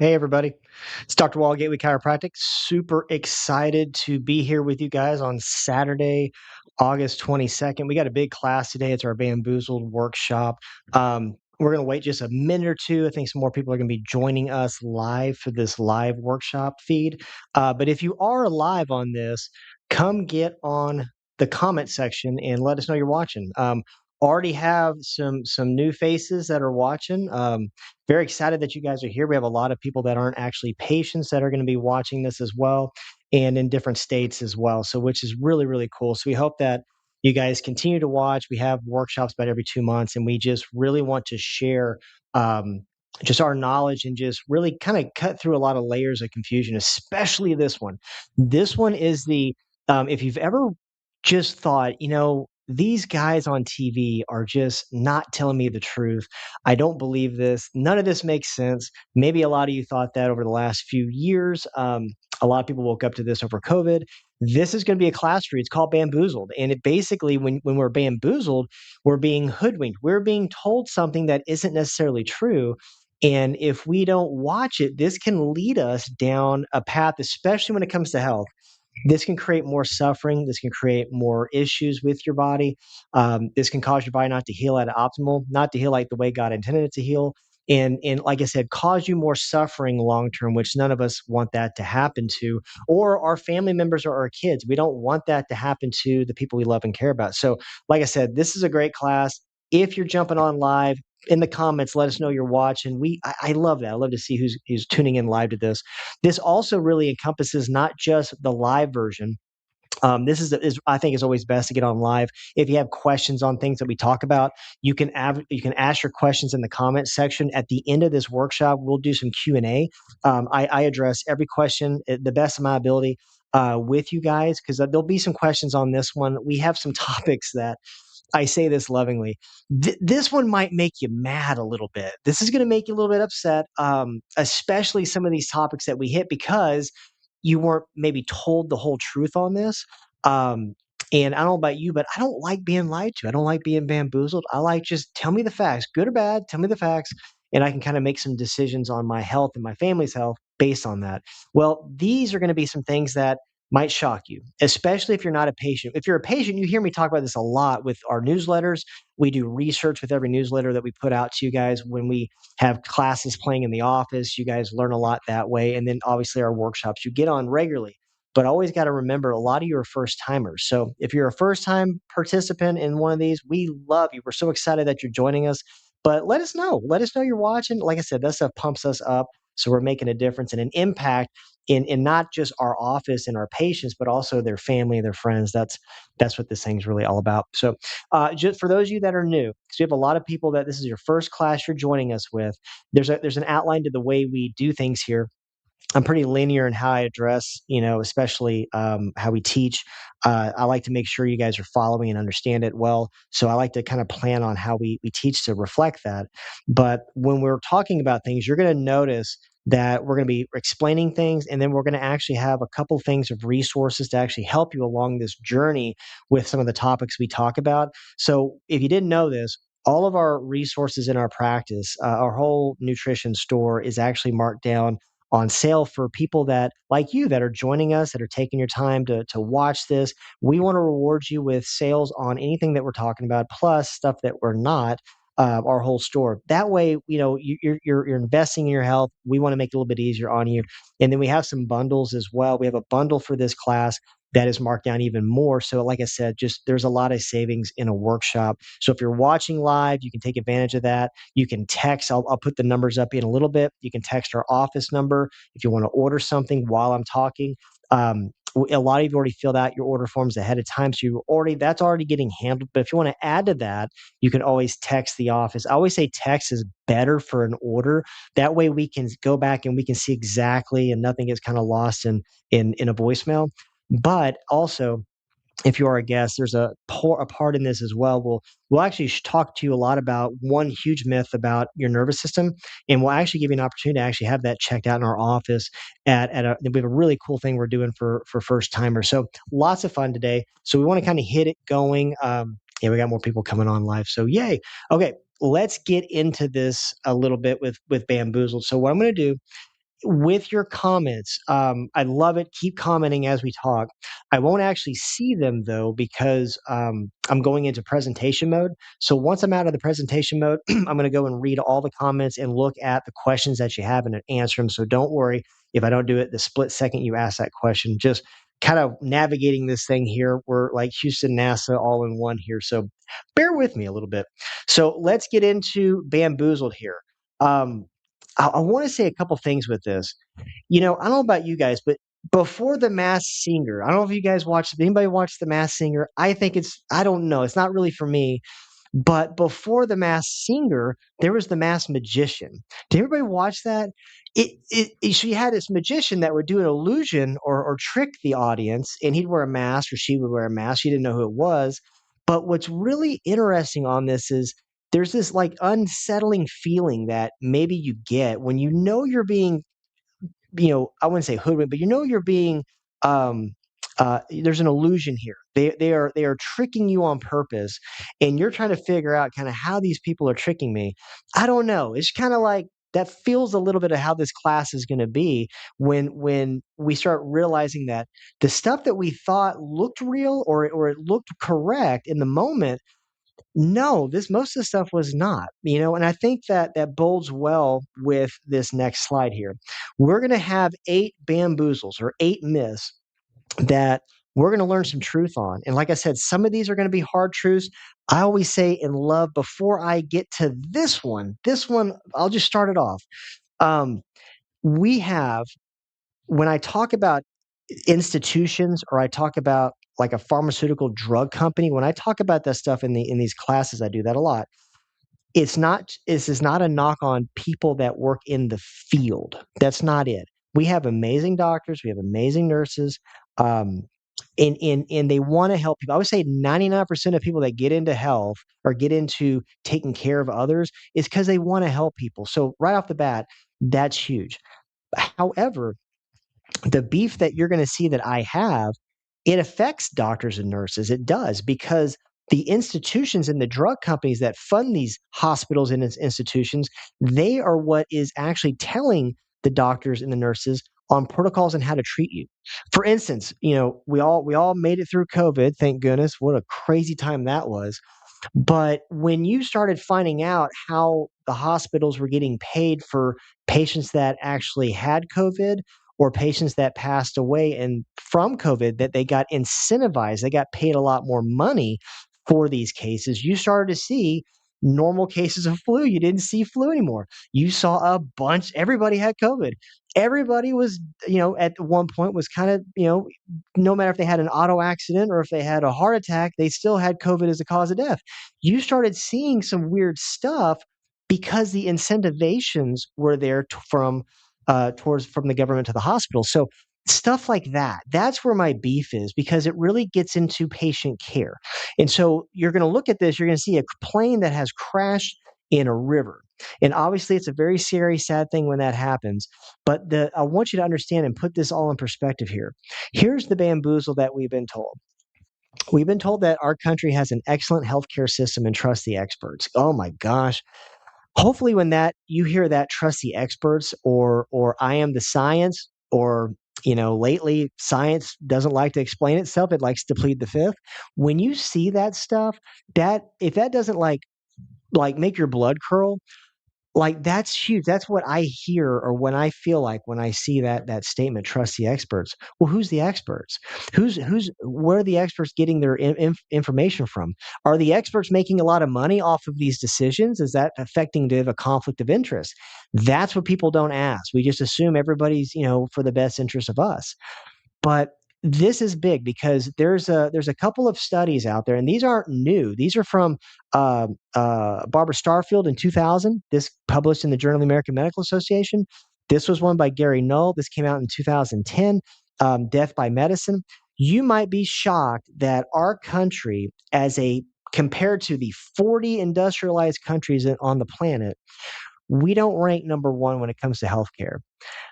Hey, everybody. It's Dr. Wall, Gateway Chiropractic. Super excited to be here with you guys on Saturday, August 22nd. We got a big class today. It's our Bamboozled workshop. We're going to wait just a minute or two. I think some more people are going to be joining us live for this live workshop feed. But if you are live on this, come get on the comment section and let us know you're watching. Already have some new faces that are watching. Very excited that you guys are here. We have a lot of people that aren't actually patients that are going to be watching this as well, and in different states as well. So, which is really, really cool. So, we hope that you guys continue to watch. We have workshops about every 2 months, and we just really want to share um, just our knowledge and just really kind of cut through a lot of layers of confusion, especially this one. This one is if you've ever just thought, these guys on TV are just not telling me the truth. I don't believe this. None of this makes sense. Maybe a lot of you thought that over the last few years. A lot of people woke up to this over COVID. This is going to be a class for you. It's called Bamboozled. And it basically, when we're bamboozled, we're being hoodwinked. We're being told something that isn't necessarily true. And if we don't watch it, this can lead us down a path, especially when it comes to health. This can create more suffering. This can create more issues with your body. This can cause your body not to heal at optimal, not to heal like the way God intended it to heal. And like I said, cause you more suffering long term, which none of us want that to happen to, or our family members or our kids. We don't want that to happen to the people we love and care about. So, like I said, this is a great class. If you're jumping on live, in the comments, let us know you're watching. I love that. I love to see who's tuning in live to this. This also really encompasses not just the live version. This is I think is always best to get on live. If you have questions on things that we talk about, you can ask your questions in the comments section. At the end of this workshop, we'll do some Q&A. I address every question at the best of my ability with you guys, because there'll be some questions on this one. We have some topics that I say this lovingly. This one might make you mad a little bit. This is going to make you a little bit upset, especially some of these topics that we hit because you weren't maybe told the whole truth on this. Um, and I don't know about you, but I don't like being lied to. I don't like being bamboozled. I like just tell me the facts, good or bad. Tell me the facts, and I can kind of make some decisions on my health and my family's health based on that. Well, these are going to be some things that might shock you, especially if you're not a patient. If you're a patient, you hear me talk about this a lot with our newsletters. We do research with every newsletter that we put out to you guys. When we have classes playing in the office, you guys learn a lot that way. And then obviously our workshops you get on regularly. But always got to remember a lot of you are first timers. So if you're a first time participant in one of these, we love you. We're so excited that you're joining us. But let us know. Let us know you're watching. Like I said, that stuff pumps us up. So we're making a difference and an impact in not just our office and our patients, but also their family, their friends. That's what this thing's really all about. So, just for those of you that are new, because we have a lot of people that this is your first class you're joining us with. There's an outline to the way we do things here. I'm pretty linear in how I address, especially how we teach. I like to make sure you guys are following and understand it well. So I like to kind of plan on how we teach to reflect that. But when we're talking about things, you're going to notice that we're going to be explaining things, and then we're going to actually have a couple things of resources to actually help you along this journey with some of the topics we talk about. So if you didn't know this, all of our resources in our practice, our whole nutrition store is actually marked down on sale for people that like you that are joining us, that are taking your time to watch this. We want to reward you with sales on anything that we're talking about, plus stuff that we're not. Our whole store. That way, you're investing in your health. We want to make it a little bit easier on you. And then we have some bundles as well. We have a bundle for this class that is marked down even more. So, like I said, just there's a lot of savings in a workshop. So if you're watching live, you can take advantage of that. You can text. I'll put the numbers up in a little bit. You can text our office number if you want to order something while I'm talking. A lot of you already filled out your order forms ahead of time, so that's already getting handled. But if you want to add to that, you can always text the office. I always say text is better for an order. That way we can go back and we can see exactly, and nothing gets kind of lost in a voicemail. But also, if you are a guest, there's a part in this as well. We'll actually talk to you a lot about one huge myth about your nervous system, and we'll actually give you an opportunity to actually have that checked out in our office. We have a really cool thing we're doing for first timers. So lots of fun today. So we want to kind of hit it going. Yeah, we got more people coming on live. So yay! Okay, let's get into this a little bit with Bamboozled. So what I'm going to do with your comments. I love it. Keep commenting as we talk. I won't actually see them though because I'm going into presentation mode. So once I'm out of the presentation mode, I'm going to go and read all the comments and look at the questions that you have and answer them. So don't worry if I don't do it the split second you ask that question. Just kind of navigating this thing here. We're like Houston, NASA, all in one here. So bear with me a little bit. So let's get into Bamboozled here. Um, I want to say a couple things with this. I don't know about you guys, but before The Masked Singer, I don't know if you guys watched. Anybody watch The Masked Singer? I don't know. It's not really for me. But before The Masked Singer, there was The Masked Magician. Did everybody watch that? She had this magician that would do an illusion or trick the audience, and he'd wear a mask or she would wear a mask. She didn't know who it was. But what's really interesting on this is there's this like unsettling feeling that maybe you get when you know you're being, I wouldn't say hoodwinked, but you're being, um, there's an illusion here. They are tricking you on purpose, and you're trying to figure out kind of how these people are tricking me. I don't know. It's kind of like that feels a little bit of how this class is going to be when we start realizing that the stuff that we thought looked real or it looked correct in the moment, no, this most of the stuff was not, and I think that that bodes well with this next slide here. We're going to have 8 bamboozles or 8 myths that we're going to learn some truth on. And like I said, some of these are going to be hard truths. I always say in love, before I get to this one, I'll just start it off. Um, we have, when I talk about institutions or I talk about like a pharmaceutical drug company, when I talk about that stuff in these classes, I do that a lot. This is not a knock on people that work in the field. That's not it. We have amazing doctors, we have amazing nurses, um, and they want to help people. I would say 99% of people that get into health or get into taking care of others is because they want to help people. So right off the bat, that's huge. However, the beef that you're going to see that I have, it affects doctors and nurses. It does because the institutions and the drug companies that fund these hospitals and its institutions, they are what is actually telling the doctors and the nurses on protocols and how to treat you. For instance, we all made it through COVID, thank goodness. What a crazy time that was. But when you started finding out how the hospitals were getting paid for patients that actually had COVID or patients that passed away and from COVID, that they got incentivized, they got paid a lot more money for these cases, you started to see normal cases of flu. You didn't see flu anymore. You saw everybody had COVID. Everybody was, at one point was kind of, no matter if they had an auto accident or if they had a heart attack, they still had COVID as a cause of death. You started seeing some weird stuff because the incentivations were there towards from the government to the hospital. So stuff like that, that's where my beef is because it really gets into patient care. And so you're going to look at this, you're going to see a plane that has crashed in a river. And obviously it's a very scary, sad thing when that happens. But I want you to understand and put this all in perspective here. Here's the bamboozle that we've been told. We've been told that our country has an excellent healthcare system and trust the experts. Oh my gosh. Hopefully when that you hear that trust the experts or I am the science or lately science doesn't like to explain itself, it likes to plead the fifth. When you see that stuff, that if that doesn't like make your blood curl, like, that's huge. That's what I hear or when I feel like when I see that statement, "Trust the experts." Well, who's the experts? Where are the experts getting their information from? Are the experts making a lot of money off of these decisions? Is that affecting do they have a conflict of interest? That's what people don't ask. We just assume everybody's, for the best interest of us. But this is big because there's a couple of studies out there, and these aren't new. These are from Barbara Starfield in 2000. This published in the Journal of the American Medical Association. This was one by Gary Null. This came out in 2010. Death by Medicine. You might be shocked that our country, as a compared to the 40 industrialized countries on the planet, we don't rank number one when it comes to healthcare.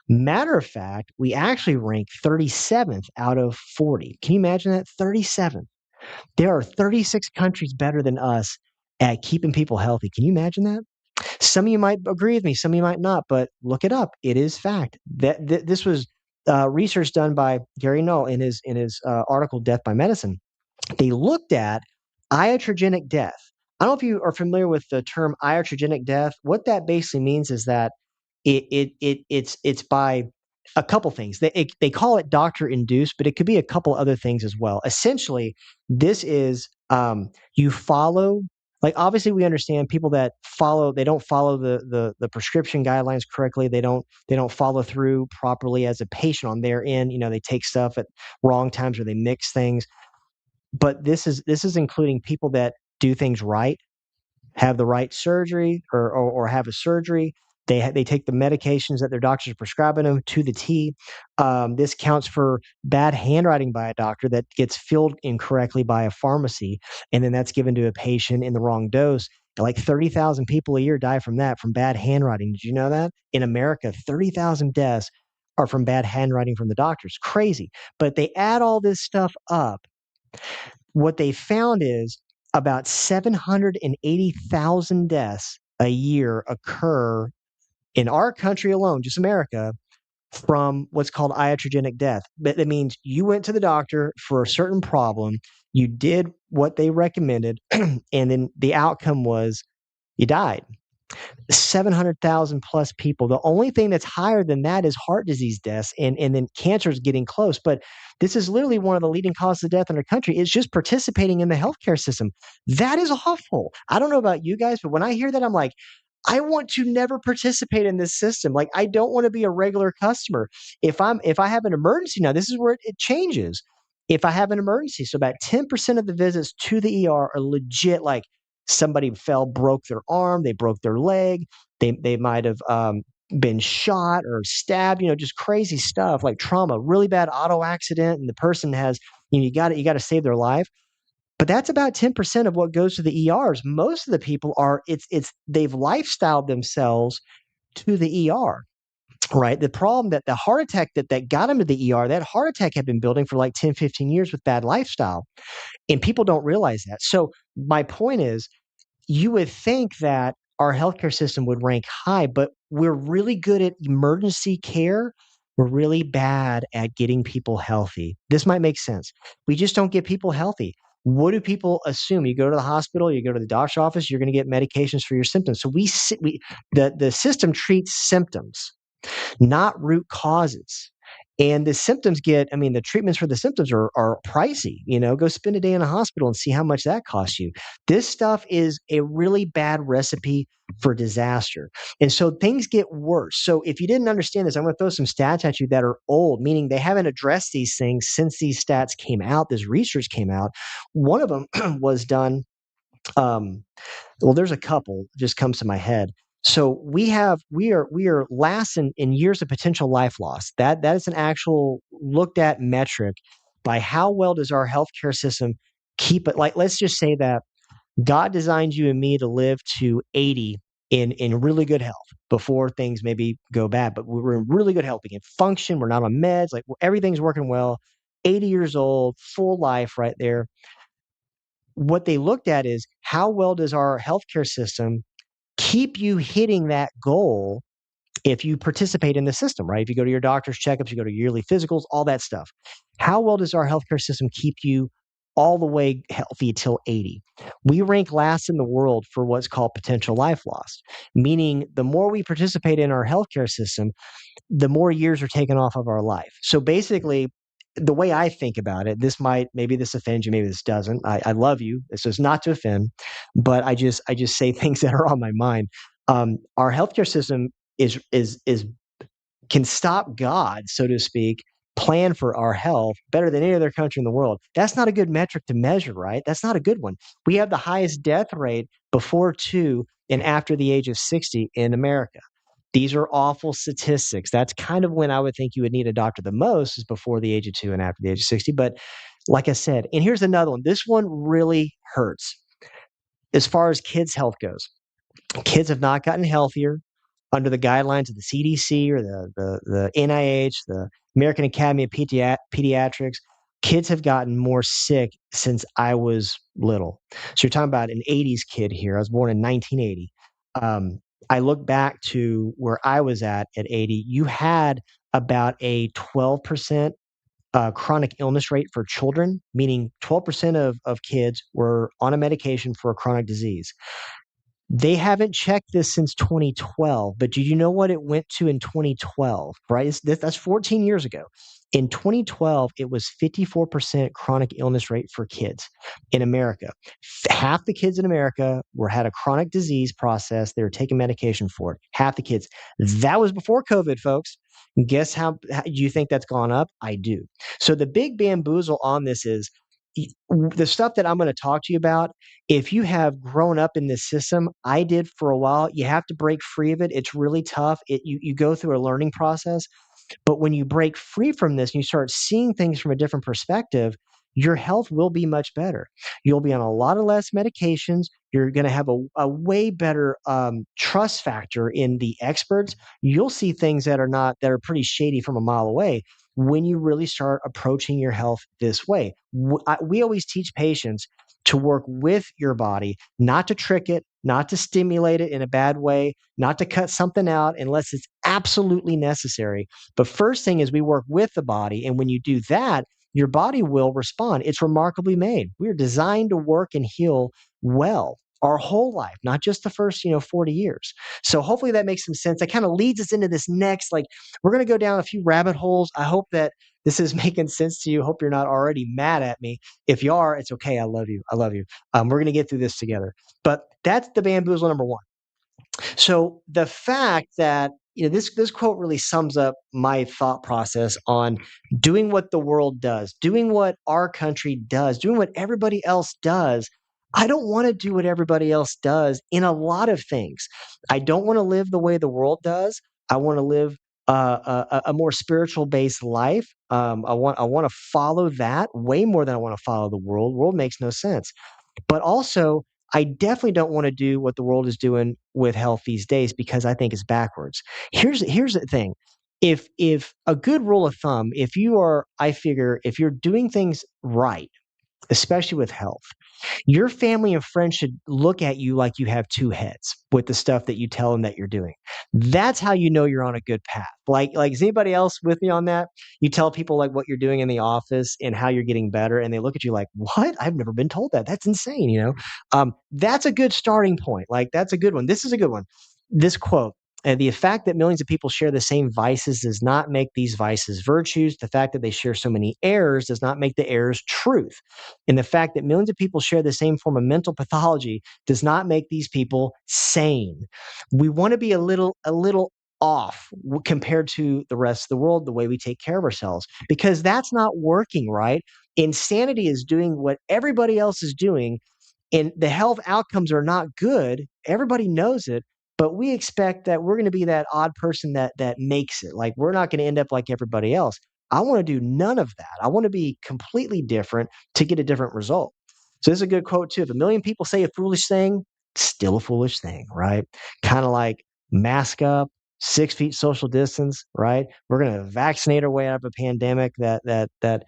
Matter of fact, we actually rank 37th out of 40. Can you imagine that? 37. There are 36 countries better than us at keeping people healthy. Can you imagine that? Some of you might agree with me, some of you might not, but look it up. It is fact. This was research done by Gary Null in his article "Death by Medicine." They looked at iatrogenic death. I don't know if you are familiar with the term iatrogenic death. What that basically means is that it's by a couple things. They call it doctor induced, but it could be a couple other things as well. Essentially, this is you follow. Like obviously, we understand people that follow. They don't follow the prescription guidelines correctly. They don't follow through properly as a patient on their end. They take stuff at wrong times or they mix things. But this is including people that do things right, have the right surgery or have a surgery. They take the medications that their doctors are prescribing them to the T. This counts for bad handwriting by a doctor that gets filled incorrectly by a pharmacy, and then that's given to a patient in the wrong dose. Like 30,000 people a year die from that, from bad handwriting. Did you know that? In America, 30,000 deaths are from bad handwriting from the doctors. Crazy. But they add all this stuff up. What they found is about 780,000 deaths a year occur in our country alone, just America, from what's called iatrogenic death. But that means you went to the doctor for a certain problem, you did what they recommended, and then the outcome was you died. 700,000 plus people. The only thing that's higher than that is heart disease deaths, and then cancer is getting close. But this is literally one of the leading causes of death in our country. It's just participating in the healthcare system. That is awful. I don't know about you guys, but when I hear that, I'm like, I want to never participate in this system. Like I don't want to be a regular customer. If I have an emergency now, this is where it changes. If I have an emergency, so about 10% of the visits to the ER are legit like somebody fell, broke their arm, they broke their leg, they might have been shot or stabbed, just crazy stuff like trauma, really bad auto accident, and the person has, you got to save their life. But that's about 10% of what goes to the ERs. Most of the people are it's they've lifestyled themselves to the ER. Right. The problem that the heart attack that got them to the ER, that heart attack had been building for like 10, 15 years with bad lifestyle. And people don't realize that. So my point is, you would think that our healthcare system would rank high, but we're really good at emergency care. We're really bad at getting people healthy. This might make sense. We just don't get people healthy. What do people assume? You go to the hospital, you go to the doctor's office, you're going to get medications for your symptoms. So the system treats symptoms, not root causes. And the symptoms the treatments for the symptoms are pricey. Go spend a day in a hospital and see how much that costs you. This stuff is a really bad recipe for disaster. And so things get worse. So if you didn't understand this, I'm going to throw some stats at you that are old, meaning they haven't addressed these things since these stats came out, this research came out. One of them was done um, well, there's a couple just comes to my head. So we are last in years of potential life loss. That is an actual looked at metric by how well does our healthcare system keep it. Like let's just say that God designed you and me to live to 80 in really good health before things maybe go bad, but we're in really good health. We can function. We're not on meds. Like everything's working well. 80 years old, full life right there. What they looked at is how well does our healthcare system keep you hitting that goal if you participate in the system, right? If you go to your doctor's checkups, you go to yearly physicals, all that stuff. How well does our healthcare system keep you all the way healthy till 80? We rank last in the world for what's called potential life loss, meaning the more we participate in our healthcare system, the more years are taken off of our life. So basically, the way I think about it, maybe this offends you, maybe this doesn't. I love you. This is not to offend, but I just say things that are on my mind. Our healthcare system is can stop God, so to speak, plan for our health better than any other country in the world. That's not a good metric to measure, right? That's not a good one. We have the highest death rate before two and after the age of 60 in America. These are awful statistics. That's kind of when I would think you would need a doctor the most is before the age of two and after the age of 60. But like I said, and here's another one. This one really hurts as far as kids' health goes. Kids have not gotten healthier under the guidelines of the CDC or the NIH, the American Academy of Pediatrics. Kids have gotten more sick since I was little. So you're talking about an 80s kid here. I was born in 1980. I look back to where I was at 80, you had about a 12% chronic illness rate for children, meaning 12% of kids were on a medication for a chronic disease. They haven't checked this since 2012, but do you know what it went to in 2012? Right, that's 14 years ago. In 2012, it was 54% chronic illness rate for kids in America. Half the kids in America were had a chronic disease process. They were taking medication for it. Half the kids. That was before COVID, folks. Guess how do you think that's gone up? I do. So the big bamboozle on this is the stuff that I'm going to talk to you about. If you have grown up in this system, I did for a while, you have to break free of it. It's really tough. You go through a learning process, but when you break free from this and you start seeing things from a different perspective, your health will be much better. You'll be on a lot of less medications. You're going to have a way better trust factor in the experts. You'll see things that are pretty shady from a mile away when you really start approaching your health this way. We always teach patients to work with your body, not to trick it, not to stimulate it in a bad way, not to cut something out unless it's absolutely necessary. But first thing is we work with the body. And when you do that, your body will respond. It's remarkably made. We are designed to work and heal well our whole life, not just the first, 40 years. So hopefully that makes some sense. That kind of leads us into this next, like, we're going to go down a few rabbit holes. I hope that this is making sense to you. Hope you're not already mad at me. If you are, it's okay. I love you. I love you. We're going to get through this together. But that's the bamboozle number one. So the fact that this quote really sums up my thought process on doing what the world does, doing what our country does, doing what everybody else does. I don't want to do what everybody else does in a lot of things. I don't want to live the way the world does. I want to live a more spiritual based life. I want to follow that way more than I want to follow the world. World makes no sense. But also, I definitely don't want to do what the world is doing with health these days because I think it's backwards. Here's the thing. If a good rule of thumb, I figure if you're doing things right, especially with health, your family and friends should look at you like you have two heads with the stuff that you tell them that you're doing. That's how you know you're on a good path. Like is anybody else with me on that? You tell people like what you're doing in the office and how you're getting better, and they look at you like, "What? I've never been told that. That's insane." That's a good starting point. Like that's a good one. This is a good one. This quote. And the fact that millions of people share the same vices does not make these vices virtues. The fact that they share so many errors does not make the errors truth. And the fact that millions of people share the same form of mental pathology does not make these people sane. We want to be a little off compared to the rest of the world, the way we take care of ourselves, because that's not working, right? Insanity is doing what everybody else is doing, and the health outcomes are not good. Everybody knows it, but we expect that we're going to be that odd person that makes it. Like we're not going to end up like everybody else. I want to do none of that. I want to be completely different to get a different result. So this is a good quote too. If a million people say a foolish thing, still a foolish thing, right? Kind of like mask up, 6 feet social distance, right? We're going to vaccinate our way out of a pandemic that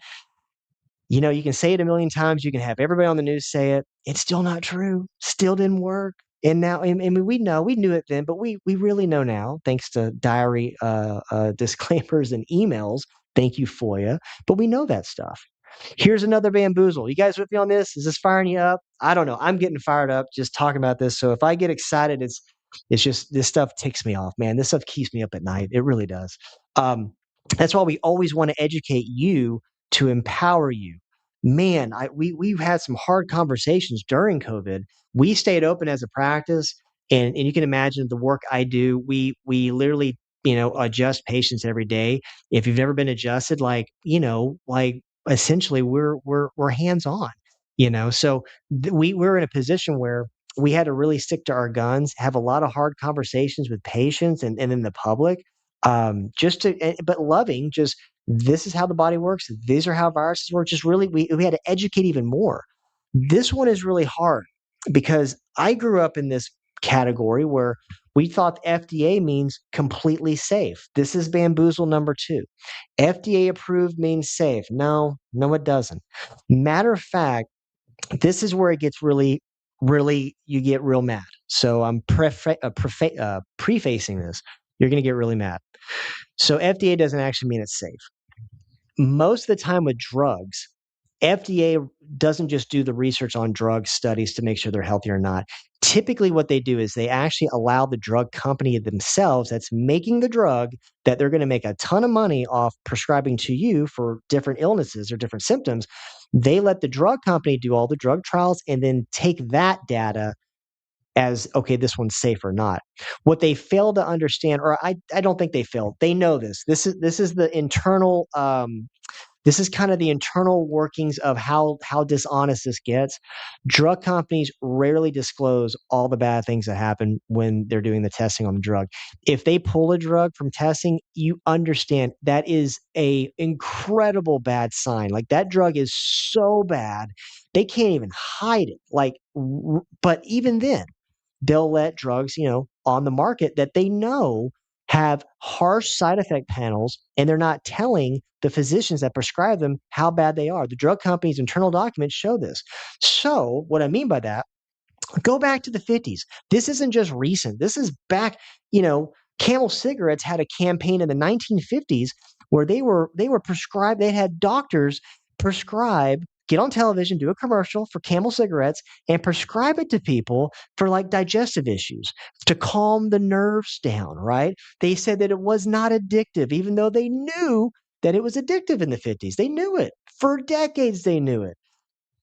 you can say it a million times. You can have everybody on the news say it. It's still not true. Still didn't work. And now, I mean, we knew it then, but we really know now, thanks to diary disclaimers and emails. Thank you, FOIA. But we know that stuff. Here's another bamboozle. You guys with me on this? Is this firing you up? I don't know. I'm getting fired up just talking about this. So if I get excited, it's just this stuff ticks me off, man. This stuff keeps me up at night. It really does. Um, that's why we always want to educate you to empower you. Man, we've had some hard conversations during COVID. We stayed open as a practice, and you can imagine the work I do. We literally adjust patients every day. If you've never been adjusted, like essentially we're hands on. So we're in a position where we had to really stick to our guns, have a lot of hard conversations with patients and in the public, but loving, just this is how the body works. These are how viruses work. Just really, we had to educate even more. This one is really hard because I grew up in this category where we thought FDA means completely safe. This is bamboozle number two. FDA approved means safe. No, no, it doesn't. Matter of fact, this is where it gets really really you get real mad. So I'm prefacing this. You're going to get really mad. So FDA doesn't actually mean it's safe. Most of the time with drugs, FDA doesn't just do the research on drug studies to make sure they're healthy or not. Typically, what they do is they actually allow the drug company themselves that's making the drug that they're going to make a ton of money off prescribing to you for different illnesses or different symptoms. They let the drug company do all the drug trials and then take that data as okay, this one's safe or not. What they fail to understand, or I don't think they fail. They know this. This is the internal this is kind of the internal workings of how dishonest this gets. Drug companies rarely disclose all the bad things that happen when they're doing the testing on the drug. If they pull a drug from testing, you understand that is a incredible bad sign. Like that drug is so bad, they can't even hide it. But even then, they'll let drugs, on the market that they know have harsh side effect panels, and they're not telling the physicians that prescribe them how bad they are. The drug company's internal documents show this. So, what I mean by that, go back to the 50s. This isn't just recent. This is back, Camel cigarettes had a campaign in the 1950s where they were prescribed, they had doctors prescribe, get on television, do a commercial for Camel cigarettes and prescribe it to people for like digestive issues to calm the nerves down, right? They said that it was not addictive even though they knew that it was addictive in the 50s. They knew it. For decades they knew it.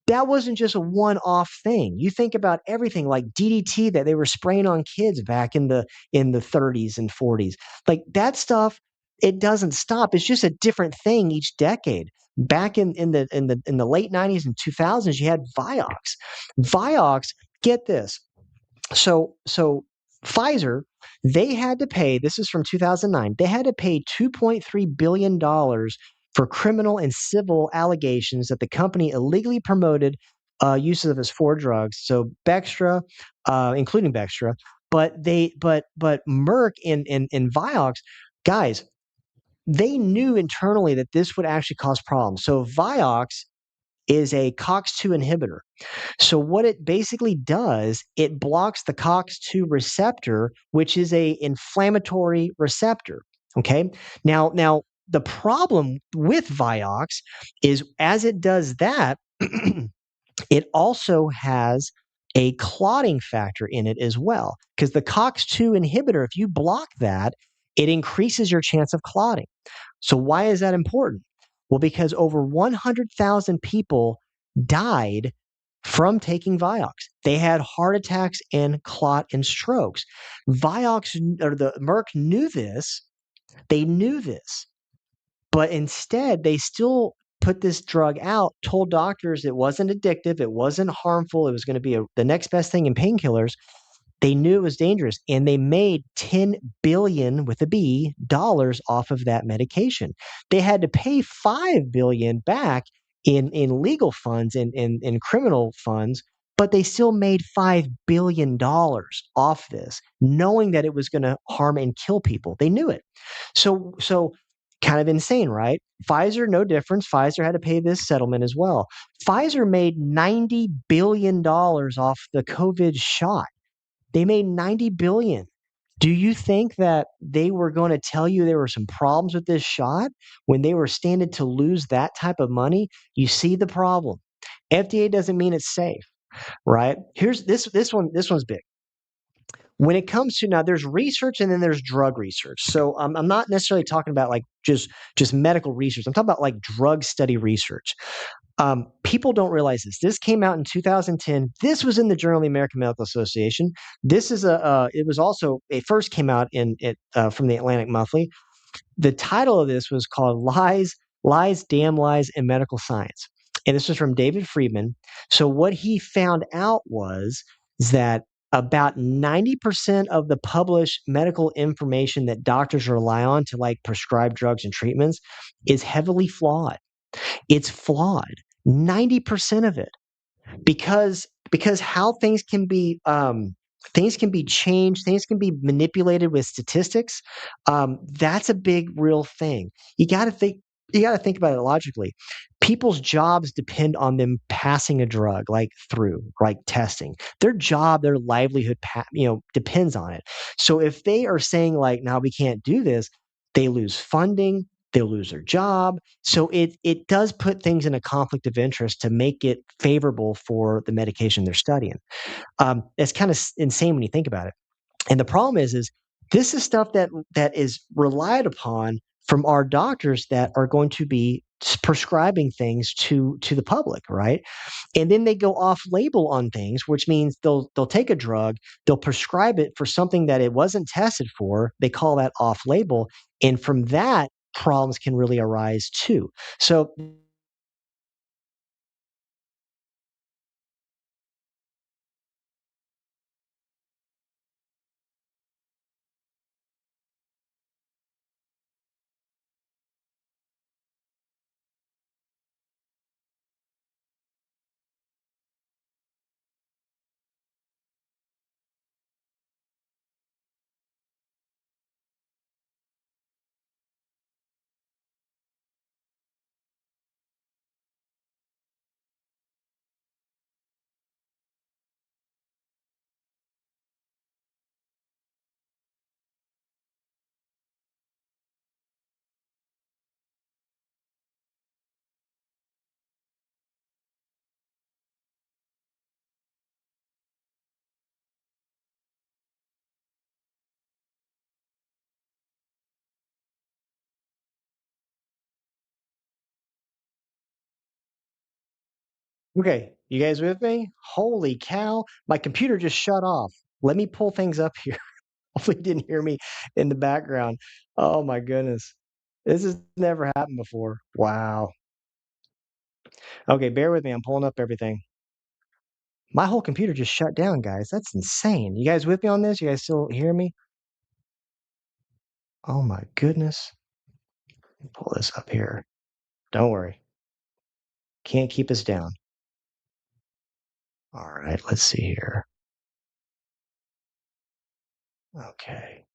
That wasn't just a one-off thing. You think about everything like DDT that they were spraying on kids back in the 30s and 40s. Like that stuff, it doesn't stop. It's just a different thing each decade. Back in the late 90s and 2000s, you had Vioxx. Vioxx, get this, so Pfizer, they had to pay, this is from 2009, they had to pay $2.3 billion for criminal and civil allegations that the company illegally promoted uses of its four drugs. So Bextra, including Bextra, but Merck and Vioxx, guys, they knew internally that this would actually cause problems. So Vioxx is a COX-2 inhibitor. So what it basically does, it blocks the COX-2 receptor, which is a inflammatory receptor. Okay. Now the problem with Vioxx is as it does that, it also has a clotting factor in it as well. Because the COX-2 inhibitor, if you block that, it increases your chance of clotting. So why is that important? Well, because over 100,000 people died from taking Vioxx. They had heart attacks and clot and strokes. Vioxx or the Merck knew this. They knew this, but instead they still put this drug out, told doctors it wasn't addictive, it wasn't harmful, it was going to be the next best thing in painkillers. They knew it was dangerous, and they made 10 billion with a B dollars off of that medication. They had to pay 5 billion back in legal funds and in criminal funds, but they still made $5 billion off this, knowing that it was going to harm and kill people. They knew it. So kind of insane, right? Pfizer, no difference. Pfizer had to pay this settlement as well. Pfizer made $90 billion off the COVID shot. They made 90 billion. Do you think that they were going to tell you there were some problems with this shot when they were standing to lose that type of money? You see the problem. FDA doesn't mean it's safe, right? Here's this one's big. When it comes to now, there's research and then there's drug research. So I'm not necessarily talking about like just medical research. I'm talking about like drug study research. People don't realize this. This came out in 2010. This was in the Journal of the American Medical Association. This is it was also, it first came out in it from the Atlantic Monthly. The title of this was called Lies, Damn Lies in Medical Science. And this was from David Friedman. So what he found out was that about 90% of the published medical information that doctors rely on to like prescribe drugs and treatments is heavily flawed. It's flawed. 90% of it. Because how things can be changed, things can be manipulated with statistics. That's a big real thing. You got to think about it logically. people's jobs depend on them passing a drug like through like testing. Their job, their livelihood, depends on it. So if they are saying like, "Now we can't do this," they lose funding, they lose their job. So it does put things in a conflict of interest to make it favorable for the medication they're studying. It's kind of insane when you think about it. And the problem is this is stuff that is relied upon from our doctors that are going to be prescribing things to the public, right? And then they go off label on things, which means they'll take a drug, they'll prescribe it for something that it wasn't tested for. They call that off label, and from that, problems can really arise too. So okay, you guys with me? Holy cow, my computer just shut off. Let me pull things up here. Hopefully you didn't hear me in the background. Oh my goodness. This has never happened before. Wow. Okay, bear with me. I'm pulling up everything. My whole computer just shut down, guys. That's insane. You guys with me on this? You guys still hear me? Oh my goodness. Pull this up here. Don't worry. Can't keep us down. All right, let's see here. Okay.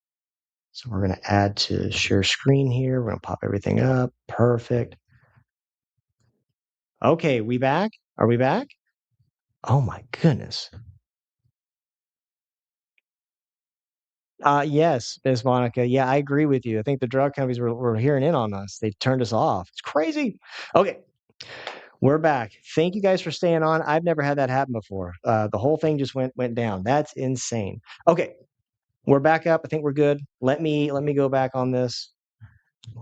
So we're going to add to share screen here. We're going to pop everything up. Perfect. Okay, we back? Are we back? Oh my goodness. Yes, Miss Monica. Yeah, I agree with you. I think the drug companies were hearing in on us. They turned us off. It's crazy. Okay, we're back. Thank you guys for staying on. I've never had that happen before. The whole thing just went down. That's insane. Okay, we're back up. I think we're good. Let me go back on this.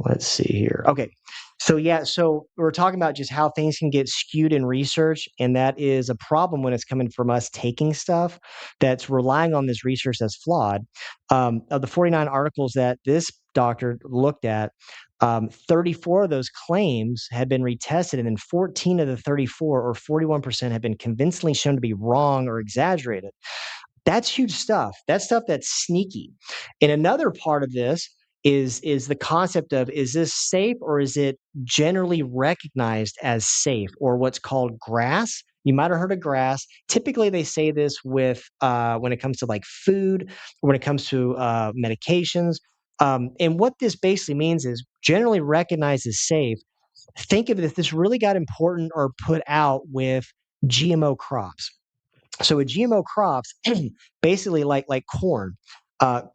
Let's see here. Okay. So yeah, so we're talking about just how things can get skewed in research, and that is a problem when it's coming from us taking stuff that's relying on this research that's flawed. Of the 49 articles that this doctor looked at, 34 of those claims had been retested, and then 14 of the 34, or 41%, have been convincingly shown to be wrong or exaggerated. That's huge stuff. That's stuff that's sneaky. And another part of this is the concept of, is this safe or is it generally recognized as safe, or what's called GRAS? You might have heard of GRAS. Typically, they say this with when it comes to like food, when it comes to medications. And what this basically means is generally recognized as safe. Think of it, if this really got important or put out with GMO crops. So with GMO crops, basically like corn,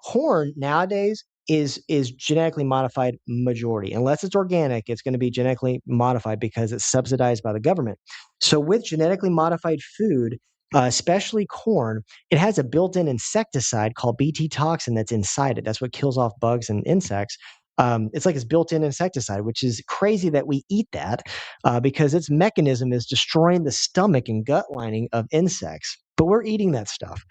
corn nowadays is genetically modified majority. Unless it's organic, it's going to be genetically modified because it's subsidized by the government. So with genetically modified food, especially corn, it has a built-in insecticide called Bt toxin that's inside it. That's what kills off bugs and insects. It's like it's built-in insecticide, which is crazy that we eat that because its mechanism is destroying the stomach and gut lining of insects. But we're eating that stuff.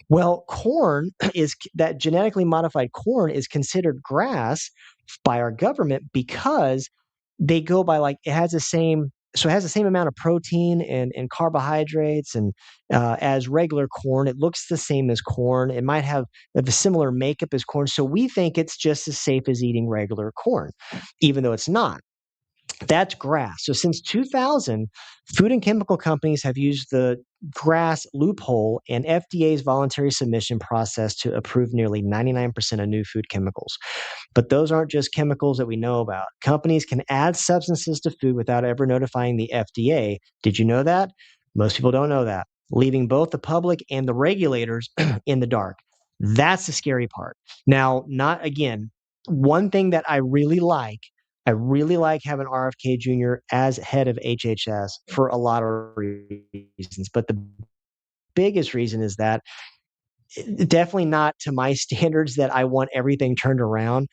Well, corn is that genetically modified corn is considered grass by our government because they go by like it has the same. So it has the same amount of protein and carbohydrates and as regular corn. It looks the same as corn. It might have the similar makeup as corn. So we think it's just as safe as eating regular corn, even though it's not. That's grass. So since 2000, food and chemical companies have used the grass loophole and FDA's voluntary submission process to approve nearly 99% of new food chemicals. But those aren't just chemicals that we know about. Companies can add substances to food without ever notifying the FDA. Did you know that? Most people don't know that, leaving both the public and the regulators in the dark. That's the scary part. Now, not again, one thing that I really like having RFK Jr. as head of HHS for a lot of reasons. But the biggest reason is that definitely not to my standards that I want everything turned around.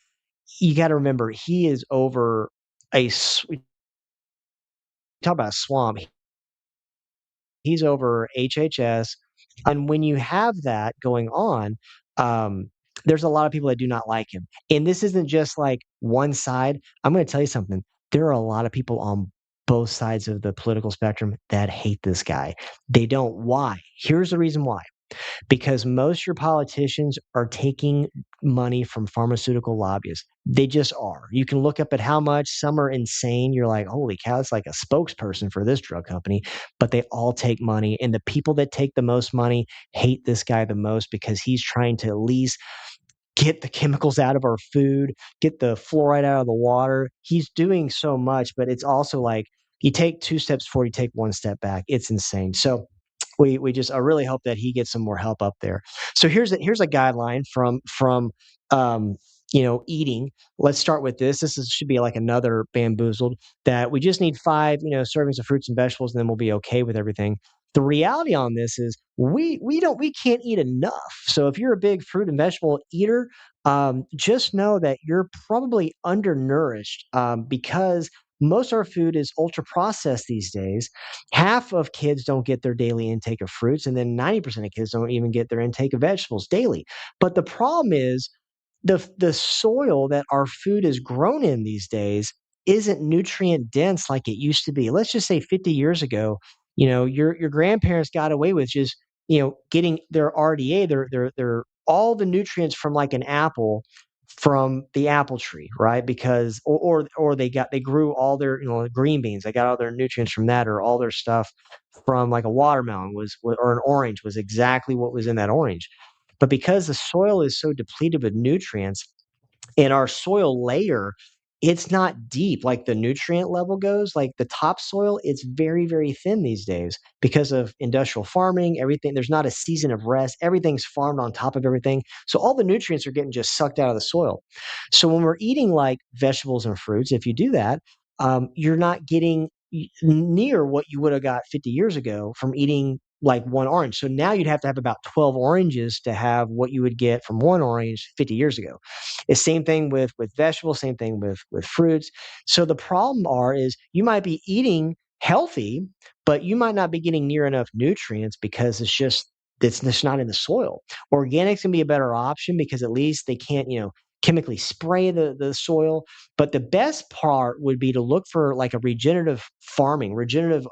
You got to remember, he is over talk about a swamp. He's over HHS, and when you have that going on, um, there's a lot of people that do not like him. And this isn't just like one side. I'm going to tell you something. There are a lot of people on both sides of the political spectrum that hate this guy. They don't. Why? Here's the reason why. Because most of your politicians are taking money from pharmaceutical lobbyists. They just are. You can look up at how much some are insane. You're like, holy cow, it's like a spokesperson for this drug company, but they all take money. And the people that take the most money hate this guy the most because he's trying to at least get the chemicals out of our food, get the fluoride out of the water. He's doing so much, but it's also like you take two steps forward, you take one step back. It's insane. So we just I really hope that he gets some more help up there. So here's a guideline from um, eating. Let's start with this. Should be like another bamboozled that we just need five servings of fruits and vegetables, and then we'll be okay with everything. The reality on this is we can't eat enough. So if you're a big fruit and vegetable eater, just know that you're probably undernourished because most of our food is ultra processed these days. Half of kids don't get their daily intake of fruits, and then 90% of kids don't even get their intake of vegetables daily. But the problem is the soil that our food is grown in these days isn't nutrient dense like it used to be. Let's just say 50 years ago, your grandparents got away with just, getting their RDA, their all the nutrients from like an apple from the apple tree, right? Because or they grew all their, green beans. They got all their nutrients from that, or all their stuff from like a watermelon or an orange was exactly what was in that orange. But because the soil is so depleted with nutrients, in our soil layer, it's not deep like the nutrient level goes. Like the topsoil, it's very, very thin these days because of industrial farming, everything. There's not a season of rest. Everything's farmed on top of everything. So all the nutrients are getting just sucked out of the soil. So when we're eating like vegetables and fruits, if you do that, you're not getting near what you would have got 50 years ago from eating like one orange. So now you'd have to have about 12 oranges to have what you would get from one orange 50 years ago. It's same thing with vegetables, same thing with fruits. So the problem is you might be eating healthy, but you might not be getting near enough nutrients because it's just not in the soil. Organics can be a better option because at least they can't, chemically spray the soil. But the best part would be to look for like a regenerative farming, regenerative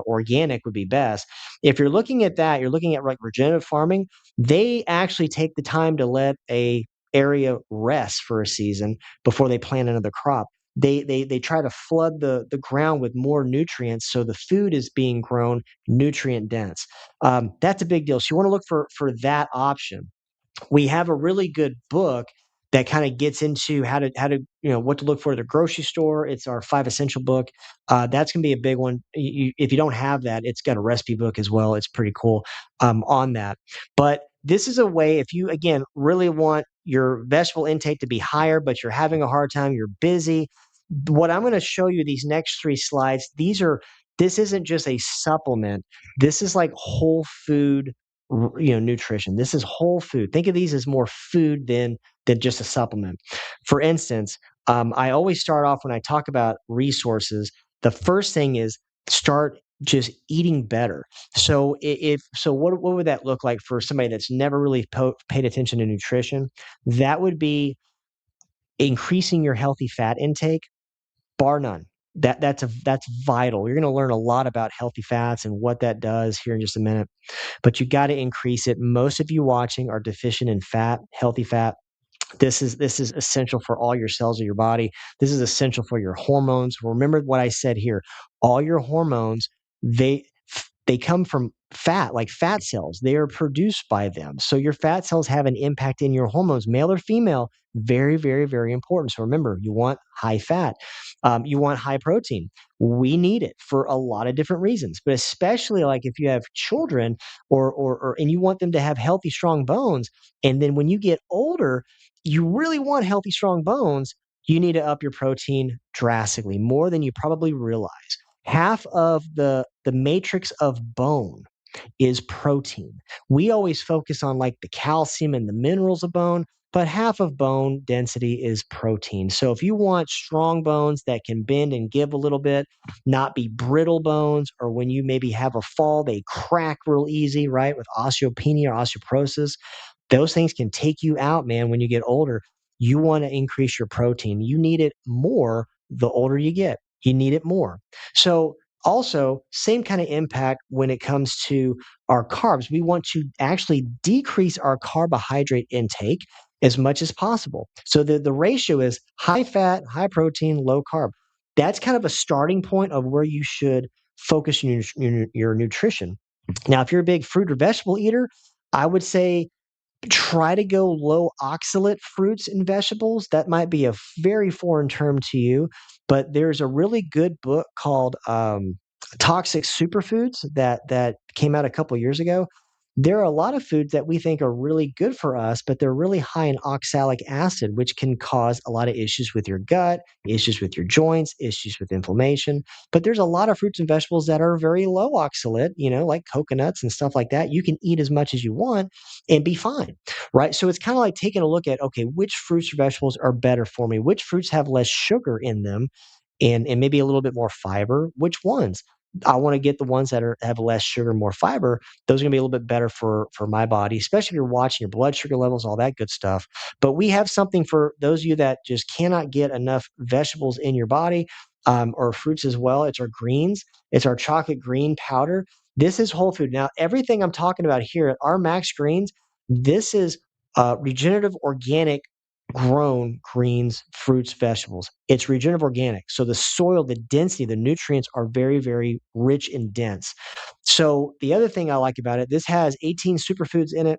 organic would be best. If you're looking at that, you're looking at like regenerative farming. They actually take the time to let a area rest for a season before they plant another crop. They try to flood the ground with more nutrients so the food is being grown nutrient dense. That's a big deal. So you want to look for that option. We have a really good book that kind of gets into how to what to look for at the grocery store. It's our five essential book. That's gonna be a big one. If you don't have that, it's got a recipe book as well. It's pretty cool on that. But this is a way if you again really want your vegetable intake to be higher, but you're having a hard time, you're busy. What I'm going to show you these next three slides. This isn't just a supplement. This is like whole food nutrition. This is whole food. Think of these as more food than just a supplement. For instance, I always start off when I talk about resources. The first thing is start just eating better. So if so, what would that look like for somebody that's never really paid attention to nutrition? That would be increasing your healthy fat intake, bar none. That's vital. You're going to learn a lot about healthy fats and what that does here in just a minute, but you got to increase it. Most of you watching are deficient in fat, healthy fat. This is essential for all your cells of your body. This is essential for your hormones. Remember what I said here. All your hormones, they they come from fat, like fat cells. They are produced by them. So your fat cells have an impact in your hormones, male or female. Very, very, very important. So remember, you want high fat. You want high protein. We need it for a lot of different reasons, but especially like if you have children or and you want them to have healthy, strong bones. And then when you get older, you really want healthy, strong bones, you need to up your protein drastically, more than you probably realize. Half of the matrix of bone is protein. We always focus on like the calcium and the minerals of bone, but half of bone density is protein. So if you want strong bones that can bend and give a little bit, not be brittle bones, or when you maybe have a fall, they crack real easy, right? With osteopenia or osteoporosis, those things can take you out, man, when you get older. You want to increase your protein. You need it more the older you get. You need it more. So, also, same kind of impact when it comes to our carbs. We want to actually decrease our carbohydrate intake as much as possible. So, the ratio is high fat, high protein, low carb. That's kind of a starting point of where you should focus your nutrition. Now, if you're a big fruit or vegetable eater, I would say try to go low oxalate fruits and vegetables. That might be a very foreign term to you, but there's a really good book called Toxic Superfoods that came out a couple years ago. There are a lot of foods that we think are really good for us, but they're really high in oxalic acid, which can cause a lot of issues with your gut, issues with your joints, issues with inflammation. But there's a lot of fruits and vegetables that are very low oxalate, like coconuts and stuff like that. You can eat as much as you want and be fine, right? So it's kind of like taking a look at, okay, which fruits or vegetables are better for me? Which fruits have less sugar in them and maybe a little bit more fiber? Which ones? I want to get the ones that have less sugar, more fiber. Those are going to be a little bit better for my body, especially if you're watching your blood sugar levels, all that good stuff. But we have something for those of you that just cannot get enough vegetables in your body, or fruits as well. It's our greens. It's our chocolate green powder. This is whole food. Now, everything I'm talking about here at our Max Greens, this is regenerative organic grown greens, fruits, vegetables. It's regenerative organic. So the soil, the density, the nutrients are very, very rich and dense. So the other thing I like about it, this has 18 superfoods in it.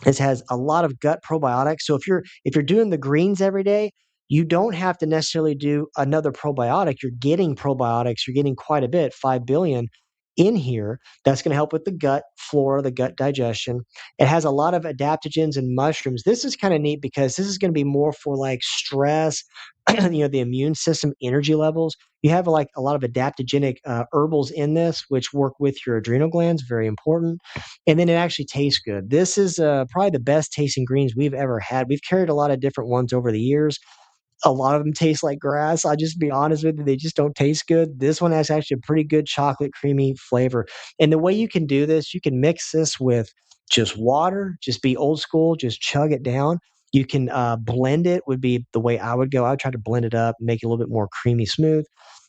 This has a lot of gut probiotics. So if you're doing the greens every day, you don't have to necessarily do another probiotic. You're getting probiotics. You're getting quite a bit, 5 billion in here. That's going to help with the gut flora, the gut digestion. It has a lot of adaptogens and mushrooms. This is kind of neat because this is going to be more for like stress, the immune system, energy levels. You have like a lot of adaptogenic herbals in this, which work with your adrenal glands, very important. And then it actually tastes good. This is probably the best tasting greens we've ever had. We've carried a lot of different ones over the years. A lot of them taste like grass. I'll just be honest with you, they just don't taste good. This one has actually a pretty good chocolate creamy flavor. And the way you can do this, you can mix this with just water, just be old school, just chug it down. You can blend it, would be the way I would go. I would try to blend it up, make it a little bit more creamy smooth.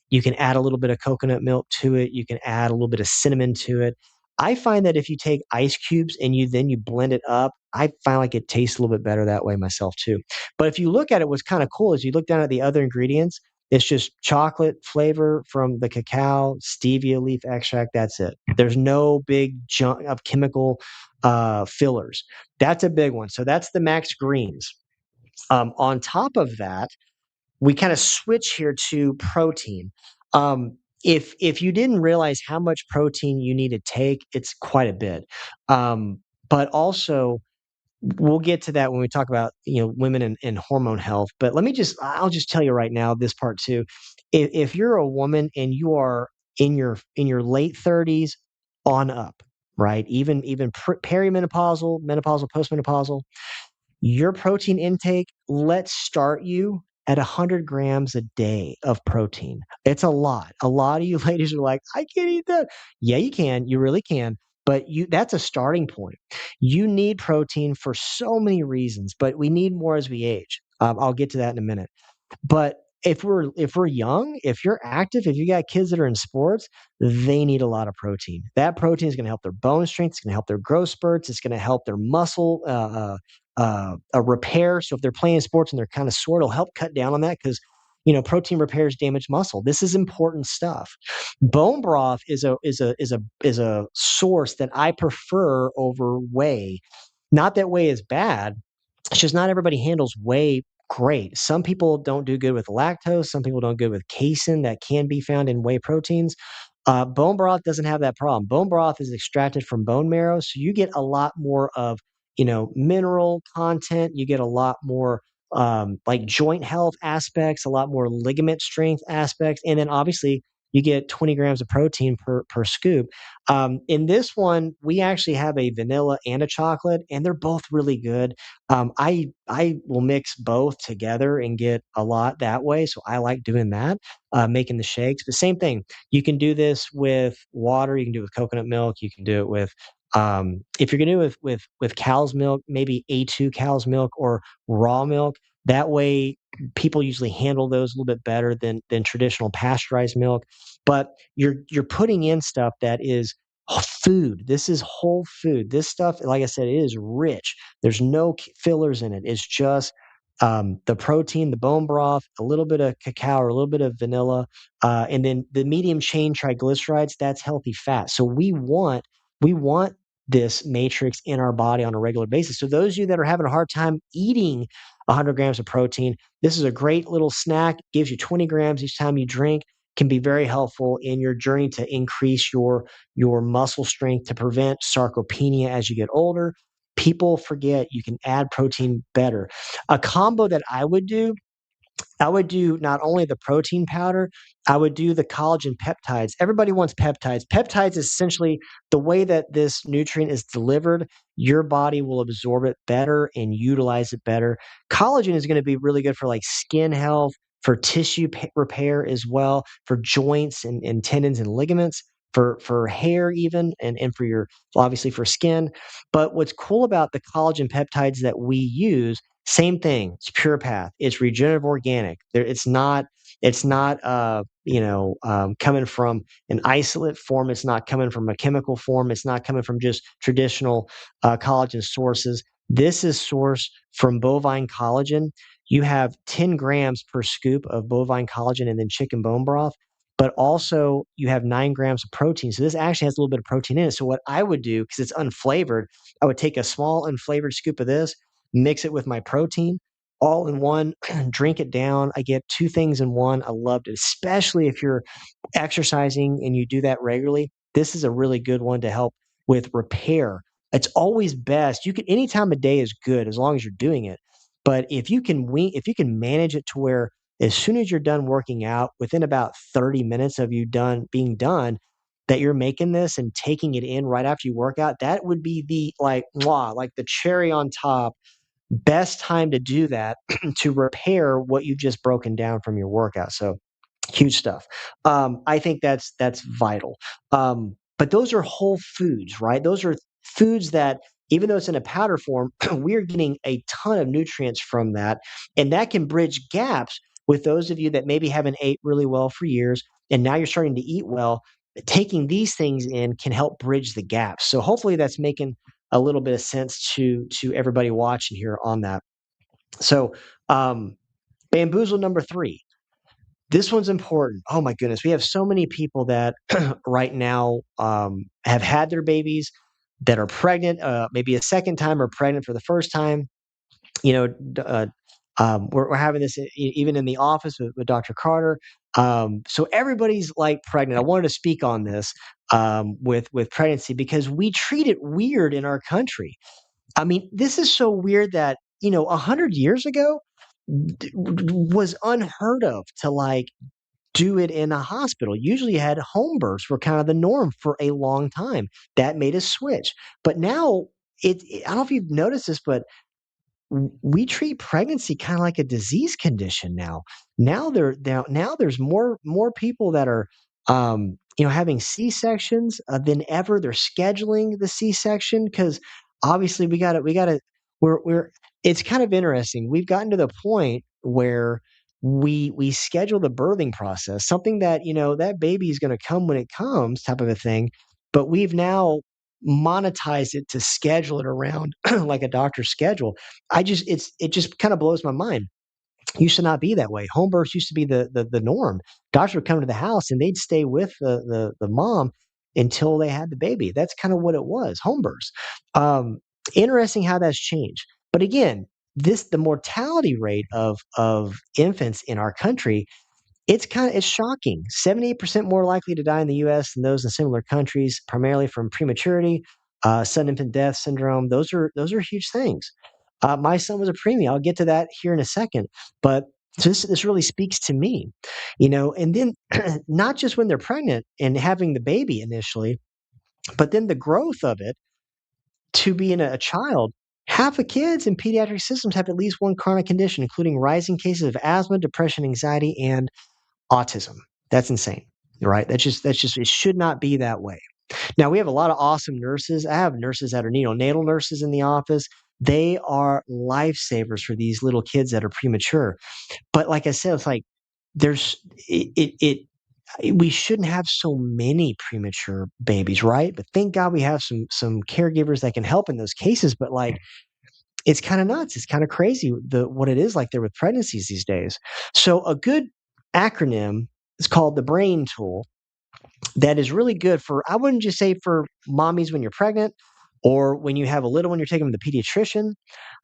You can add a little bit of coconut milk to it. You can add a little bit of cinnamon to it. I find that if you take ice cubes and you blend it up, I find like it tastes a little bit better that way myself too. But if you look at it, what's kind of cool is you look down at the other ingredients. It's just chocolate flavor from the cacao, stevia leaf extract. That's it. There's no big junk of chemical fillers. That's a big one. So that's the Max Greens. On top of that, we kind of switch here to protein. If you didn't realize how much protein you need to take, it's quite a bit. But also, we'll get to that when we talk about women and hormone health. But I'll just tell you right now this part too. If you're a woman and you are in your late 30s on up, right? Even perimenopausal, menopausal, postmenopausal, your protein intake, let's start you at 100 grams a day of protein. It's a lot. A lot of you ladies are like, I can't eat that. Yeah, you can. You really can. But that's a starting point. You need protein for so many reasons, but we need more as we age. I'll get to that in a minute. But if we're young, if you're active, if you got kids that are in sports, they need a lot of protein. That protein is going to help their bone strength. It's going to help their growth spurts. It's going to help their muscle a repair. So if they're playing sports and they're kind of sore, it'll help cut down on that because protein repairs damaged muscle. This is important stuff. Bone broth is a source that I prefer over whey. Not that whey is bad, it's just not everybody handles whey great. Some people don't do good with lactose. Some people don't good with casein that can be found in whey proteins. Bone broth doesn't have that problem. Bone broth is extracted from bone marrow, so you get a lot more of mineral content. You get a lot more like joint health aspects, a lot more ligament strength aspects, and then obviously you get 20 grams of protein per scoop. In this one, we actually have a vanilla and a chocolate, and they're both really good. I will mix both together and get a lot that way. So I like doing that, making the shakes. But same thing, you can do this with water. You can do it with coconut milk. You can do it with if you're gonna do it with cow's milk, maybe A2 cow's milk or raw milk. That way, people usually handle those a little bit better than traditional pasteurized milk. But you're putting in stuff that is food. This is whole food. This stuff, like I said, it is rich. There's no fillers in it. It's just the protein, the bone broth, a little bit of cacao or a little bit of vanilla, and then the medium chain triglycerides. That's healthy fat. So we want this matrix in our body on a regular basis. So those of you that are having a hard time eating 100 grams of protein, this is a great little snack. Gives you 20 grams each time you drink. Can be very helpful in your journey to increase your muscle strength to prevent sarcopenia as you get older. People forget you can add protein better. A combo that I would do not only the protein powder, I would do the collagen peptides. Everybody wants peptides. Peptides is essentially the way that this nutrient is delivered. Your body will absorb it better and utilize it better. Collagen is going to be really good for like skin health, for tissue repair as well, for joints and tendons and ligaments, for hair even, and for your obviously for skin. But what's cool about the collagen peptides that we use, same thing. It's pure path. It's regenerative organic. It's not coming from an isolate form. It's not coming from a chemical form. It's not coming from just traditional collagen sources. This is sourced from bovine collagen. You have 10 grams per scoop of bovine collagen and then chicken bone broth, but also you have 9 grams of protein. So this actually has a little bit of protein in it. So what I would do, because it's unflavored, I would take a small unflavored scoop of this, mix it with my protein all in one, drink it down. I get two things in one. I loved it, especially if you're exercising and you do that regularly. This is a really good one to help with repair. It's always best. You can any time of day is good as long as you're doing it. But if you can manage it to where as soon as you're done working out, within about 30 minutes of you done being done, that you're making this and taking it in right after you work out, that would be the like mwah, like the cherry on top best time to do that to repair what you've just broken down from your workout. So huge stuff. I think that's vital. But those are whole foods, right? Those are foods that even though it's in a powder form, we're getting a ton of nutrients from that, and that can bridge gaps with those of you that maybe haven't ate really well for years, and now you're starting to eat well. Taking these things in can help bridge the gaps. So hopefully that's making a little bit of sense to everybody watching here on that. So bamboozle number 3, this one's important. Oh my goodness, we have so many people that right now have had their babies that are pregnant, maybe a second time or pregnant for the first time. You know, we're having this even in the office with Dr. Carter. So everybody's like pregnant. I wanted to speak on this with pregnancy because we treat it weird in our country. I mean, this is so weird that 100 years ago was unheard of to like do it in a hospital. Usually you had home births were kind of the norm for a long time. That made a switch. But now I don't know if you've noticed this, but we treat pregnancy kind of like a disease condition now. Now there's more people that are having C-sections than ever. They're scheduling the C-section because obviously we got to we're it's kind of interesting. We've gotten to the point where we schedule the birthing process, something that, that baby is going to come when it comes type of a thing, but we've now monetized it to schedule it around like a doctor's schedule. It just kind of blows my mind. Used to not be that way. Home births used to be the norm. Doctors would come to the house and they'd stay with the mom until they had the baby. That's kind of what it was, home births. Um, Interesting how that's changed. But again, the mortality rate of infants in our country, it's shocking. 78% more likely to die in the US than those in similar countries, primarily from prematurity, sudden infant death syndrome. Those are huge things. My son was a preemie. I'll get to that here in a second. But this really speaks to me, and then not just when they're pregnant and having the baby initially, but then the growth of it to being a child. Half of kids in pediatric systems have at least one chronic condition, including rising cases of asthma, depression, anxiety, and autism. That's insane, right? That's just it should not be that way. Now we have a lot of awesome nurses. I have nurses that are neonatal nurses in the office. They are lifesavers for these little kids that are premature. But like I said, it's like there's we shouldn't have so many premature babies, right? But thank God we have some caregivers that can help in those cases. But like it's kind of nuts. It's kind of crazy what it is like there with pregnancies these days. So a good acronym is called the BRAIN tool that is really good for, I wouldn't just say for mommies when you're pregnant or when you have a little one, you're taking them to the pediatrician.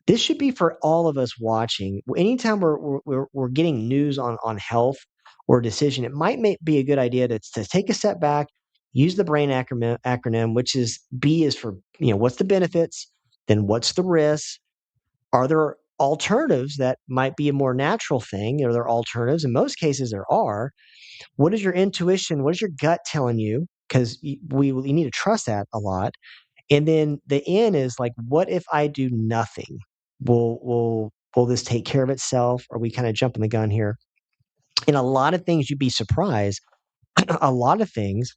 This should be for all of us watching. Anytime we're getting news on health or decision, it might be a good idea to take a step back, use the BRAIN acronym, which is B is for, what's the benefits, then what's the risk, are there alternatives that might be a more natural thing? Are there alternatives? In most cases, there are. What is your intuition? What is your gut telling you? Because we need to trust that a lot. And then the N is like, what if I do nothing? Will this take care of itself? Are we kind of jumping the gun here? In a lot of things, you'd be surprised. A lot of things,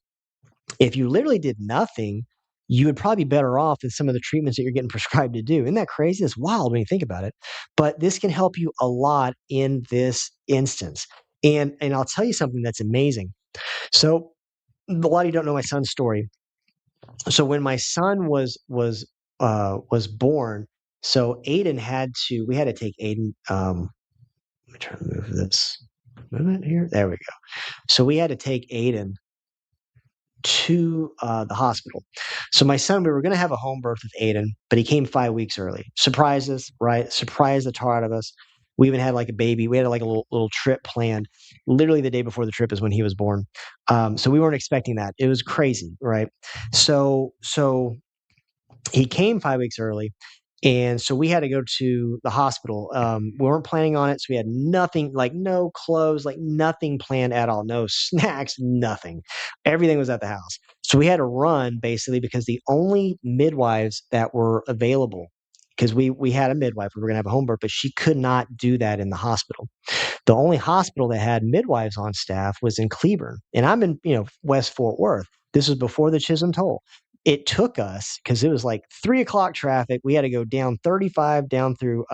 if you literally did nothing, you would probably be better off than some of the treatments that you're getting prescribed to do. Isn't that crazy? It's wild when you think about it. But this can help you a lot in this instance. And I'll tell you something that's amazing. So a lot of you don't know my son's story. So when my son was born, so we had to take Aiden. Let me try to move this. Move it here. There we go. So we had to take Aiden to the hospital. So my son, we were going to have a home birth with Aiden, but he came 5 weeks early. Surprised us, right? Surprised the tar out of us. We even had like a baby. We had like a little trip planned. Literally the day before the trip is when he was born. So we weren't expecting that. It was crazy, right? So he came 5 weeks early. And so we had to go to the hospital. We weren't planning on it. So we had nothing, like no clothes, like nothing planned at all. No snacks, nothing. Everything was at the house. So we had to run basically because the only midwives that were available, because we had a midwife, we were going to have a home birth, but she could not do that in the hospital. The only hospital that had midwives on staff was in Cleburne, and I'm in West Fort Worth. This was before the Chisholm Toll. It took us because it was like 3 o'clock traffic. We had to go down 35, down through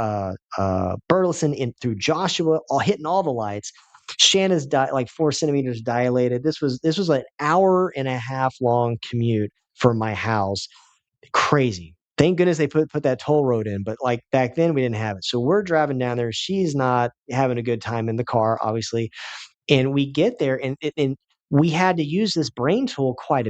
Burleson, in through Joshua, all hitting all the lights. Shanna's like 4 centimeters dilated. This was like an hour and a half long commute from my house. Crazy. Thank goodness they put that toll road in, but like back then we didn't have it. So we're driving down there. She's not having a good time in the car, obviously. And we get there and we had to use this brain tool quite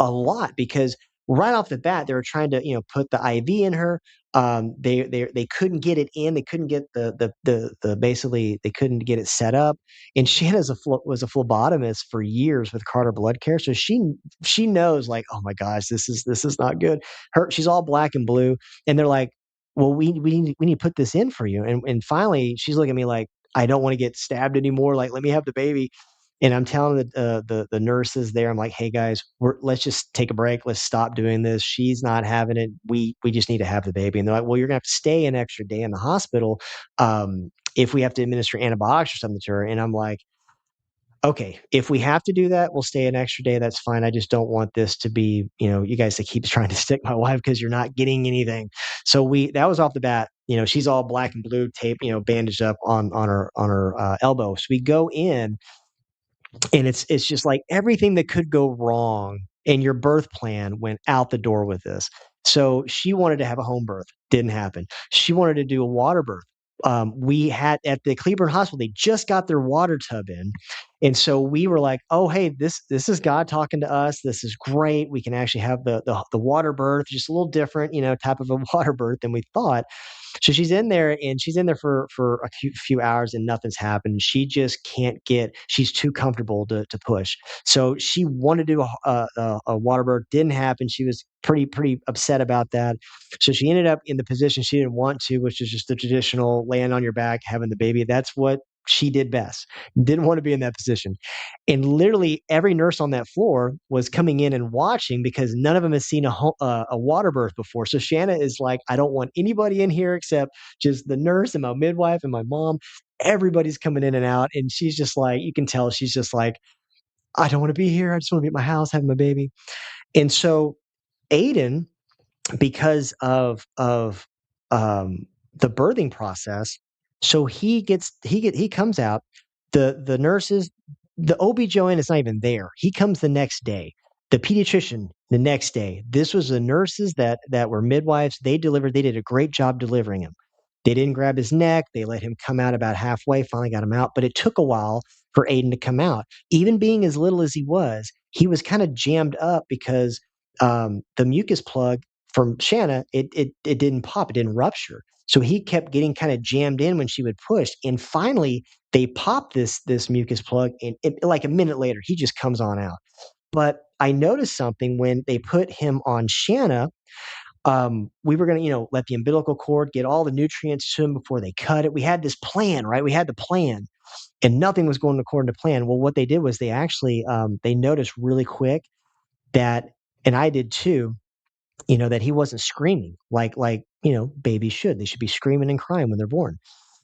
a lot because right off the bat they were trying to put the IV in her. They couldn't get it in. They couldn't get the basically they couldn't get it set up. And Shanna's was a phlebotomist for years with Carter Blood Care, so she knows like, oh my gosh, this is not good. She's all black and blue, and they're like, well, we need to put this in for you. And finally she's looking at me like, I don't want to get stabbed anymore. Like, let me have the baby. And I'm telling the nurses there, I'm like, hey guys, let's just take a break. Let's stop doing this. She's not having it. We just need to have the baby. And they're like, well, you're gonna have to stay an extra day in the hospital if we have to administer antibiotics or something to her. And I'm like, okay, if we have to do that, we'll stay an extra day. That's fine. I just don't want this to be, you guys to keep trying to stick my wife because you're not getting anything. So that was off the bat. she's all black and blue tape, bandaged up on her elbow. So we go in, and it's just like everything that could go wrong in your birth plan went out the door with this. So she wanted to have a home birth, didn't happen. She wanted to do a water birth. We had at the Cleburne Hospital, they just got their water tub in, and so we were like, "Oh, hey, this is God talking to us. This is great. We can actually have the water birth, just a little different, type of a water birth than we thought." So she's in there, and she's in there for a few hours, and nothing's happened. She just can't get. She's too comfortable to push. So she wanted to do a water birth, didn't happen. She was pretty upset about that. So she ended up in the position she didn't want to, which is just the traditional laying on your back having the baby. That's what she did best. Didn't want to be in that position. And literally every nurse on that floor was coming in and watching because none of them had seen a water birth before. So Shanna is like, I don't want anybody in here except just the nurse and my midwife and my mom. Everybody's coming in and out. And she's just like, you can tell she's just like, I don't want to be here. I just want to be at my house having my baby. And so Aiden, because of the birthing process. So he comes out. The nurses, the OB-GYN is not even there. He comes the next day. The pediatrician the next day. This was the nurses that were midwives. They delivered. They did a great job delivering him. They didn't grab his neck. They let him come out about halfway. Finally got him out, but it took a while for Aiden to come out. Even being as little as he was kind of jammed up because the mucus plug from Shanna, it didn't pop, it didn't rupture. So he kept getting kind of jammed in when she would push. And finally, they popped this mucus plug, and like a minute later, he just comes on out. But I noticed something when they put him on Shanna. We were going to, let the umbilical cord get all the nutrients to him before they cut it. We had this plan, right? We had the plan, and nothing was going according to plan. Well, what they did was they actually they noticed really quick that, and I did too, that he wasn't screaming like, babies should. They should be screaming and crying when they're born.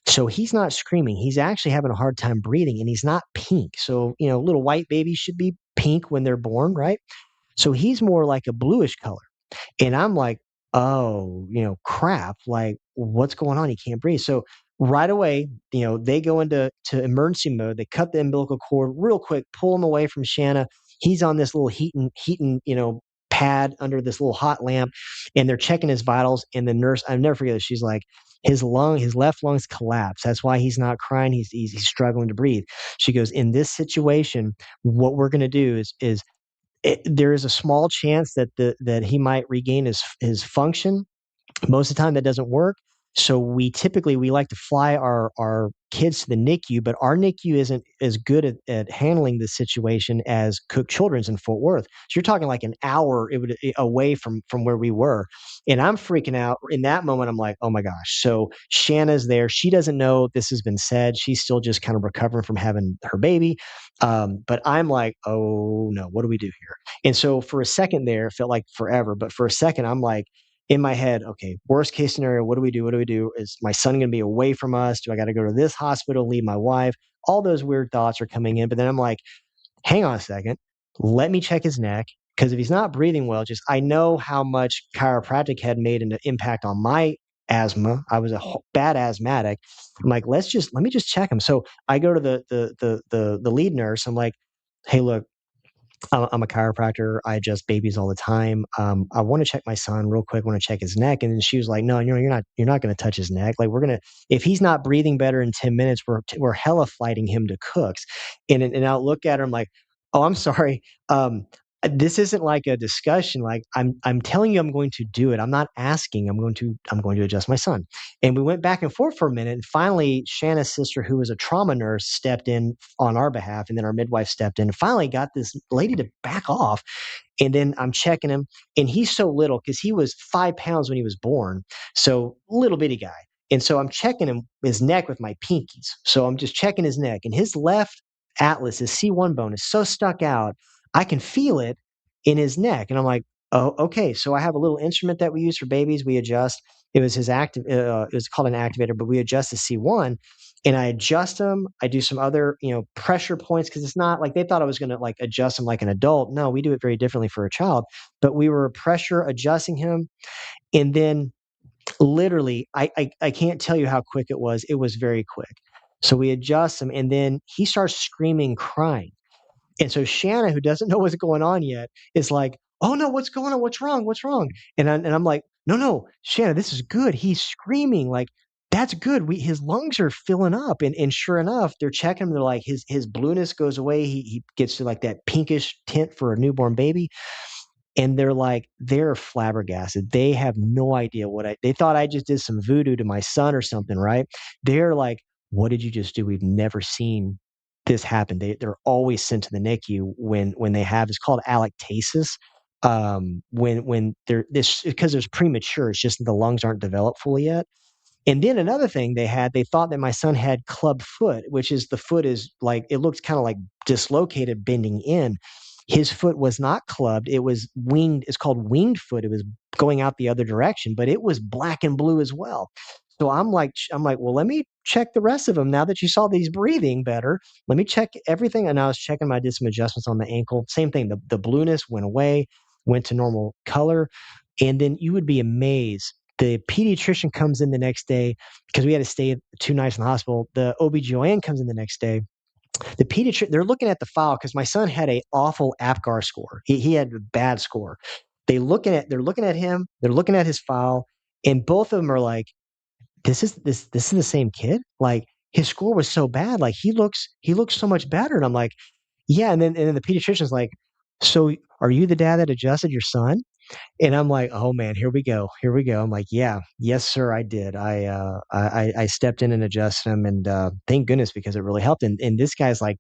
So he's not screaming. He's actually having a hard time breathing, and he's not pink. So, little white babies should be pink when they're born, right? So he's more like a bluish color. And I'm like, oh, crap, like what's going on? He can't breathe. So right away, they go into emergency mode. They cut the umbilical cord real quick, pull him away from Shanna. He's on this little heating, pad under this little hot lamp, and they're checking his vitals. And the nurse, I'll never forget this. She's like, his left lung's collapsed. That's why he's not crying. He's struggling to breathe. She goes, in this situation, what we're going to do is there is a small chance that he might regain his function. Most of the time that doesn't work. So we like to fly our kids to the NICU, but our NICU isn't as good at handling the situation as Cook Children's in Fort Worth. So you're talking like an hour away from where we were. And I'm freaking out. In that moment, I'm like, oh my gosh. So Shanna's there. She doesn't know this has been said. She's still just kind of recovering from having her baby. But I'm like, oh no, what do we do here? And so for a second there, it felt like forever. But for a second, I'm like, in my head, okay, worst case scenario, what do we do? What do we do? Is my son going to be away from us? Do I got to go to this hospital, leave my wife? All those weird thoughts are coming in. But then I'm like, hang on a second. Let me check his neck. Because if he's not breathing well, I know how much chiropractic had made an impact on my asthma. I was a bad asthmatic. I'm like, let me just check him. So I go to the lead nurse. I'm like, hey, look, I'm a chiropractor. I adjust babies all the time. I want to check my son real quick. I want to check his neck. And then she was like, no, you're not going to touch his neck. Like if he's not breathing better in 10 minutes, we're hella flighting him to Cooks. And I'll look at her. I'm like, oh, I'm sorry. This isn't like a discussion. Like I'm telling you, I'm going to do it. I'm not asking. I'm going to adjust my son. And we went back and forth for a minute. And finally, Shanna's sister, who was a trauma nurse, stepped in on our behalf. And then our midwife stepped in and finally got this lady to back off. And then I'm checking him, and he's so little because he was 5 pounds when he was born. So little bitty guy. And so I'm checking his neck with my pinkies. So I'm just checking his neck, and his left atlas, his C1 bone, is so stuck out. I can feel it in his neck. And I'm like, oh, okay. So I have a little instrument that we use for babies. We adjust. It was it was called an activator, but we adjust the C1, and I adjust him. I do some other, pressure points, because it's not like they thought I was going to like adjust him like an adult. No, we do it very differently for a child, but we were pressure adjusting him. And then Literally, I can't tell you how quick it was. It was very quick. So we adjust him, and then he starts screaming, crying. And so Shanna, who doesn't know what's going on yet, is like, "Oh no, what's going on? What's wrong? What's wrong?" And I'm like, "No, no, Shanna, this is good. He's screaming like that's good. His lungs are filling up." And sure enough, they're checking him. They're like, his blueness goes away. He gets to like that pinkish tint for a newborn baby. And they're like, they're flabbergasted. They have no idea they thought I just did some voodoo to my son or something, right? They're like, what did you just do? We've never seen this happen. They're always sent to the NICU when they have, it's called alactasis. When they're this, because it's premature, it's just the lungs aren't developed fully yet. And then another thing they thought that my son had club foot, which is the foot is like, it looks kind of like dislocated, bending in. His foot was not clubbed. It was winged. It's called winged foot. It was going out the other direction, but it was black and blue as well. So I'm like, well, let me check the rest of them now that you saw these breathing better. Let me check everything. And I was checking, I did some adjustments on the ankle. Same thing. The blueness went away, went to normal color. And then you would be amazed. The pediatrician comes in the next day because we had to stay 2 nights in the hospital. The OBGYN comes in the next day. The pediatrician, they're looking at the file because my son had a awful APGAR score. He had a bad score. They're looking at him, they're looking at his file, and both of them are like, this is the same kid? Like his score was so bad. Like he looks so much better. And I'm like, yeah. And then the pediatrician's like, so are you the dad that adjusted your son? And I'm like, oh man, here we go. Here we go. I'm like, yeah, yes, sir, I did. I stepped in and adjusted him, and thank goodness because it really helped. And this guy's like,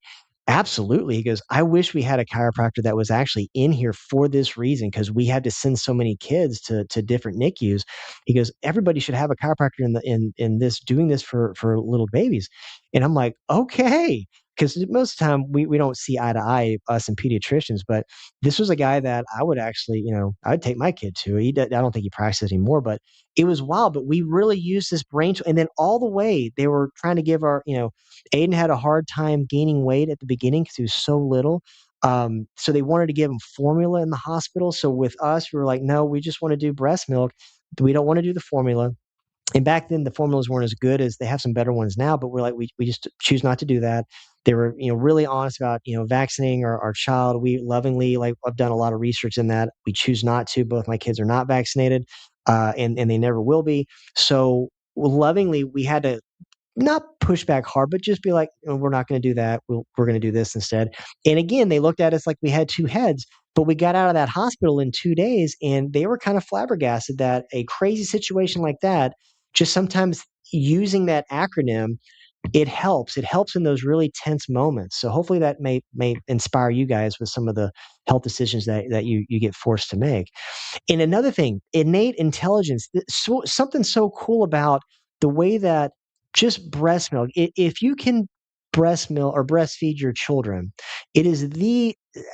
absolutely. He goes, I wish we had a chiropractor that was actually in here for this reason because we had to send so many kids to different NICUs. He goes, everybody should have a chiropractor in this doing this for little babies. And I'm like, okay. Because most of the time we don't see eye to eye, us and pediatricians, but this was a guy that I would actually, I'd take my kid to. I don't think he practices anymore, but it was wild. But we really used this brain, and then all the way they were trying to give Aiden had a hard time gaining weight at the beginning because he was so little. So they wanted to give him formula in the hospital. So with us, we were like, no, we just want to do breast milk. We don't want to do the formula. And back then the formulas weren't as good as they have some better ones now, but we're like, we just choose not to do that. They were, really honest about, vaccinating our child. We lovingly, like I've done a lot of research in that. We choose not to. Both my kids are not vaccinated, and they never will be. So lovingly, we had to not push back hard, but just be like, we're not going to do that. We're going to do this instead. And again, they looked at us like we had two heads, but we got out of that hospital in 2 days and they were kind of flabbergasted that a crazy situation like that, just sometimes using that acronym, it helps. It helps in those really tense moments. So hopefully that may inspire you guys with some of the health decisions that you get forced to make. And another thing, innate intelligence, something so cool about the way that just breast milk, if you can breast milk or breastfeed your children, it is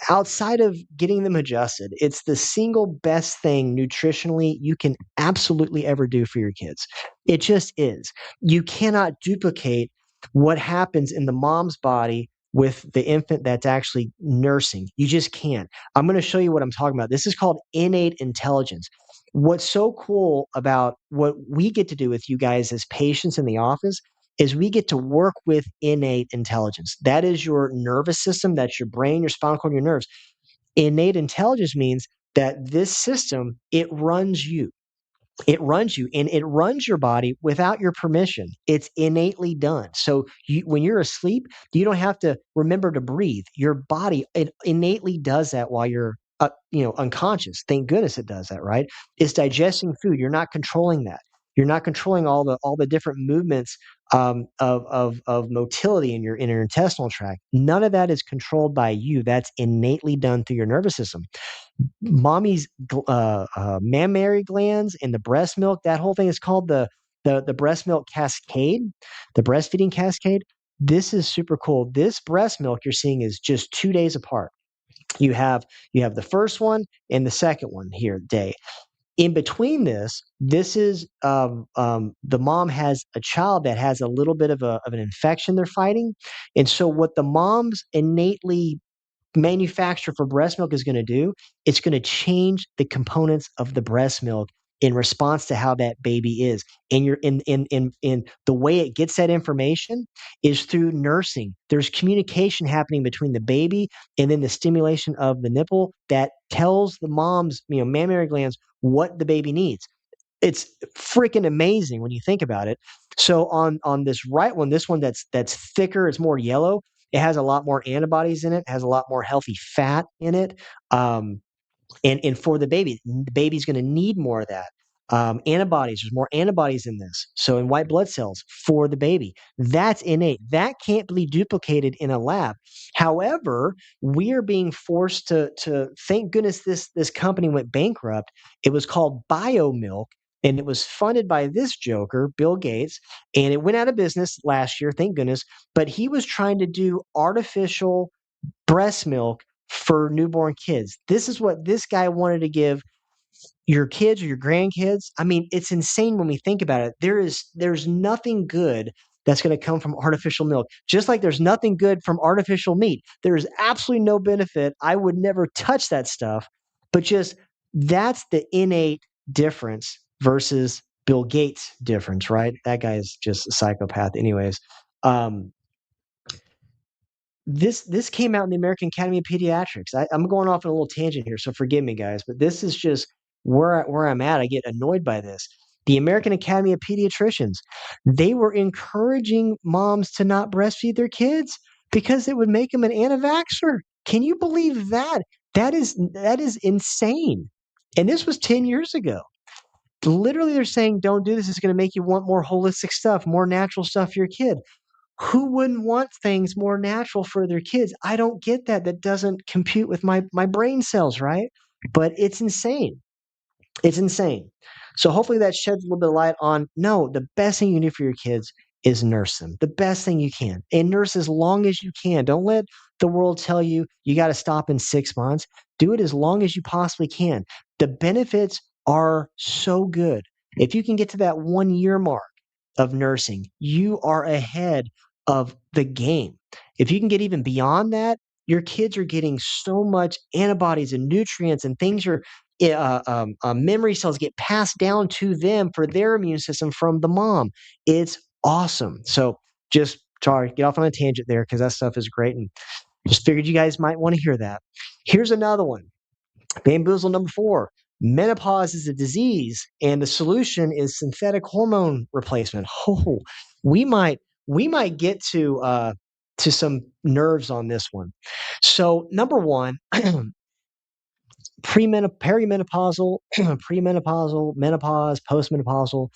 outside of getting them adjusted, it's the single best thing nutritionally you can absolutely ever do for your kids. It just is. You cannot duplicate what happens in the mom's body with the infant that's actually nursing. You just can't. I'm going to show you what I'm talking about. This is called innate intelligence. What's so cool about what we get to do with you guys as patients in the office is we get to work with innate intelligence. That is your nervous system, that's your brain, your spinal cord, your nerves. Innate intelligence means that this system, it runs you. And it runs your body without your permission. It's innately done. So when you're asleep, you don't have to remember to breathe. Your body, it innately does that while you're unconscious. Thank goodness it does that, right? It's digesting food. You're not controlling that. You're not controlling all the different movements of motility in your intestinal tract. None of that is controlled by you. That's innately done through your nervous system. Mommy's mammary glands and the breast milk, that whole thing is called the breast milk cascade, the breastfeeding cascade. This is super cool. This breast milk you're seeing is just 2 days apart. You have the first one and the second one here day. In between this is the mom has a child that has a little bit of an infection they're fighting, and so what the mom's innately manufacturer for breast milk is going to do, it's going to change the components of the breast milk in response to how that baby is. And you're in the way it gets that information is through nursing. There's communication happening between the baby and then the stimulation of the nipple that tells the mom's, mammary glands what the baby needs. It's freaking amazing when you think about it. So on this right one, this one that's thicker, it's more yellow. It has a lot more antibodies in it, has a lot more healthy fat in it. Um, and for the baby's going to need more of that. Antibodies, there's more antibodies in this. So in white blood cells for the baby, that's innate. That can't be duplicated in a lab. However, we are being forced to thank goodness this company went bankrupt. It was called BioMilk. And it was funded by this joker, Bill Gates, and it went out of business last year, thank goodness. But he was trying to do artificial breast milk for newborn kids. This is what this guy wanted to give your kids or your grandkids. I mean, it's insane when we think about it. There's nothing good that's going to come from artificial milk. Just like there's nothing good from artificial meat. There is absolutely no benefit. I would never touch that stuff. But just that's the innate difference versus Bill Gates difference, right? That guy's just a psychopath anyways. Um, this came out in the American Academy of Pediatrics. I'm going off on a little tangent here, so forgive me, guys, but this is just where I'm at. I get annoyed by this. The American Academy of Pediatricians, they were encouraging moms to not breastfeed their kids because it would make them an anti-vaxxer. Can you believe that? That is insane. And this was 10 years ago. Literally, they're saying, don't do this. It's going to make you want more holistic stuff, more natural stuff for your kid. Who wouldn't want things more natural for their kids? I don't get that. That doesn't compute with my brain cells, right? But it's insane. It's insane. So hopefully that sheds a little bit of light on no, the best thing you can do for your kids is nurse them. The best thing you can. And nurse as long as you can. Don't let the world tell you you got to stop in 6 months. Do it as long as you possibly can. The benefits are so good. If you can get to that 1 year mark of nursing, you are ahead of the game. If you can get even beyond that, your kids are getting so much antibodies and nutrients and things are memory cells get passed down to them for their immune system from the mom. It's awesome. So just sorry, get off on a tangent there because that stuff is great and just figured you guys might want to hear that. Here's another one. Bamboozle number 4. Menopause is a disease, and the solution is synthetic hormone replacement. Oh, we might we might get to some nerves on this one. So number one, perimenopausal, premenopausal, menopause, postmenopausal.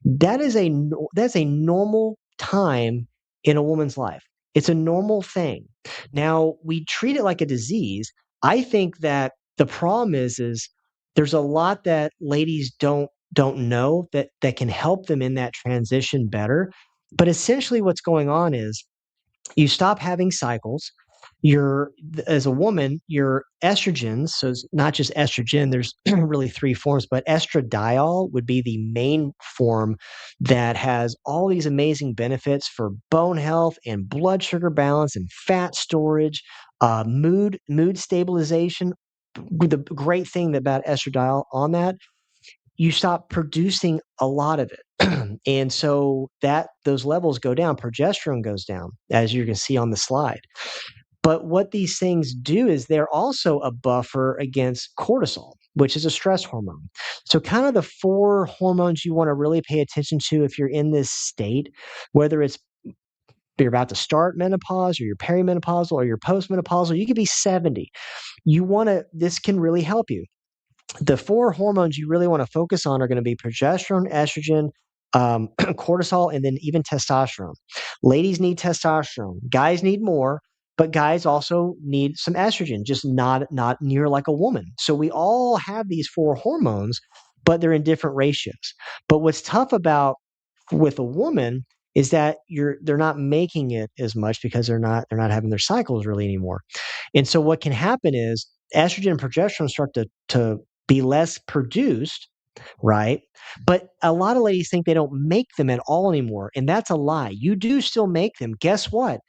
That's a normal time in a woman's life. It's a normal thing. Now we treat it like a disease. I think that the problem is there's a lot that ladies don't know that can help them in that transition better. But essentially, what's going on is you stop having cycles. You're as a woman, your estrogens, so it's not just estrogen, there's really three forms, but estradiol would be the main form that has all these amazing benefits for bone health and blood sugar balance and fat storage, mood stabilization. The great thing about estradiol on that, you stop producing a lot of it. And so that those levels go down, progesterone goes down, as you can see on the slide. But what these things do is they're also a buffer against cortisol, which is a stress hormone. So, kind of the four hormones you want to really pay attention to if you're in this state, whether it's you're about to start menopause or you're perimenopausal or you're postmenopausal, you could be 70. This can really help you. The four hormones you really want to focus on are going to be progesterone, estrogen, cortisol, and then even testosterone. Ladies need testosterone. Guys need more, but guys also need some estrogen, just not near like a woman. So we all have these four hormones, but they're in different ratios. But what's tough about with a woman is that they're not making it as much because they're not having their cycles really anymore. And so what can happen is estrogen and progesterone start to be less produced, right? But a lot of ladies think they don't make them at all anymore. And that's a lie. You do still make them. Guess what?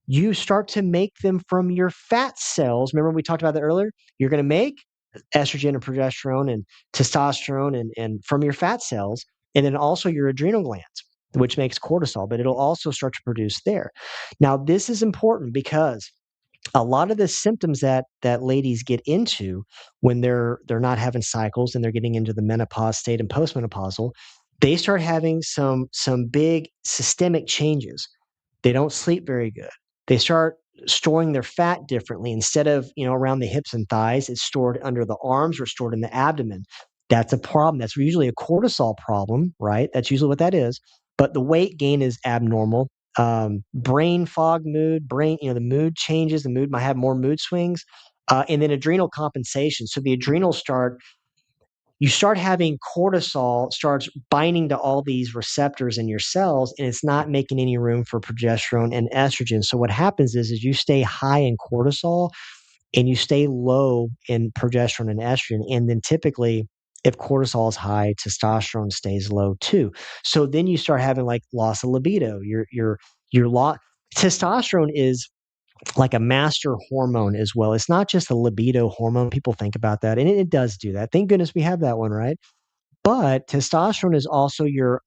You start to make them from your fat cells. Remember we talked about that earlier? You're going to make estrogen and progesterone and testosterone and from your fat cells, and then also your adrenal glands, which makes cortisol, but it'll also start to produce there. Now, this is important because a lot of the symptoms that ladies get into when they're not having cycles and they're getting into the menopause state and postmenopausal, they start having some big systemic changes. They don't sleep very good. They start storing their fat differently. Instead of, around the hips and thighs, it's stored under the arms or stored in the abdomen. That's a problem. That's usually a cortisol problem, right? That's usually what that is. But the weight gain is abnormal. Brain fog, the mood changes. The mood might have more mood swings. And then adrenal compensation. So the adrenals you start having cortisol starts binding to all these receptors in your cells, and it's not making any room for progesterone and estrogen. So what happens is you stay high in cortisol and you stay low in progesterone and estrogen. And then typically, if cortisol is high, testosterone stays low too. So then you start having like loss of libido. Your testosterone is like a master hormone as well. It's not just a libido hormone. People think about that, and it does do that. Thank goodness we have that one, right? But testosterone is also your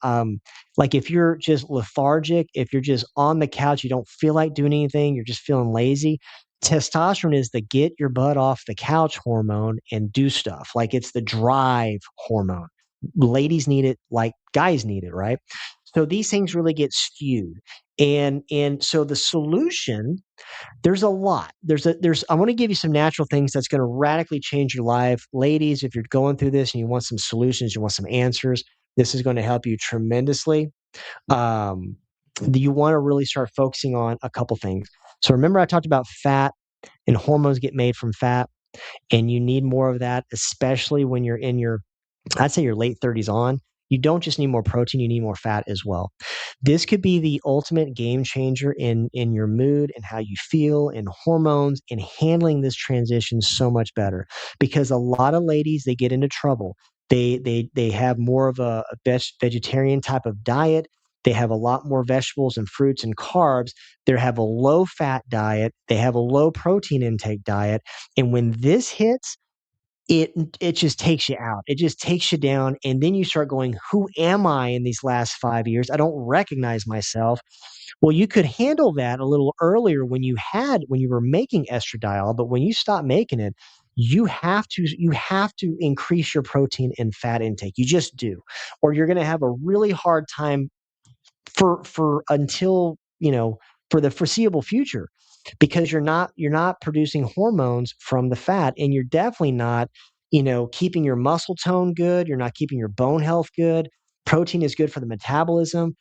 like if you're just lethargic, if you're just on the couch, you don't feel like doing anything, you're just feeling lazy. Testosterone is the get your butt off the couch hormone and do stuff. Like it's the drive hormone. Ladies need it like guys need it, right? So these things really get skewed. And so the solution, there's a lot. I want to give you some natural things that's going to radically change your life. Ladies, if you're going through this and you want some solutions, you want some answers, this is going to help you tremendously. Um, you want to really start focusing on a couple things. So remember I talked about fat and hormones get made from fat, and you need more of that, especially when you're in your I'd say your late 30s on. You don't just need more protein, you need more fat as well. This could be the ultimate game changer in your mood and how you feel and hormones and handling this transition so much better. Because a lot of ladies, they get into trouble. They have more of a vegetarian type of diet. They have a lot more vegetables and fruits and carbs. They have a low fat diet. They have a low protein intake diet. And when this hits, it it just takes you out. It just takes you down, and then you start going, "Who am I in these last 5 years? I don't recognize myself." Well, you could handle that a little earlier when you were making estradiol, but when you stop making it, you have to increase your protein and fat intake. You just do, or you're going to have a really hard time for until, for the foreseeable future, because you're not producing hormones from the fat, and you're definitely not, keeping your muscle tone good, you're not keeping your bone health good. Protein is good for the metabolism.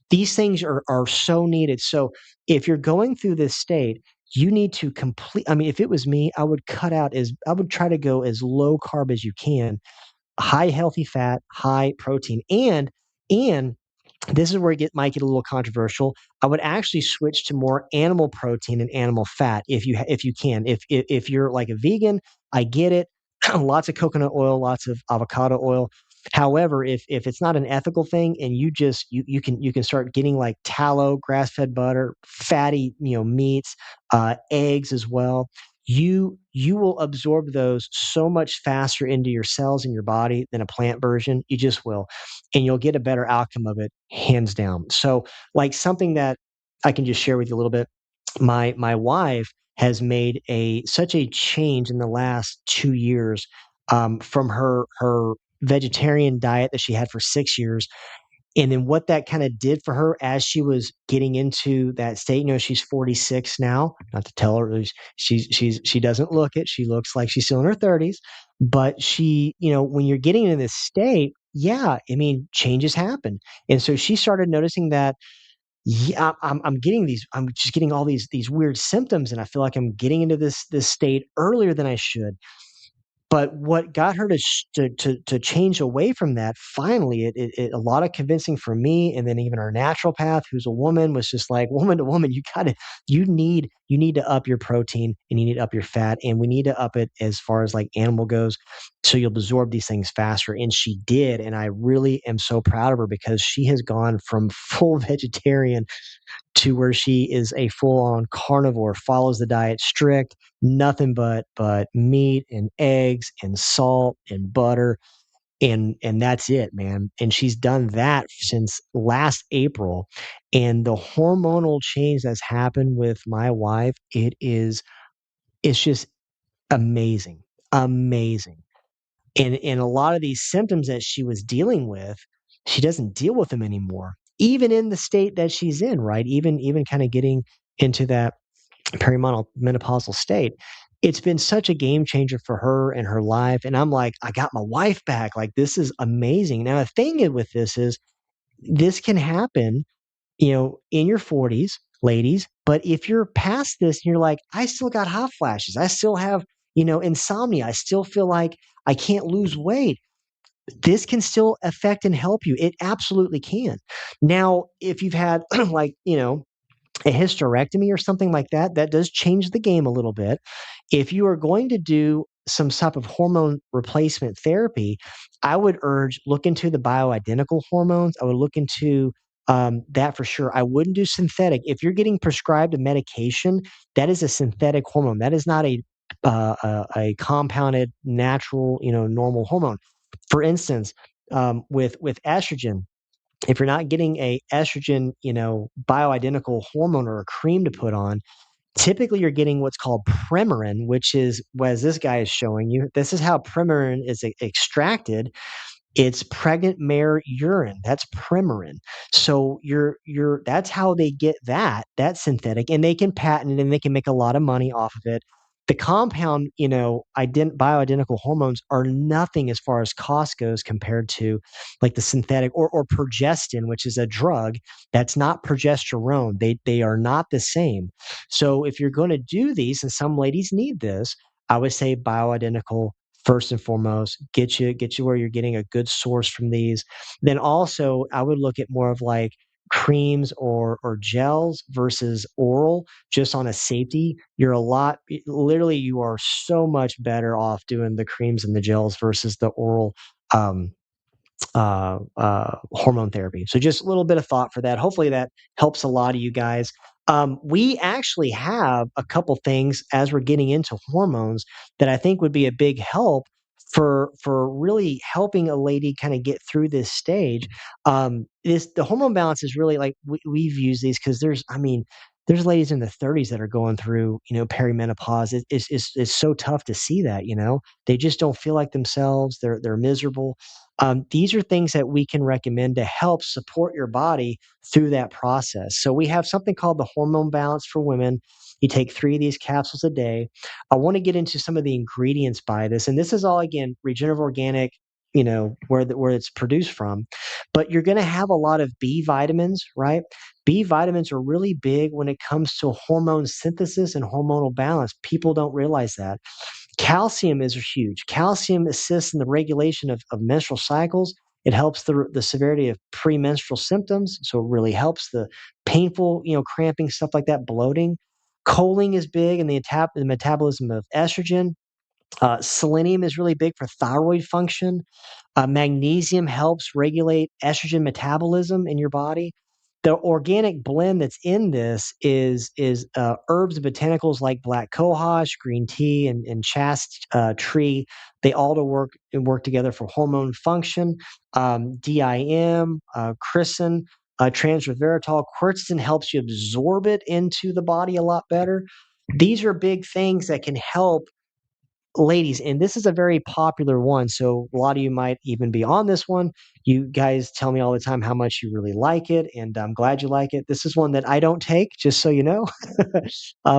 These things are so needed. So if you're going through this state, you need to complete I mean, if it was me, I would try to go as low carb as you can, high healthy fat, high protein, and this is where might get a little controversial. I would actually switch to more animal protein and animal fat if you can. If you're like a vegan, I get it. Lots of coconut oil, lots of avocado oil. However, if it's not an ethical thing, and you can start getting like tallow, grass fed butter, fatty meats, eggs as well. You will absorb those so much faster into your cells in your body than a plant version. You just will, and you'll get a better outcome of it, hands down. So, like something that I can just share with you a little bit. My wife has made a such a change in the last 2 years, from her vegetarian diet that she had for 6 years, and then what that kinda did for her as she was getting into that state. She's 46 now, not to tell her, she doesn't look it, she looks like she's still in her 30s, but when you're getting in this state, yeah, I mean, changes happen, and so she started noticing that, yeah, I'm just getting all these weird symptoms, and I feel like I'm getting into this state earlier than I should. But what got her to change away from that, finally, a lot of convincing for me, and then even our naturopath, who's a woman, was just like, woman to woman, you need to up your protein, and you need to up your fat, and we need to up it as far as like animal goes, so you'll absorb these things faster. And she did, and I really am so proud of her, because she has gone from full vegetarian to where she is a full-on carnivore, follows the diet strict, nothing but meat and eggs eggs and salt and butter, and that's it, man. And she's done that since last April. And the hormonal change that's happened with my wife, it's just amazing. Amazing. And a lot of these symptoms that she was dealing with, she doesn't deal with them anymore. Even in the state that she's in, right? Even kind of getting into that perimenopausal state. It's been such a game changer for her and her life. And I'm like, I got my wife back. Like, this is amazing. Now, the with this is this can happen, in your 40s, ladies. But if you're past this and you're like, I still got hot flashes, I still have, insomnia, I still feel like I can't lose weight, this can still affect and help you. It absolutely can. Now, if you've had like, a hysterectomy or something like that, that does change the game a little bit. If you are going to do some type of hormone replacement therapy, I would urge look into the bioidentical hormones. I would look into that for sure. I wouldn't do synthetic. If you're getting prescribed a medication, that is a synthetic hormone. That is not a compounded natural, normal hormone. For instance, with estrogen, if you're not getting a estrogen, bioidentical hormone or a cream to put on, typically you're getting what's called Premarin, which is, as this guy is showing you, this is how Premarin is extracted. It's pregnant mare urine. That's Premarin. So that's how they get that synthetic, and they can patent it and they can make a lot of money off of it. The compound, bioidentical hormones are nothing as far as cost goes compared to like the synthetic or progestin, which is a drug that's not progesterone. They are not the same. So if you're going to do these, and some ladies need this, I would say bioidentical first and foremost. Get you where you're getting a good source from these. Then also, I would look at more of like creams or gels versus oral, just on a safety. Literally, you are so much better off doing the creams and the gels versus the oral um, hormone therapy. So just a little bit of thought for that. Hopefully that helps a lot of you guys. We actually have a couple things as we're getting into hormones that I think would be a big help for really helping a lady kind of get through this stage. This the hormone balance is really like we've used these because there's ladies in the 30s that are going through, perimenopause. It's so tough to see that, they just don't feel like themselves. They're miserable. These are things that we can recommend to help support your body through that process. So we have something called the hormone balance for women. You take 3 of these capsules a day. I want to get into some of the ingredients by this, and this is all again regenerative organic. Where it's produced from, but you're going to have a lot of B vitamins, right? B vitamins are really big when it comes to hormone synthesis and hormonal balance. People don't realize that. Calcium is huge. Calcium assists in the regulation of menstrual cycles. It helps the severity of premenstrual symptoms. So it really helps the painful, cramping, stuff like that, bloating. Choline is big in the metabolism of estrogen. Selenium is really big for thyroid function. Magnesium helps regulate estrogen metabolism in your body. The organic blend that's in this is herbs and botanicals like black cohosh, green tea, and chast tree. They all to work together for hormone function. DIM, chrysin, transresveratrol, quercetin helps you absorb it into the body a lot better. These are big things that can help ladies, and this is a very popular one, so a lot of you might even be on this one. You guys tell me all the time how much you really like it, and I'm glad you like it. This is one that I don't take, just so you know,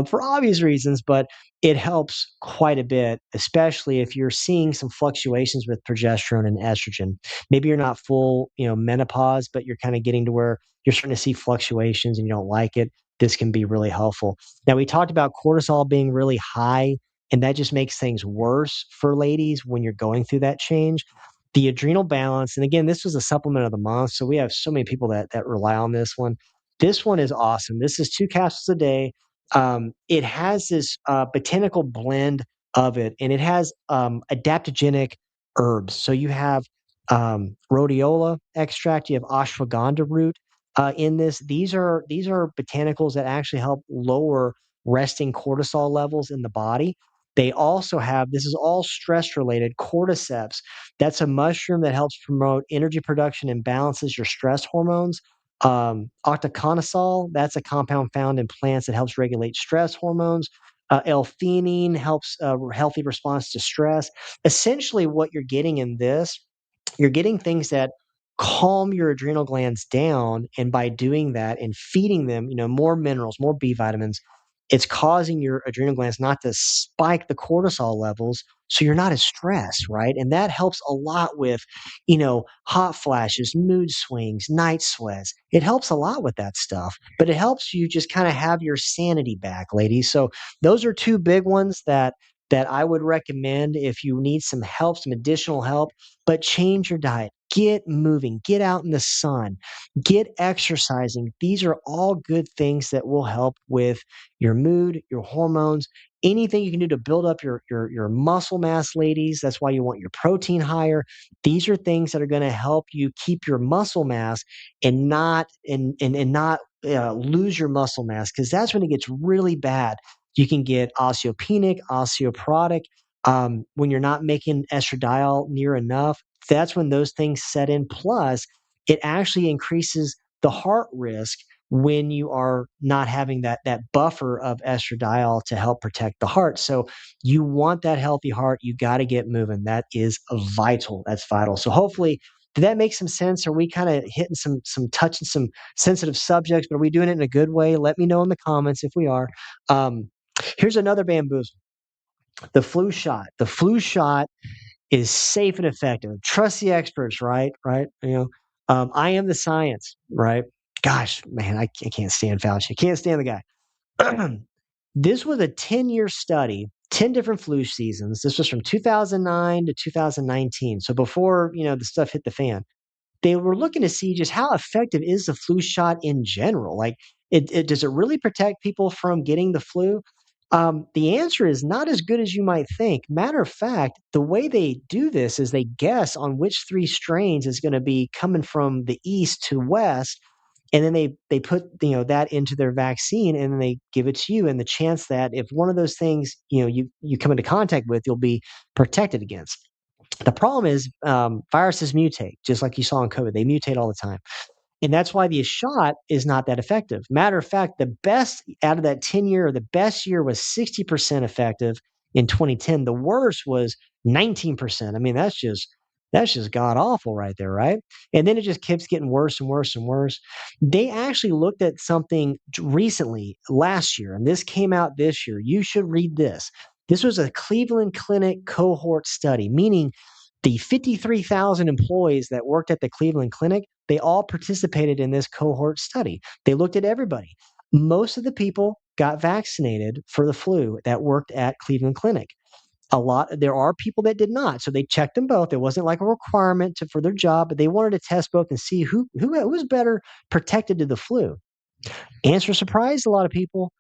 for obvious reasons, but it helps quite a bit, especially if you're seeing some fluctuations with progesterone and estrogen. Maybe you're not full, menopause, but you're kind of getting to where you're starting to see fluctuations and you don't like it. This can be really helpful. Now, we talked about cortisol being really high, and that just makes things worse for ladies when you're going through that change. The adrenal balance, and again, this was a supplement of the month, so we have so many people that rely on this one. This one is awesome. This is 2 capsules a day. It has this botanical blend of it, and it has adaptogenic herbs. So you have rhodiola extract, you have ashwagandha root in this. These are botanicals that actually help lower resting cortisol levels in the body. They also have, this is all stress related, cordyceps. That's a mushroom that helps promote energy production and balances your stress hormones. Octoconosol, that's a compound found in plants that helps regulate stress hormones. L-theanine helps healthy response to stress. Essentially, what you're getting in this, you're getting things that calm your adrenal glands down, and by doing that and feeding them, more minerals, more B vitamins, it's causing your adrenal glands not to spike the cortisol levels, so you're not as stressed, right? And that helps a lot with, hot flashes, mood swings, night sweats. It helps a lot with that stuff, but it helps you just kind of have your sanity back, ladies. So those are two big ones that I would recommend if you need some help, some additional help. But change your diet, get moving, get out in the sun, get exercising. These are all good things that will help with your mood, your hormones, anything you can do to build up your muscle mass, ladies. That's why you want your protein higher. These are things that are going to help you keep your muscle mass and not lose your muscle mass, because that's when it gets really bad. You can get osteopenic, osteoporotic. When you're not making estradiol near enough, that's when those things set in. Plus, it actually increases the heart risk when you are not having that buffer of estradiol to help protect the heart. So you want that healthy heart. You got to get moving. That is vital. That's vital. So hopefully, did that make some sense? Are we kind of hitting some touching some sensitive subjects, but are we doing it in a good way? Let me know in the comments if we are. Um, Here's another bamboozle. The flu shot. The flu shot is safe and effective. Trust the experts, right? Right. I am the science, right? Gosh, man, I can't stand Fauci. I can't stand the guy. This was a 10-year study, 10 different flu seasons. This was from 2009 to 2019. So before, the stuff hit the fan, they were looking to see just how effective is the flu shot in general. Like, does it really protect people from getting the flu? The answer is not as good as you might think. Matter of fact, the way they do this is they guess on which three strains is going to be coming from the east to west, and then they put that into their vaccine, and then they give it to you. And the chance that if one of those things you come into contact with, you'll be protected against. The problem is viruses mutate, just like you saw in COVID. They mutate all the time. And that's why the shot is not that effective. Matter of fact, the best out of that 10-year, the best year was 60% effective in 2010. The worst was 19%. I mean, that's just god awful right there, right? And then it just keeps getting worse and worse and worse. They actually looked at something recently last year, and this came out this year. You should read this. This was a Cleveland Clinic cohort study, meaning the 53,000 employees that worked at the Cleveland Clinic, they all participated in this cohort study. They looked at everybody. Most of the people got vaccinated for the flu that worked at Cleveland Clinic. There are people that did not. So they checked them both. It wasn't like a requirement for their job, but they wanted to test both and see who was better protected to the flu. Answer surprised a lot of people.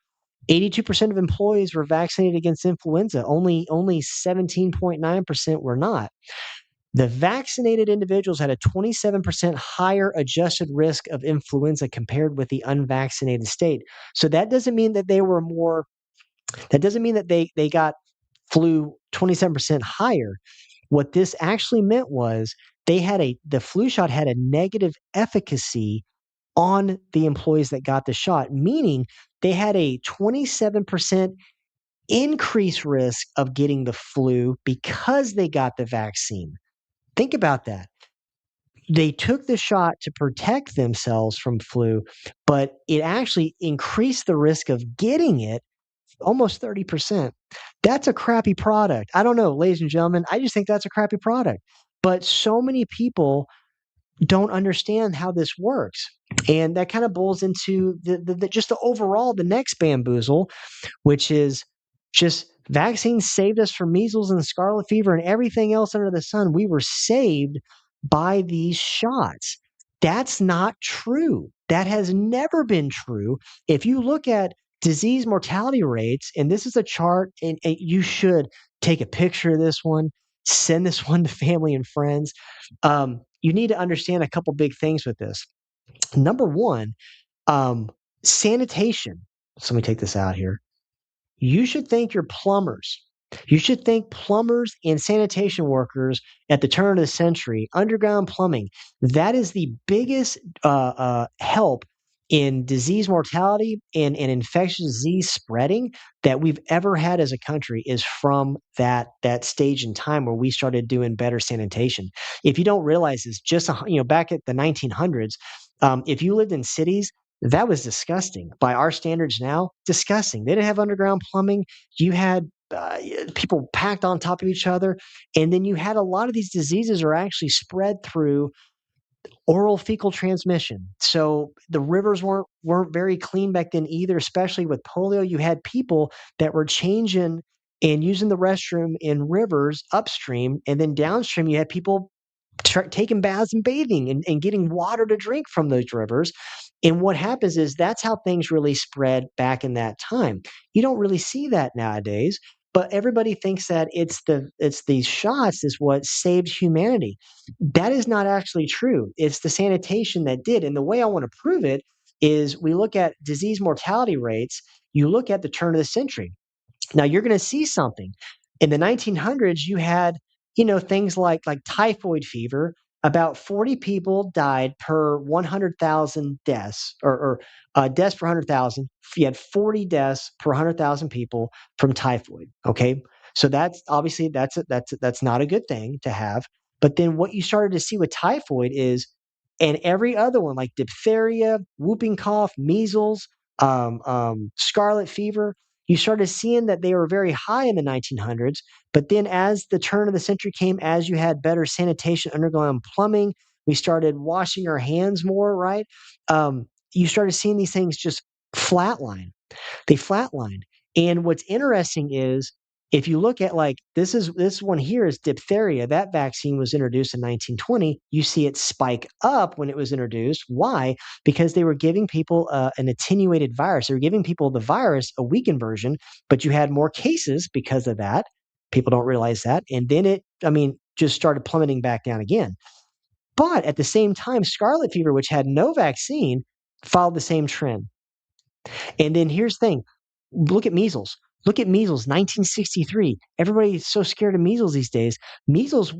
82% of employees were vaccinated against influenza. Only 17.9% were not. The vaccinated individuals had a 27% higher adjusted risk of influenza compared with the unvaccinated state. So that doesn't mean that that doesn't mean that they got flu 27% higher. What this actually meant was the flu shot had a negative efficacy on the employees that got the shot, meaning they had a 27% increased risk of getting the flu because they got the vaccine. Think about that. They took the shot to protect themselves from flu, but it actually increased the risk of getting it almost 30%. That's a crappy product. I don't know, ladies and gentlemen. I just think that's a crappy product. But so many people don't understand how this works. And that kind of boils into just the overall, the next bamboozle, which is just vaccines saved us from measles and scarlet fever and everything else under the sun. We were saved by these shots. That's not true. That has never been true. If you look at disease mortality rates, and this is a chart, and you should take a picture of this one, send this one to family and friends. You need to understand a couple big things with this. Number one, sanitation. So let me take this out here. You should thank your plumbers. You should think plumbers and sanitation workers at the turn of the century, underground plumbing. That is the biggest help in disease mortality and infectious disease spreading that we've ever had as a country is from that stage in time where we started doing better sanitation. If you don't realize this, just back at the 1900s, if you lived in cities, that was disgusting by our standards now. Disgusting. They didn't have underground plumbing. You had people packed on top of each other. And then you had a lot of these diseases are actually spread through oral fecal transmission. So the rivers weren't very clean back then either, especially with polio. You had people that were changing and using the restroom in rivers upstream, and then downstream you had people taking baths and bathing and getting water to drink from those rivers. And what happens is that's how things really spread back in that time. You don't really see that nowadays, but everybody thinks that it's these shots is what saves humanity. That is not actually true. It's the sanitation that did. And the way I want to prove it is we look at disease mortality rates. You look at the turn of the century. Now you're going to see something. In the 1900s, you had, things like typhoid fever. About 40 people died per 100,000 deaths, or deaths per 100,000. You had 40 deaths per 100,000 people from typhoid. Okay, so that's obviously that's not a good thing to have. But then what you started to see with typhoid is, and every other one like diphtheria, whooping cough, measles, scarlet fever, you started seeing that they were very high in the 1900s. But then, as the turn of the century came, as you had better sanitation, underground plumbing, we started washing our hands more, right? You started seeing these things just flatline. They flatlined. And what's interesting is if you look at like this one here is diphtheria. That vaccine was introduced in 1920. You see it spike up when it was introduced. Why? Because they were giving people an attenuated virus. They were giving people the virus, a weakened version, but you had more cases because of that. People don't realize that. And then just started plummeting back down again. But at the same time, scarlet fever, which had no vaccine, followed the same trend. And then here's the thing. Look at measles. Look at measles, 1963. Everybody's so scared of measles these days. Measles,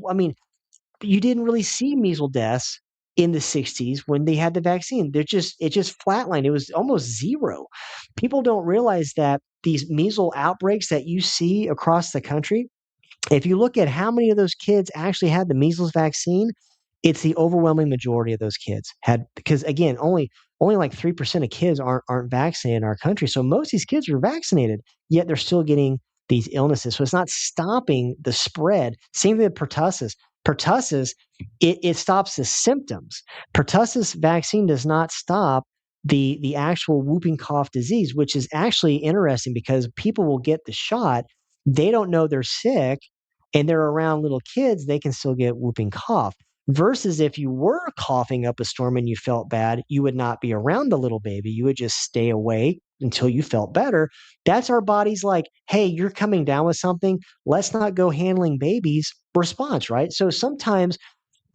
you didn't really see measles deaths in the 60s when they had the vaccine. It just flatlined. It was almost zero. People don't realize that these measles outbreaks that you see across the country, if you look at how many of those kids actually had the measles vaccine, it's the overwhelming majority of those kids had, because again, only like 3% of kids aren't vaccinated in our country. So most of these kids are vaccinated, yet they're still getting these illnesses. So it's not stopping the spread. Same thing with pertussis. Pertussis, it stops the symptoms. Pertussis vaccine does not stop the actual whooping cough disease, which is actually interesting because people will get the shot, they don't know they're sick, and they're around little kids, they can still get whooping cough. Versus if you were coughing up a storm and you felt bad, you would not be around the little baby. You would just stay away until you felt better. That's our body's like, hey, you're coming down with something. Let's not go handling babies response, right? So sometimes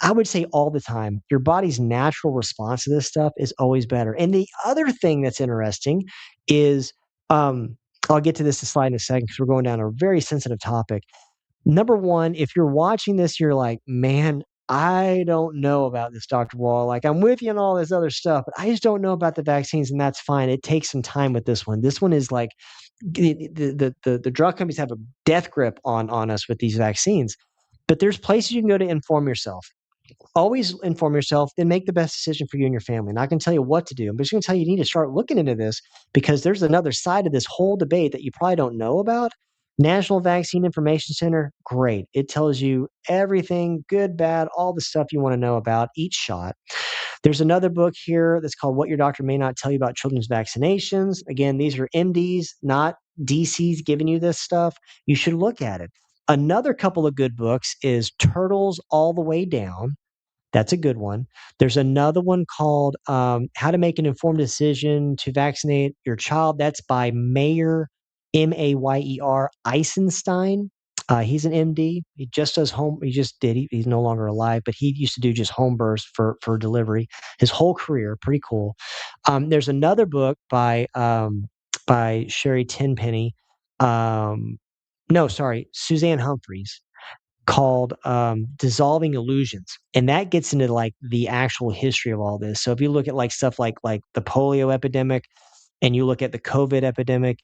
I would say all the time, your body's natural response to this stuff is always better. And the other thing that's interesting is, I'll get to this slide in a second because we're going down a very sensitive topic. Number one, if you're watching this, you're like, man, I don't know about this, Dr. Wall. Like, I'm with you on all this other stuff, but I just don't know about the vaccines, and that's fine. It takes some time with this one. This one is like the drug companies have a death grip on us with these vaccines. But there's places you can go to inform yourself. Always inform yourself, then make the best decision for you and your family. Not going to tell you what to do. I'm just going to tell you need to start looking into this because there's another side of this whole debate that you probably don't know about. National Vaccine Information Center, great. It tells you everything, good, bad, all the stuff you want to know about each shot. There's another book here that's called What Your Doctor May Not Tell You About Children's Vaccinations. Again, these are MDs, not DCs giving you this stuff. You should look at it. Another couple of good books is Turtles All the Way Down. That's a good one. There's another one called How to Make an Informed Decision to Vaccinate Your Child. That's by Mayer, Mayer Eisenstein. He's an MD. He just does home. He just did. He's no longer alive, but he used to do just home births for delivery his whole career. Pretty cool. There's another book by Sherry Tenpenny. Um, no, sorry, Suzanne Humphries, called Dissolving Illusions. And that gets into like the actual history of all this. So if you look at like stuff like the polio epidemic and you look at the COVID epidemic,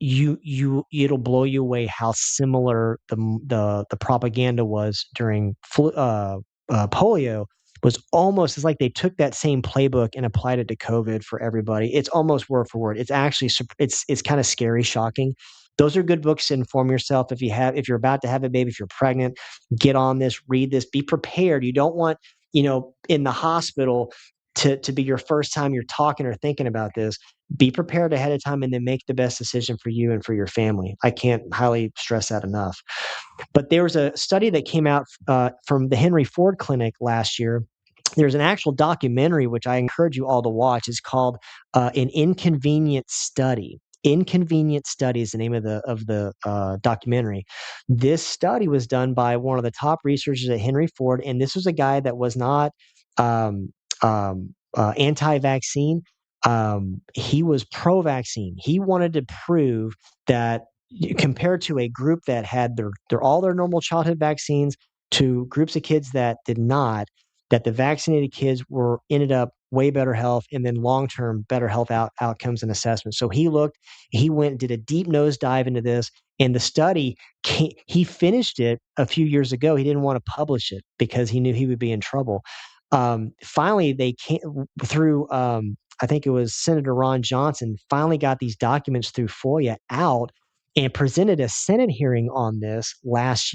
it'll blow you away how similar the propaganda was during polio. Was almost, it's like they took that same playbook and applied it to COVID for everybody. It's almost word for word. It's actually it's kind of scary, shocking. Those are good books to inform yourself. If you're about to have a baby, if you're pregnant, get on this, read this, be prepared. You don't want, in the hospital to be your first time you're talking or thinking about this. Be prepared ahead of time and then make the best decision for you and for your family. I can't highly stress that enough. But there was a study that came out from the Henry Ford Clinic last year. There's an actual documentary which I encourage you all to watch. It's called "An Inconvenient Study." Inconvenient Study is the name of the documentary. This study was done by one of the top researchers at Henry Ford, and this was a guy that was not um, anti-vaccine. He was pro-vaccine. He wanted to prove that compared to a group that had their all their normal childhood vaccines to groups of kids that did not, that the vaccinated kids were ended up way better health and then long-term better health outcomes and assessments. So he went and did a deep nosedive into this, and the study he finished it a few years ago. He didn't want to publish it because he knew he would be in trouble. Finally, they came through. I think it was Senator Ron Johnson finally got these documents through FOIA out and presented a Senate hearing on this last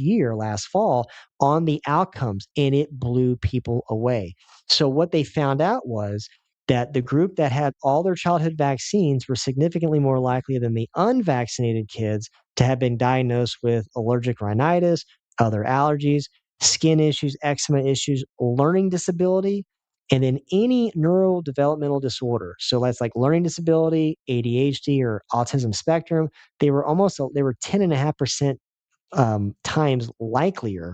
fall, on the outcomes, and it blew people away. So, what they found out was that the group that had all their childhood vaccines were significantly more likely than the unvaccinated kids to have been diagnosed with allergic rhinitis, other allergies, skin issues, eczema issues, learning disability, and then any neurodevelopmental disorder. So that's like learning disability, ADHD, or autism spectrum. They were 10.5% times likelier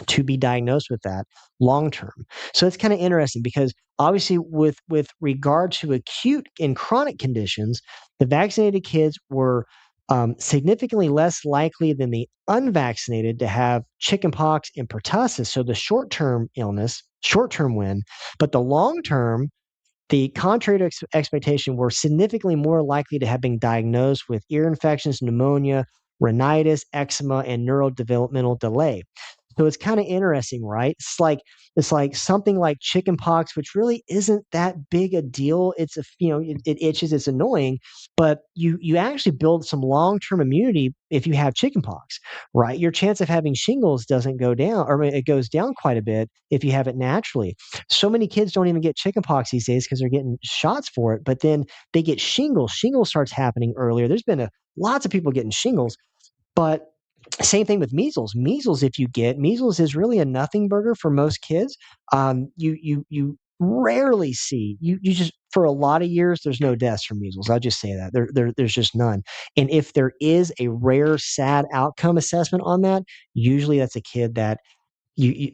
to be diagnosed with that long term. So it's kind of interesting because obviously with regard to acute and chronic conditions, the vaccinated kids were significantly less likely than the unvaccinated to have chickenpox and pertussis. So the short term illness, short term win, but the long term, the contrary to expectation, were significantly more likely to have been diagnosed with ear infections, pneumonia, rhinitis, eczema, and neurodevelopmental delay. So it's kind of interesting, right? It's like something like chickenpox, which really isn't that big a deal. It itches, it's annoying, but you actually build some long term immunity if you have chickenpox, right? Your chance of having shingles doesn't go down, or it goes down quite a bit if you have it naturally. So many kids don't even get chickenpox these days because they're getting shots for it, but then they get shingles. Shingles starts happening earlier. There's been lots of people getting shingles, but same thing with measles. Measles is really a nothing burger for most kids. You rarely see you just for a lot of years there's no deaths from measles. I'll just say that there's just none. And if there is a rare sad outcome assessment on that, usually that's a kid that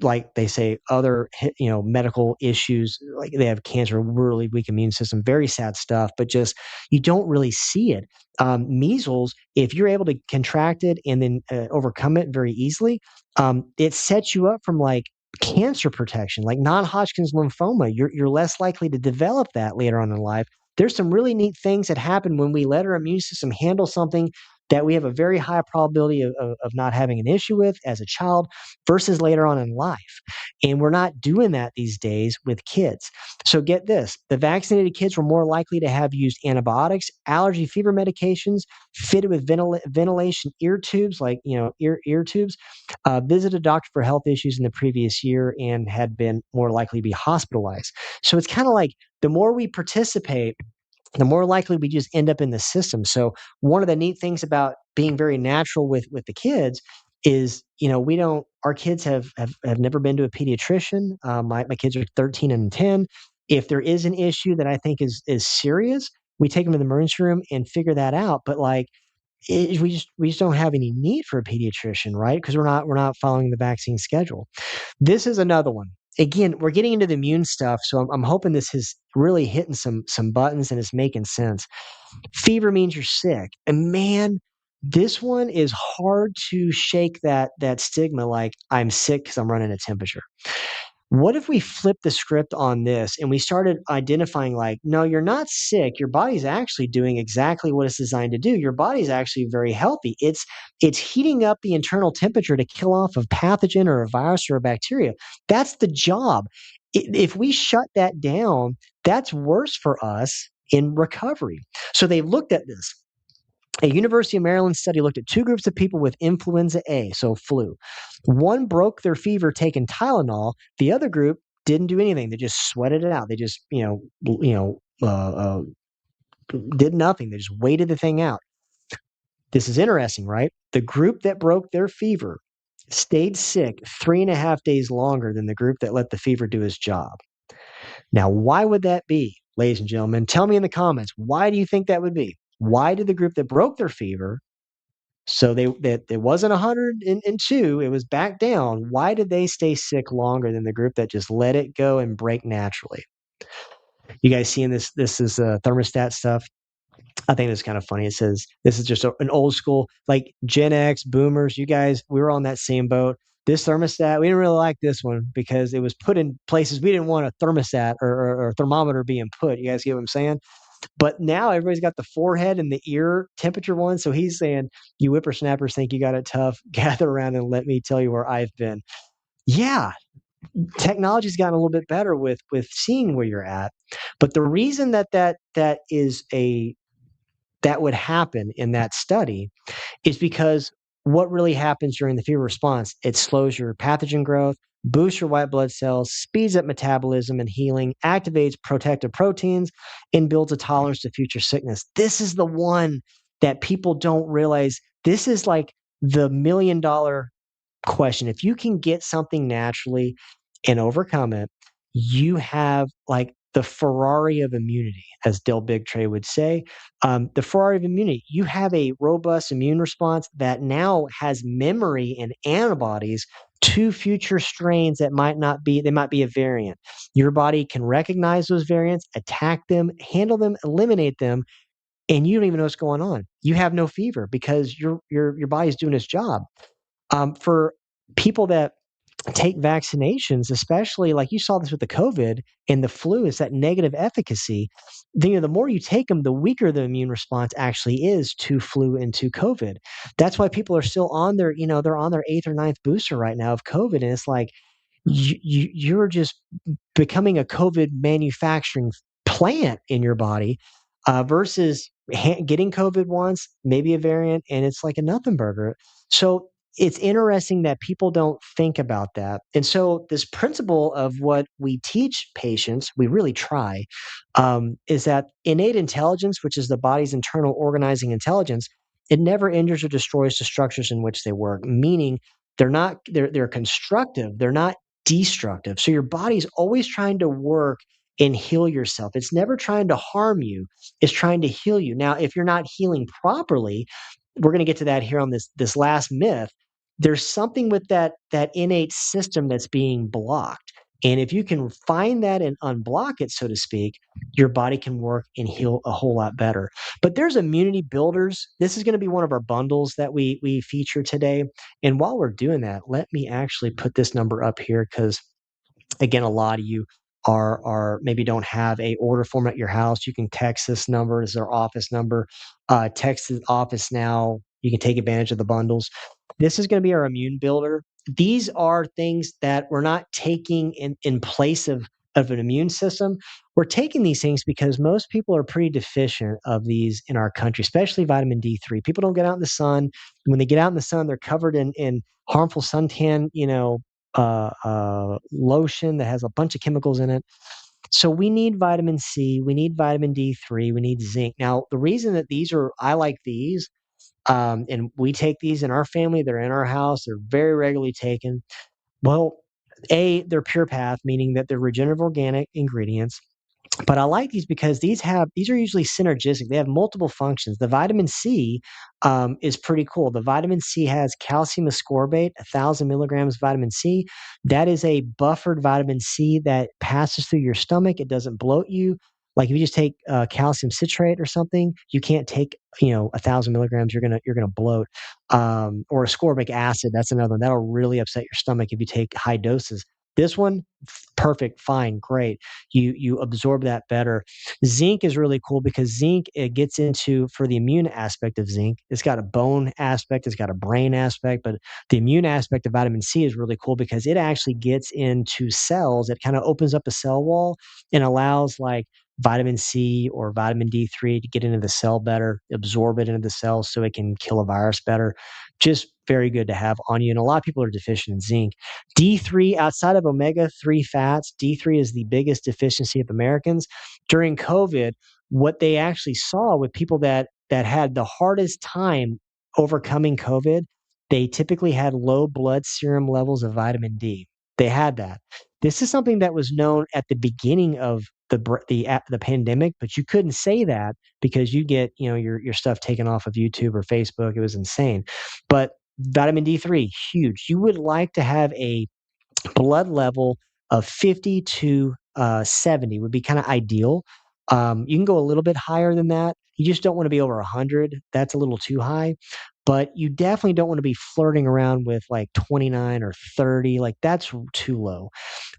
like they say other medical issues, like they have cancer, really weak immune system, very sad stuff, but just you don't really see it. Measles, if you're able to contract it and then overcome it very easily, it sets you up from like cancer protection, like non-Hodgkin's lymphoma. You're less likely to develop that later on in life. There's some really neat things that happen when we let our immune system handle something that we have a very high probability of not having an issue with as a child versus later on in life. And we're not doing that these days with kids. So get this, the vaccinated kids were more likely to have used antibiotics, allergy fever medications, fitted with ventilation ear tubes, like, ear tubes, visited a doctor for health issues in the previous year, and had been more likely to be hospitalized. So it's kind of like the more we participate, the more likely we just end up in the system. So one of the neat things about being very natural with the kids is, we don't, our kids have never been to a pediatrician. My kids are 13 and 10. If there is an issue that I think is serious, we take them to the emergency room and figure that out. But like, we just don't have any need for a pediatrician, right? Because we're not following the vaccine schedule. This is another one. Again, we're getting into the immune stuff, so I'm hoping this is really hitting some buttons and it's making sense. Fever means you're sick, and man, This one is hard to shake that stigma like I'm sick because I'm running a temperature. What if we flip the script on this and we started identifying like, no, you're not sick. Your body's actually doing exactly what it's designed to do. Your body's actually very healthy. It's heating up the internal temperature to kill off a pathogen or a virus or a bacteria. That's the job. If we shut that down, that's worse for us in recovery. So they looked at this. A University of Maryland study looked at two groups of people with influenza A, so flu. One broke their fever taking Tylenol. The other group didn't do anything. They just sweated it out. They just, did nothing. They just waited the thing out. This is interesting, right? The group that broke their fever stayed sick 3.5 days longer than the group that let the fever do its job. Now, why would that be, ladies and gentlemen? Tell me in the comments. Why do you think that would be? Why did the group that broke their fever, so that it wasn't 102, it was back down. Why did they stay sick longer than the group that just let it go and break naturally? You guys seeing this? This is thermostat stuff. I think it's kind of funny. It says this is just an old school, like Gen X boomers. You guys, we were on that same boat. This thermostat, we didn't really like this one because it was put in places we didn't want a thermostat or thermometer being put. You guys get what I'm saying? But now everybody's got the forehead and the ear temperature one. So he's saying, you whippersnappers think you got it tough. Gather around and let me tell you where I've been. Yeah, technology's gotten a little bit better with seeing where you're at. But the reason that is that would happen in that study is because what really happens during the fever response, it slows your pathogen growth, boosts your white blood cells, speeds up metabolism and healing, activates protective proteins, and builds a tolerance to future sickness. This is the one that people don't realize. This is like the $1 million question. If you can get something naturally and overcome it, you have like the Ferrari of immunity, as Del Bigtrey would say. The Ferrari of immunity, you have a robust immune response that now has memory and antibodies to future strains that they might be a variant. Your body can recognize those variants, attack them, handle them, eliminate them, and you don't even know what's going on. You have no fever because your body's doing its job. For people that take vaccinations, especially like you saw this with the COVID and the flu, is that negative efficacy. The more you take them, the weaker the immune response actually is to flu and to COVID. That's why people are still on they're on their eighth or ninth booster right now of COVID. And it's like, you're just becoming a COVID manufacturing plant in your body versus getting COVID once, maybe a variant, and it's like a nothing burger. So it's interesting that people don't think about that. And so this principle of what we teach patients, we really try, is that innate intelligence, which is the body's internal organizing intelligence, it never injures or destroys the structures in which they work, meaning they're constructive, they're not destructive. So your body's always trying to work and heal yourself. It's never trying to harm you. It's trying to heal you. Now, if you're not healing properly, we're going to get to that here on this last myth. There's something with that innate system that's being blocked. And if you can find that and unblock it, so to speak, your body can work and heal a whole lot better. But there's immunity builders. This is going to be one of our bundles that we feature today. And while we're doing that, let me actually put this number up here because again, a lot of you are maybe don't have a order form at your house. You can text this number. This is our office number. Text the office now. You can take advantage of the bundles. This is going to be our immune builder. These are things that we're not taking in place of an immune system. We're taking these things because most people are pretty deficient of these in our country, especially vitamin D3. People don't get out in the sun. When they get out in the sun, they're covered in harmful suntan, lotion that has a bunch of chemicals in it. So we need vitamin C, we need vitamin D3, we need zinc. Now, the reason that I like these, and we take these in our family, they're in our house, they're very regularly taken. Well, they're pure path, meaning that they're regenerative organic ingredients. But I like these because these are usually synergistic. They have multiple functions. The vitamin C is pretty cool. The vitamin C has calcium ascorbate, 1,000 milligrams of vitamin C. That is a buffered vitamin C that passes through your stomach. It doesn't bloat you. Like if you just take calcium citrate or something, you can't take 1,000 milligrams. You're gonna bloat. Or ascorbic acid. That's another one that'll really upset your stomach if you take high doses. This one, perfect, fine, great. You absorb that better. Zinc is really cool because zinc, it gets into, for the immune aspect of zinc. It's got a bone aspect, it's got a brain aspect, but the immune aspect of vitamin C is really cool because it actually gets into cells. It kind of opens up the cell wall and allows like vitamin C or vitamin D3 to get into the cell better, absorb it into the cells so it can kill a virus better. Just very good to have on you. And a lot of people are deficient in zinc. D3, outside of omega 3 fats, D3 is the biggest deficiency of Americans. During COVID, what they actually saw with people that had the hardest time overcoming COVID, they typically had low blood serum levels of vitamin D. They had that. This is something that was known at the beginning of the pandemic, but you couldn't say that because you get your stuff taken off of YouTube or Facebook. It was insane. But vitamin D3, huge. You would like to have a blood level of 50 to 70 would be kind of ideal. You can go a little bit higher than that. You just don't want to be over 100. That's a little too high. But you definitely don't want to be flirting around with like 29 or 30. Like that's too low.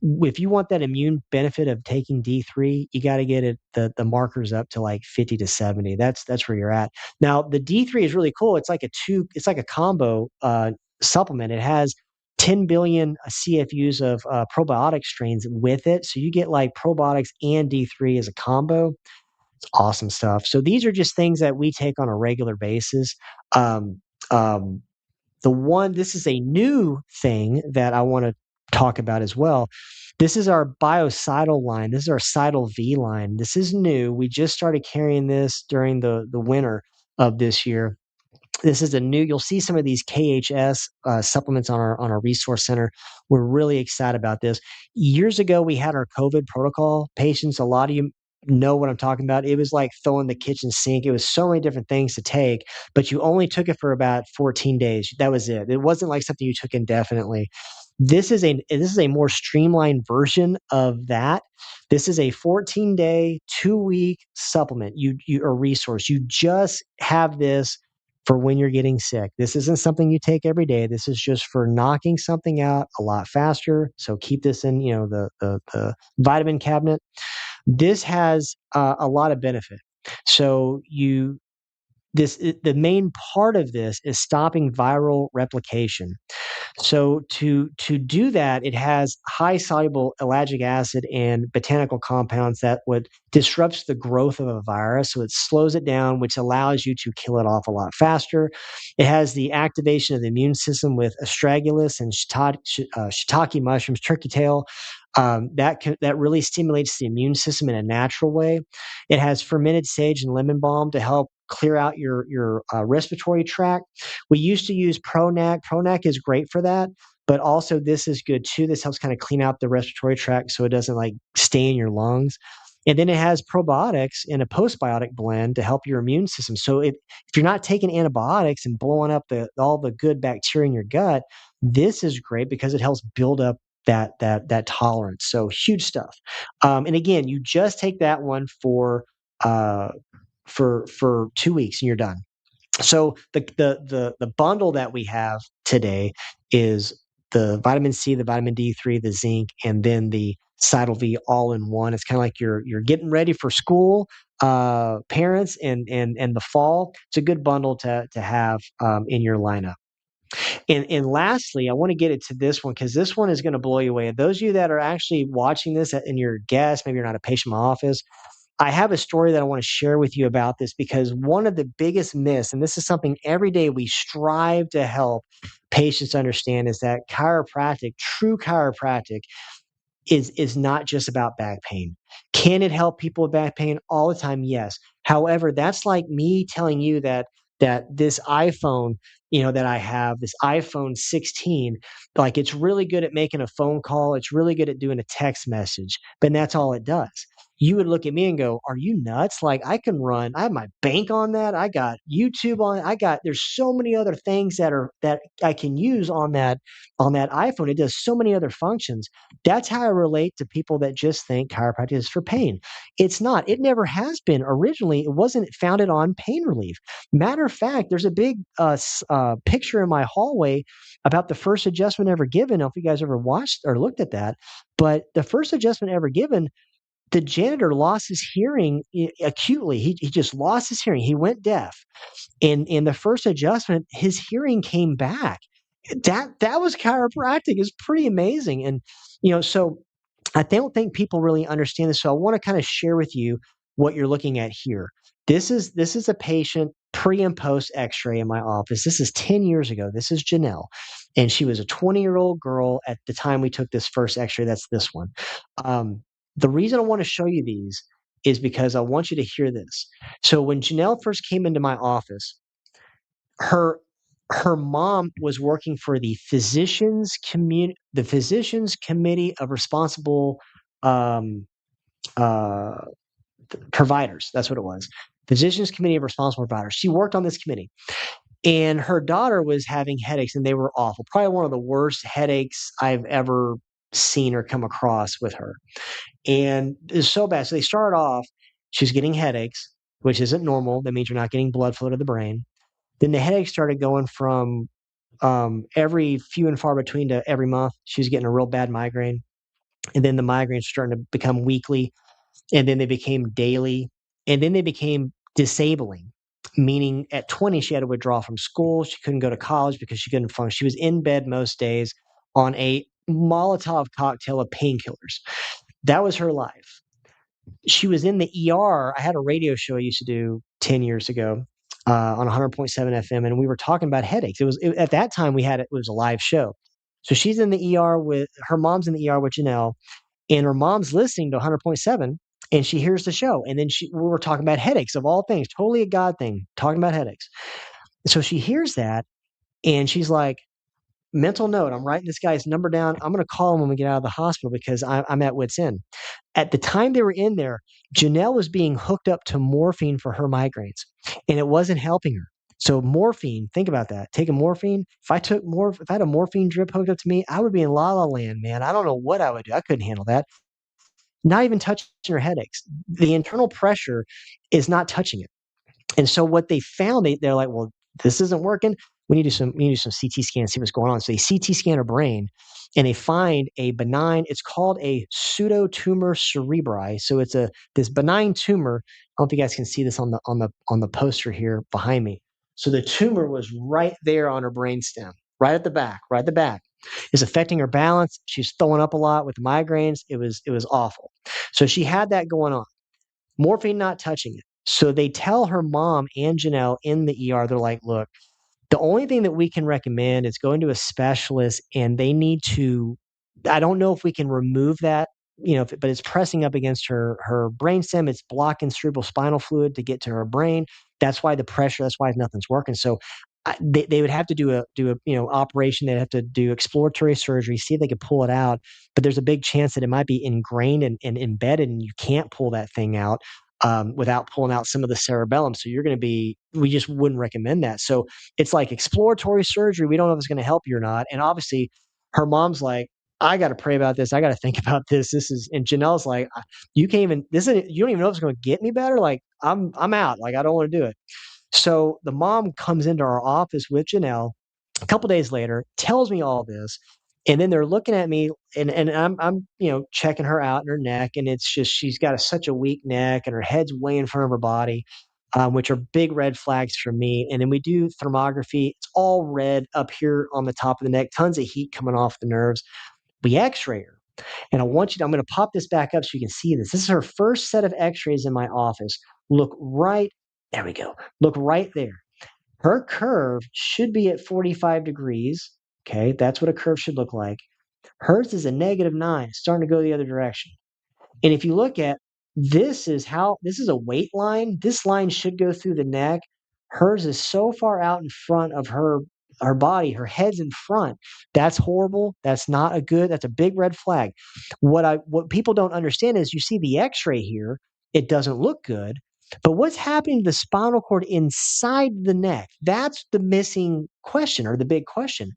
If you want that immune benefit of taking D3, you got to get it the markers up to like 50 to 70. That's where you're at. Now, the D3 is really cool. It's like a combo supplement. It has 10 billion CFUs of probiotic strains with it. So you get like probiotics and D3 as a combo. It's awesome stuff. So these are just things that we take on a regular basis. Um, um, this is a new thing that I want to talk about as well. This is our biocidal line. This is our Cidal V line. This is new. We just started carrying this during the winter of this year. This is a new, you'll see some of these KHS supplements on our resource center. We're really excited about this. Years ago, we had our COVID protocol patients. A lot of you know what I'm talking about. It was like throwing the kitchen sink. It was so many different things to take, but you only took it for about 14 days. That was it. It wasn't like something you took indefinitely. This is a more streamlined version of that. This is a 14-day, 2-week supplement. You a resource. You just have this for when you're getting sick. This isn't something you take every day. This is just for knocking something out a lot faster. So keep this in, the vitamin cabinet. This has a lot of benefit. So the main part of this is stopping viral replication. So to do that, it has high soluble ellagic acid and botanical compounds that would disrupts the growth of a virus. So it slows it down, which allows you to kill it off a lot faster. It has the activation of the immune system with astragalus and shiitake mushrooms, turkey tail. That really stimulates the immune system in a natural way. It has fermented sage and lemon balm to help clear out your respiratory tract. We used to use Pronac. Pronac is great for that, but also this is good too. This helps kind of clean out the respiratory tract so it doesn't like stay in your lungs. And then it has probiotics in a postbiotic blend to help your immune system. So if you're not taking antibiotics and blowing up all the good bacteria in your gut, this is great because it helps build up that tolerance. So huge stuff. And again, you just take that one uh, for 2 weeks and you're done. So the bundle that we have today is the vitamin C, the vitamin D3, the zinc, and then the Cidal V all in one. It's kind of like you're getting ready for school, parents, and the fall. It's a good bundle to have in your lineup. And lastly, I want to get into this one because this one is going to blow you away. Those of you that are actually watching this and you're guests, maybe you're not a patient in my office, I have a story that I want to share with you about this because one of the biggest myths, and this is something every day we strive to help patients understand, is that true chiropractic, is not just about back pain. Can it help people with back pain all the time? Yes. However, that's like me telling you that this iPhone, that I have, this iPhone 16, like it's really good at making a phone call, it's really good at doing a text message, but that's all it does. you would look at me and go, "Are you nuts? Like I have my bank on that. I got YouTube on it. There's so many other things that I can use on that iPhone. It does so many other functions." That's how I relate to people that just think chiropractic is for pain. It's not. It never has been. Originally, it wasn't founded on pain relief. Matter of fact, there's a big picture in my hallway about the first adjustment ever given. I don't know if you guys ever watched or looked at that, but the first adjustment ever given, the janitor lost his hearing acutely. He just lost his hearing. He went deaf. And in the first adjustment, his hearing came back. That was chiropractic. It's pretty amazing. And so I don't think people really understand this. So I want to kind of share with you what you're looking at here. This is a patient pre and post X-ray in my office. This is 10 years ago. This is Janelle, and she was a 20-year-old girl at the time we took this first X-ray. That's this one. Um, the reason I want to show you these is because I want you to hear this. So when Janelle first came into my office, her her mom was working for the physicians committee of responsible um, uh, providers. That's what it was. Physicians committee of responsible providers. She worked on this committee, and her daughter was having headaches, and they were awful. Probably one of the worst headaches I've ever seen or come across with her. And it's so bad. So they started off, she's getting headaches, which isn't normal. That means you're not getting blood flow to the brain. Then the headaches started going from every few and far between to every month. She was getting a real bad migraine. And then the migraines starting to become weekly. And then they became daily. And then they became disabling, meaning at 20, she had to withdraw from school. She couldn't go to college because she couldn't function. She was in bed most days on a Molotov cocktail of painkillers. That was her life. She was in the ER. I had a radio show I used to do 10 years ago on 100.7 FM, and we were talking about headaches. At that time it was a live show. So she's in the ER with her mom's in the ER with Janelle, and her mom's listening to 100.7, and she hears the show. And then we were talking about headaches of all things, totally a God thing, talking about headaches. So she hears that, and she's like, mental note, I'm writing this guy's number down. I'm going to call him when we get out of the hospital because I'm at wit's end. At the time they were in there, Janelle was being hooked up to morphine for her migraines, and it wasn't helping her. So morphine, think about that. Taking morphine. If I had a morphine drip hooked up to me, I would be in la la land, man. I don't know what I would do. I couldn't handle that. Not even touching her headaches. The internal pressure is not touching it. And so what they found, they're like, well, this isn't working. We need to do some CT scans, see what's going on. So they CT scan her brain, and they find a benign. It's called a pseudotumor cerebri. So it's this benign tumor. I don't know if you guys can see this on the poster here behind me. So the tumor was right there on her brainstem, right at the back, right at the back. It's affecting her balance. She's throwing up a lot with the migraines. It was awful. So she had that going on. Morphine not touching it. So they tell her mom and Janelle in the ER, they're like, look, the only thing that we can recommend is going to a specialist, and they need to, I don't know if we can remove that, but it's pressing up against her brainstem. It's blocking cerebral spinal fluid to get to her brain. That's why the pressure, that's why nothing's working. So they would have to do a operation. They'd have to do exploratory surgery, see if they could pull it out. But there's a big chance that it might be ingrained and embedded, and you can't pull that thing out without pulling out some of the cerebellum. So we just wouldn't recommend that. So it's like exploratory surgery. We don't know if it's going to help you or not. And obviously, her mom's like, I got to pray about this. I got to think about this. And Janelle's like, you can't even, you don't even know if it's going to get me better. Like I'm out. Like, I don't want to do it. So the mom comes into our office with Janelle a couple days later, tells me all this. And then they're looking at me, and I'm checking her out in her neck, and it's just she's got such a weak neck, and her head's way in front of her body, which are big red flags for me. And then we do thermography; it's all red up here on the top of the neck, tons of heat coming off the nerves. We X-ray her, and I'm going to pop this back up so you can see this. This is her first set of X-rays in my office. Look right there. We go. Look right there. Her curve should be at 45 degrees. Okay, that's what a curve should look like. Hers is a -9, starting to go the other direction. And if you look at this is a weight line. This line should go through the neck. Hers is so far out in front of her her body, her head's in front. That's horrible. That's a big red flag. What people don't understand is you see the x-ray here, it doesn't look good. But what's happening to the spinal cord inside the neck? That's the missing question or the big question.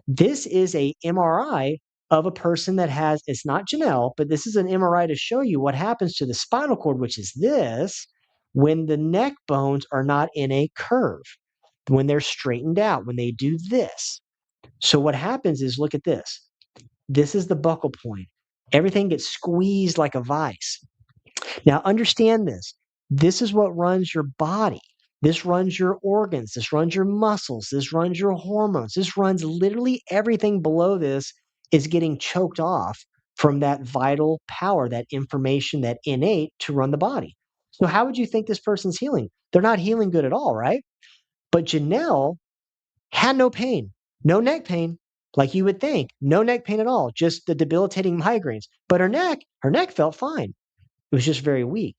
This is a MRI of a person that has, it's not Janelle, but this is an MRI to show you what happens to the spinal cord, which is this, when the neck bones are not in a curve, when they're straightened out, when they do this. So what happens is, look at this. This is the buckle point. Everything gets squeezed like a vice. Now, understand this. This is what runs your body. This runs your organs. This runs your muscles. This runs your hormones. This runs literally everything below this is getting choked off from that vital power, that information, that innate to run the body. So, how would you think this person's healing? They're not healing good at all, right? But Janelle had no pain, no neck pain, like you would think, no neck pain at all, just the debilitating migraines. But her neck felt fine. It was just very weak.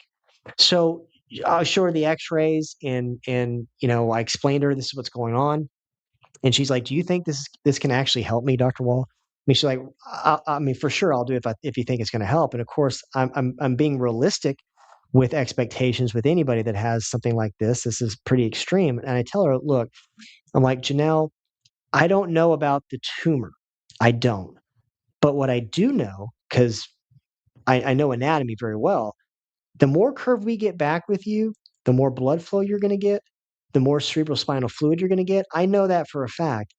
So I showed her the X-rays, and I explained to her this is what's going on, and she's like, "Do you think this can actually help me, Dr. Wall?" I mean, she's like, I mean, for sure, I'll do it if you think it's going to help." And of course, I'm being realistic with expectations with anybody that has something like this. This is pretty extreme, and I tell her, "Look, I'm like Janelle, I don't know about the tumor, I don't, but what I do know because I know anatomy very well." The more curve we get back with you, the more blood flow you're going to get, the more cerebral spinal fluid you're going to get. I know that for a fact.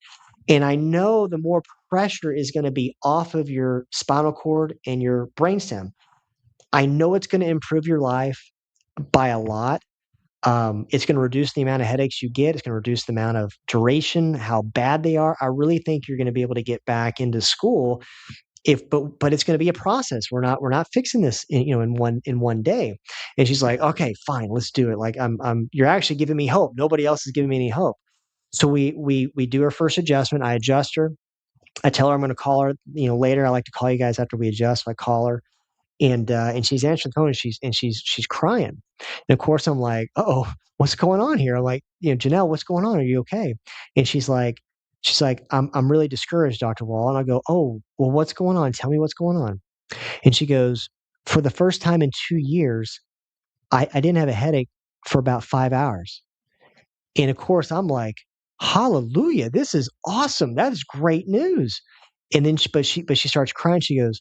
And I know the more pressure is going to be off of your spinal cord and your brainstem. I know it's going to improve your life by a lot. It's going to reduce the amount of headaches you get. It's going to reduce the amount of duration, how bad they are. I really think you're going to be able to get back into school but it's going to be a process. We're not fixing this in one day. And she's like, okay, fine, let's do it. Like you're actually giving me hope. Nobody else is giving me any hope. So we do her first adjustment. I adjust her. I tell her I'm going to call her, later. I like to call you guys after we adjust. I call her, and she's answering the phone, and she's crying. And of course I'm like, oh, what's going on here? I'm like, Janelle, what's going on? Are you okay? And she's like, I'm really discouraged, Dr. Wall. And I go, oh, well, what's going on? Tell me what's going on. And she goes, for the first time in 2 years, I didn't have a headache for about 5 hours. And of course I'm like, hallelujah, this is awesome. That is great news. And then but she starts crying. She goes,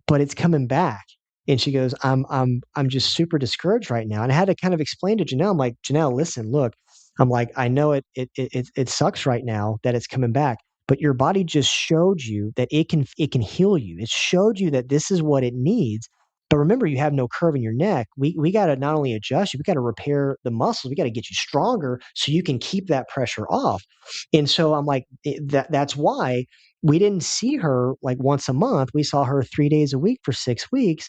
but it's coming back. And she goes, I'm just super discouraged right now. And I had to kind of explain to Janelle, I'm like, Janelle, listen, look, I'm like, I know it sucks right now that it's coming back, but your body just showed you that it can heal you. It showed you that this is what it needs. But remember, you have no curve in your neck. We got to not only adjust you, we got to repair the muscles. We got to get you stronger so you can keep that pressure off. And so I'm like, that's why we didn't see her like once a month. We saw her 3 days a week for 6 weeks.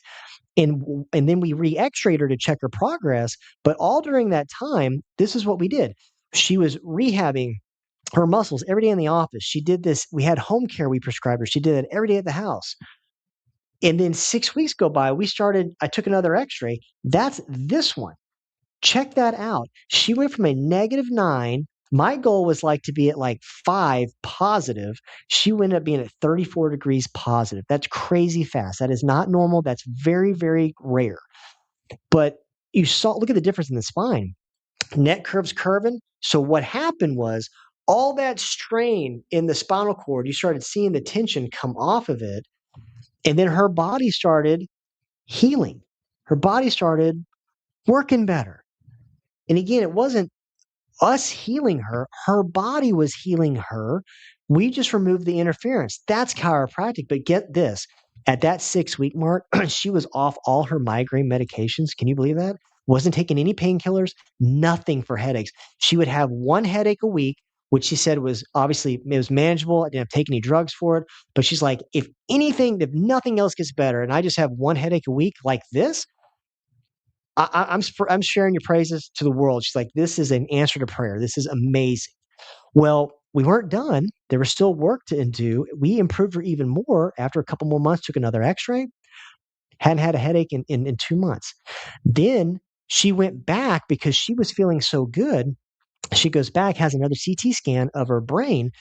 And then we re-x-rayed her to check her progress. But all during that time, this is what we did. She was rehabbing her muscles every day in the office. She did this. We had home care we prescribed her. She did it every day at the house. And then 6 weeks go by. I took another x-ray. That's this one. Check that out. She went from a -9. My goal was like to be at like 5 positive. She ended up being at 34 degrees positive. That's crazy fast. That is not normal. That's very, very rare. But look at the difference in the spine. Neck curves curving. So what happened was all that strain in the spinal cord, you started seeing the tension come off of it. And then her body started healing. Her body started working better. And again, it wasn't us healing her. Her body was healing her. We just removed the interference. That's chiropractic. But get this, at that 6 week mark, she was off all her migraine medications. Can you believe that? Wasn't taking any painkillers, nothing for headaches. She would have one headache a week, which she said was obviously it was manageable. I didn't have to take any drugs for it. But she's like, if nothing else gets better, and I just have one headache a week like this, I'm sharing your praises to the world. She's like, this is an answer to prayer. This is amazing. Well, we weren't done. There was still work to do. We improved her even more after a couple more months, took another x-ray, hadn't had a headache in 2 months. Then she went back because she was feeling so good. She goes back, has another CT scan of her brain,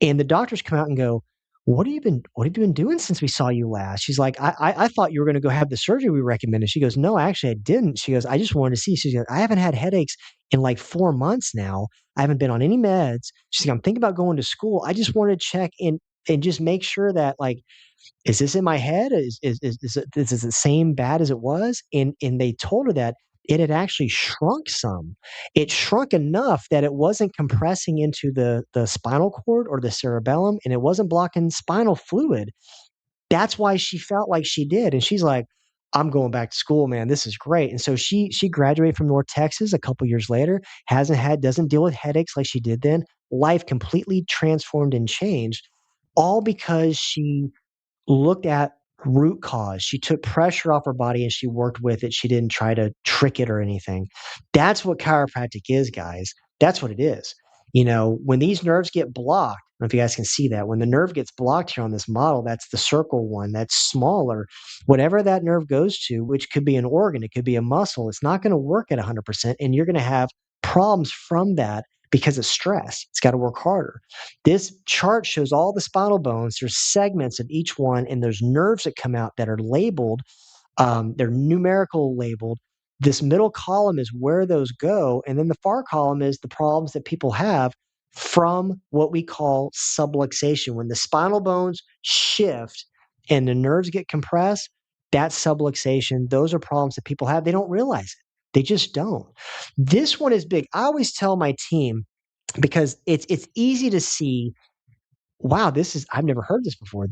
and the doctors come out and go, what have you been doing since we saw you last? She's like, I thought you were going to go have the surgery we recommended. She goes, no, actually I didn't. She goes, I just wanted to see. She goes, I haven't had headaches in like 4 months now. I haven't been on any meds. She's like, I'm thinking about going to school. I just wanted to check in and just make sure that like, is this in my head? Is it the same bad as it was? And they told her that it had actually shrunk some. It shrunk enough that it wasn't compressing into the spinal cord or the cerebellum, and it wasn't blocking spinal fluid. That's why she felt like she did. And she's like, I'm going back to school, man. This is great. And so she graduated from North Texas a couple years later, doesn't deal with headaches like she did then. Life completely transformed and changed, all because she looked at root cause. She took pressure off her body and she worked with it. She didn't try to trick it or anything. That's what chiropractic is, guys. That's what it is. When these nerves get blocked, I don't know if you guys can see that. When the nerve gets blocked here on this model, that's the circle one, that's smaller. Whatever that nerve goes to, which could be an organ, it could be a muscle, it's not going to work at 100%. And you're going to have problems from that because of stress. It's got to work harder. This chart shows all the spinal bones. There's segments of each one, and there's nerves that come out that are labeled. They're numerical labeled. This middle column is where those go, and then the far column is the problems that people have from what we call subluxation. When the spinal bones shift and the nerves get compressed, that's subluxation. Those are problems that people have. They don't realize it. They just don't. This one is big. I always tell my team, because it's easy to see, wow, I've never heard this before.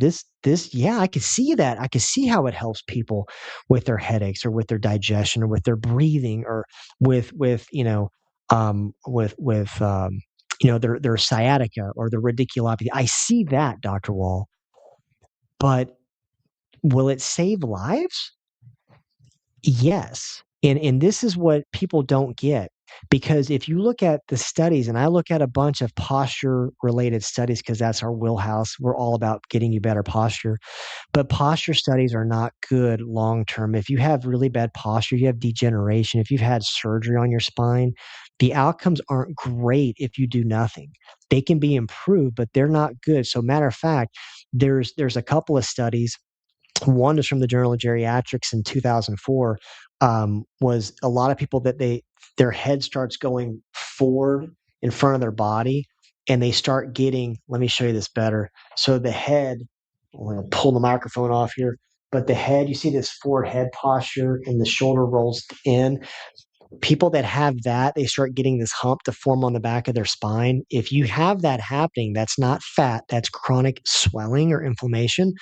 Yeah, I can see that. I can see how it helps people with their headaches or with their digestion or with their breathing or with their sciatica or their radiculopathy. I see that, Dr. Wall. But will it save lives? Yes. And this is what people don't get, because if you look at the studies, and I look at a bunch of posture related studies because that's our wheelhouse. We're all about getting you better posture. But posture studies are not good long term. If you have really bad posture, you have degeneration, if you've had surgery on your spine, the outcomes aren't great if you do nothing. They can be improved, but they're not good. So matter of fact, there's a couple of studies. One is from the Journal of Geriatrics in 2004. Was a lot of people that their head starts going forward in front of their body, and they start getting. Let me show you this better. So the head. I'm going to pull the microphone off here, but the head. You see this forward head posture, and the shoulder rolls in. People that have that, they start getting this hump to form on the back of their spine. If you have that happening, that's not fat. That's chronic swelling or inflammation.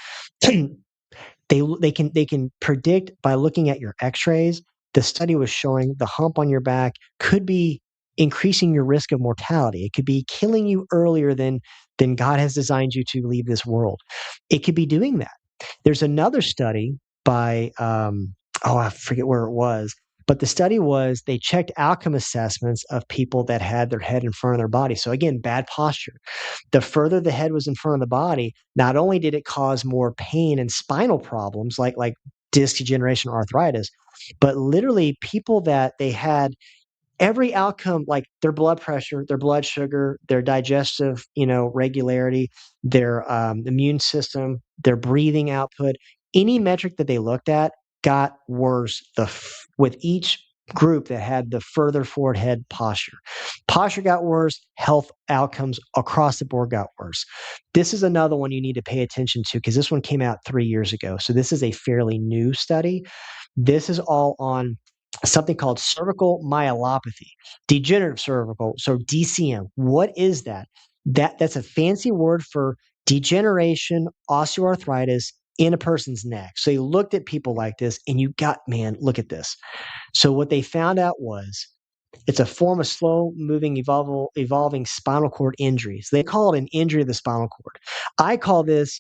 They can predict by looking at your x-rays. The study was showing the hump on your back could be increasing your risk of mortality. It could be killing you earlier than God has designed you to leave this world. It could be doing that. There's another study by I forget where it was, but the study was they checked outcome assessments of people that had their head in front of their body. So again, bad posture. The further the head was in front of the body, not only did it cause more pain and spinal problems like disc degeneration, arthritis, but literally people that they had every outcome, like their blood pressure, their blood sugar, their digestive, regularity, their immune system, their breathing output, any metric that they looked at got worse with each group that had the further forward head posture. Posture got worse, health outcomes across the board got worse. This is another one you need to pay attention to because this one came out 3 years ago. So this is a fairly new study. This is all on something called cervical myelopathy, degenerative cervical, so DCM. What is that? That's a fancy word for degeneration, osteoarthritis in a person's neck. So they looked at people like this, and man, look at this. So what they found out was it's a form of slow moving, evolving spinal cord injury. So they call it an injury of the spinal cord. I call this,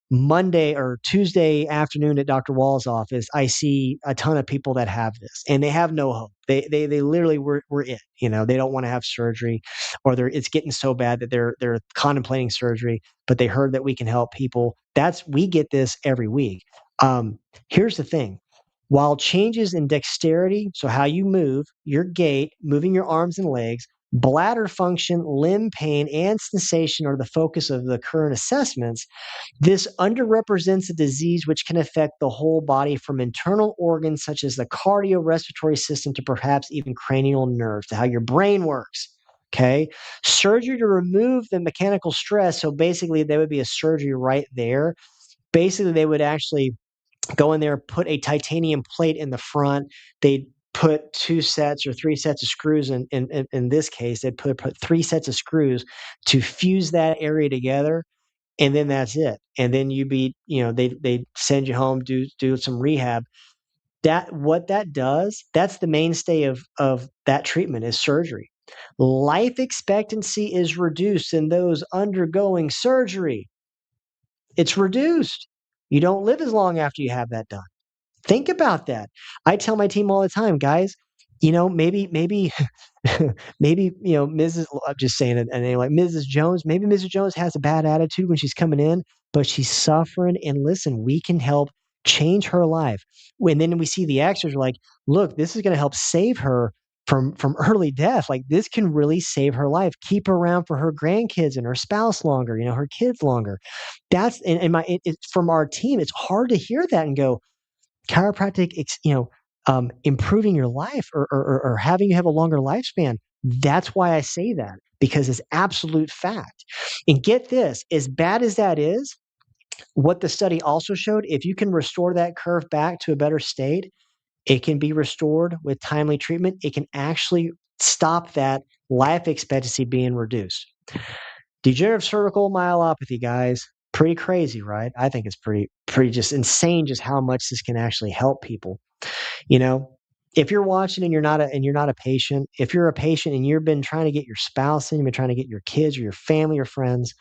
Monday or Tuesday afternoon at Dr. Wall's office, I see a ton of people that have this, and they have no hope. They literally were it. They don't want to have surgery, or it's getting so bad that they're contemplating surgery. But they heard that we can help people. We get this every week. Here's the thing. While changes in dexterity, so how you move, your gait, moving your arms and legs, Bladder function, limb pain, and sensation are the focus of the current assessments. This underrepresents a disease which can affect the whole body from internal organs such as the cardiorespiratory system to perhaps even cranial nerves, to how your brain works. Okay. Surgery to remove the mechanical stress. So basically, there would be a surgery right there. Basically, they would actually go in there, put a titanium plate in the front. They'd put 2 sets or 3 sets of screws in this case, they'd put 3 sets of screws to fuse that area together, and then that's it. And then they send you home, do some rehab. That what that does, that's the mainstay of that treatment is surgery. Life expectancy is reduced in those undergoing surgery. It's reduced. You don't live as long after you have that done. Think about that. I tell my team all the time, guys, maybe maybe, Mrs. I'm just saying it, and they like Mrs. Jones, maybe Mrs. Jones has a bad attitude when she's coming in, but she's suffering. And listen, we can help change her life. When then we see the extras, we're like, look, this is going to help save her from early death. Like this can really save her life, keep her around for her grandkids and her spouse longer, her kids longer. That's it's from our team. It's hard to hear that and go, chiropractic, improving your life or having you have a longer lifespan. That's why I say that, because it's absolute fact. And get this, as bad as that is, what the study also showed, if you can restore that curve back to a better state, it can be restored with timely treatment. It can actually stop that life expectancy being reduced. Degenerative cervical myelopathy, guys, pretty crazy, right? I think it's pretty just insane just how much this can actually help people. You know, if you're watching and you're not a patient, if you're a patient and you've been trying to get your spouse in, you've been trying to get your kids or your family or friends,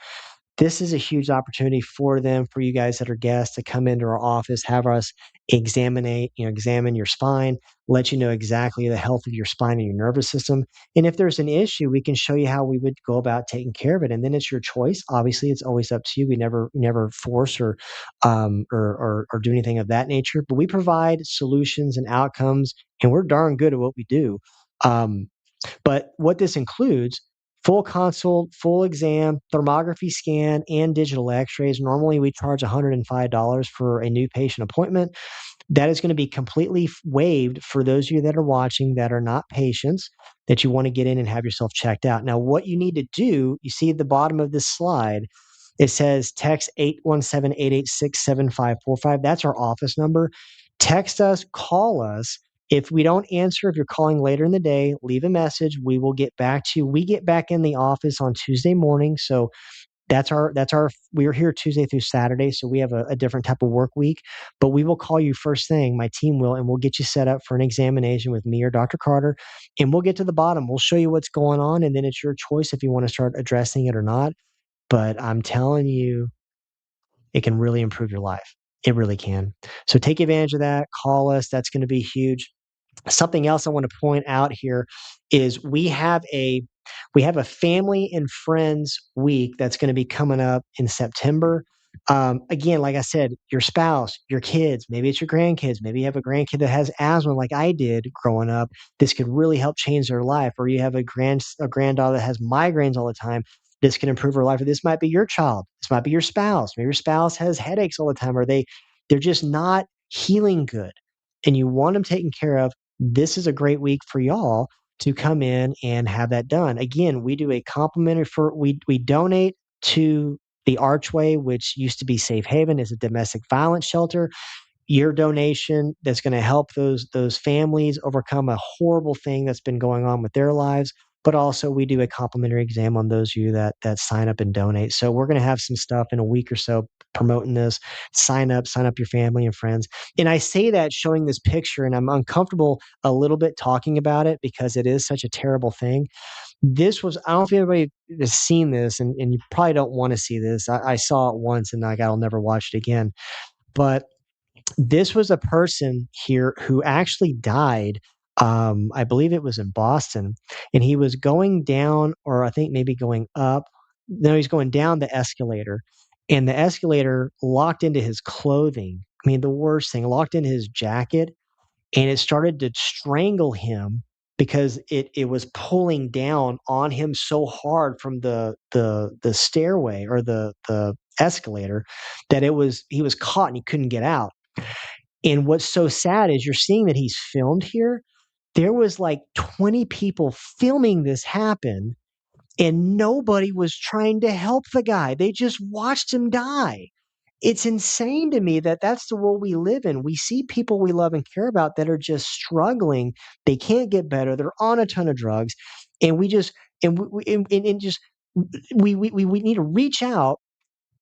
this is a huge opportunity for them, for you guys that are guests to come into our office, have us examine your spine, let you know exactly the health of your spine and your nervous system. And if there's an issue, we can show you how we would go about taking care of it. And then it's your choice. Obviously, it's always up to you. We never force or do anything of that nature, but we provide solutions and outcomes, and we're darn good at what we do. Um, but what this includes, full consult, full exam, thermography scan, and digital x-rays. Normally we charge $105 for a new patient appointment. That is going to be completely waived for those of you that are watching that are not patients, that you want to get in and have yourself checked out. Now, what you need to do, you see at the bottom of this slide, it says text 817-886-7545. That's our office number. Text us, call us. If we don't answer, if you're calling later in the day, leave a message. We will get back to you. We get back in the office on Tuesday morning. So we're here Tuesday through Saturday. So we have a different type of work week, but we will call you first thing. My team will, and we'll get you set up for an examination with me or Dr. Carter, and we'll get to the bottom. We'll show you what's going on. And then it's your choice if you want to start addressing it or not. But I'm telling you, it can really improve your life. It really can. So take advantage of that. Call us. That's going to be huge. Something else I want to point out here is we have a family and friends week that's going to be coming up in September. Again, like I said, your spouse, your kids, maybe it's your grandkids, maybe you have a grandkid that has asthma like I did growing up. This could really help change their life. Or you have a granddaughter that has migraines all the time. This can improve her life. Or this might be your child. This might be your spouse. Maybe your spouse has headaches all the time, or they're just not healing good, and you want them taken care of. This is a great week for y'all to come in and have that done. Again, we do a complimentary we donate to the Archway, which used to be Safe Haven, is a domestic violence shelter. Your donation that's going to help those families overcome a horrible thing that's been going on with their lives. But also, we do a complimentary exam on those of you that sign up and donate. So we're going to have some stuff in a week or so promoting this. Sign up your family and friends. And I say that showing this picture, and I'm uncomfortable a little bit talking about it because it is such a terrible thing. I don't know if anybody has seen this, and you probably don't want to see this. I saw it once and I'll never watch it again. But this was a person here who actually died. I believe it was in Boston, and he was going down, or I think maybe going up. No, he's going down the escalator, and the escalator locked into his clothing. I mean, the worst thing, locked into his jacket, and it started to strangle him because it was pulling down on him so hard from the stairway or the escalator that he was caught and he couldn't get out. And what's so sad is you're seeing that he's filmed here. There was like 20 people filming this happen, and nobody was trying to help the guy. They just watched him die. It's insane to me that that's the world we live in. We see people we love and care about that are just struggling. They can't get better. They're on a ton of drugs, and we just and just we need to reach out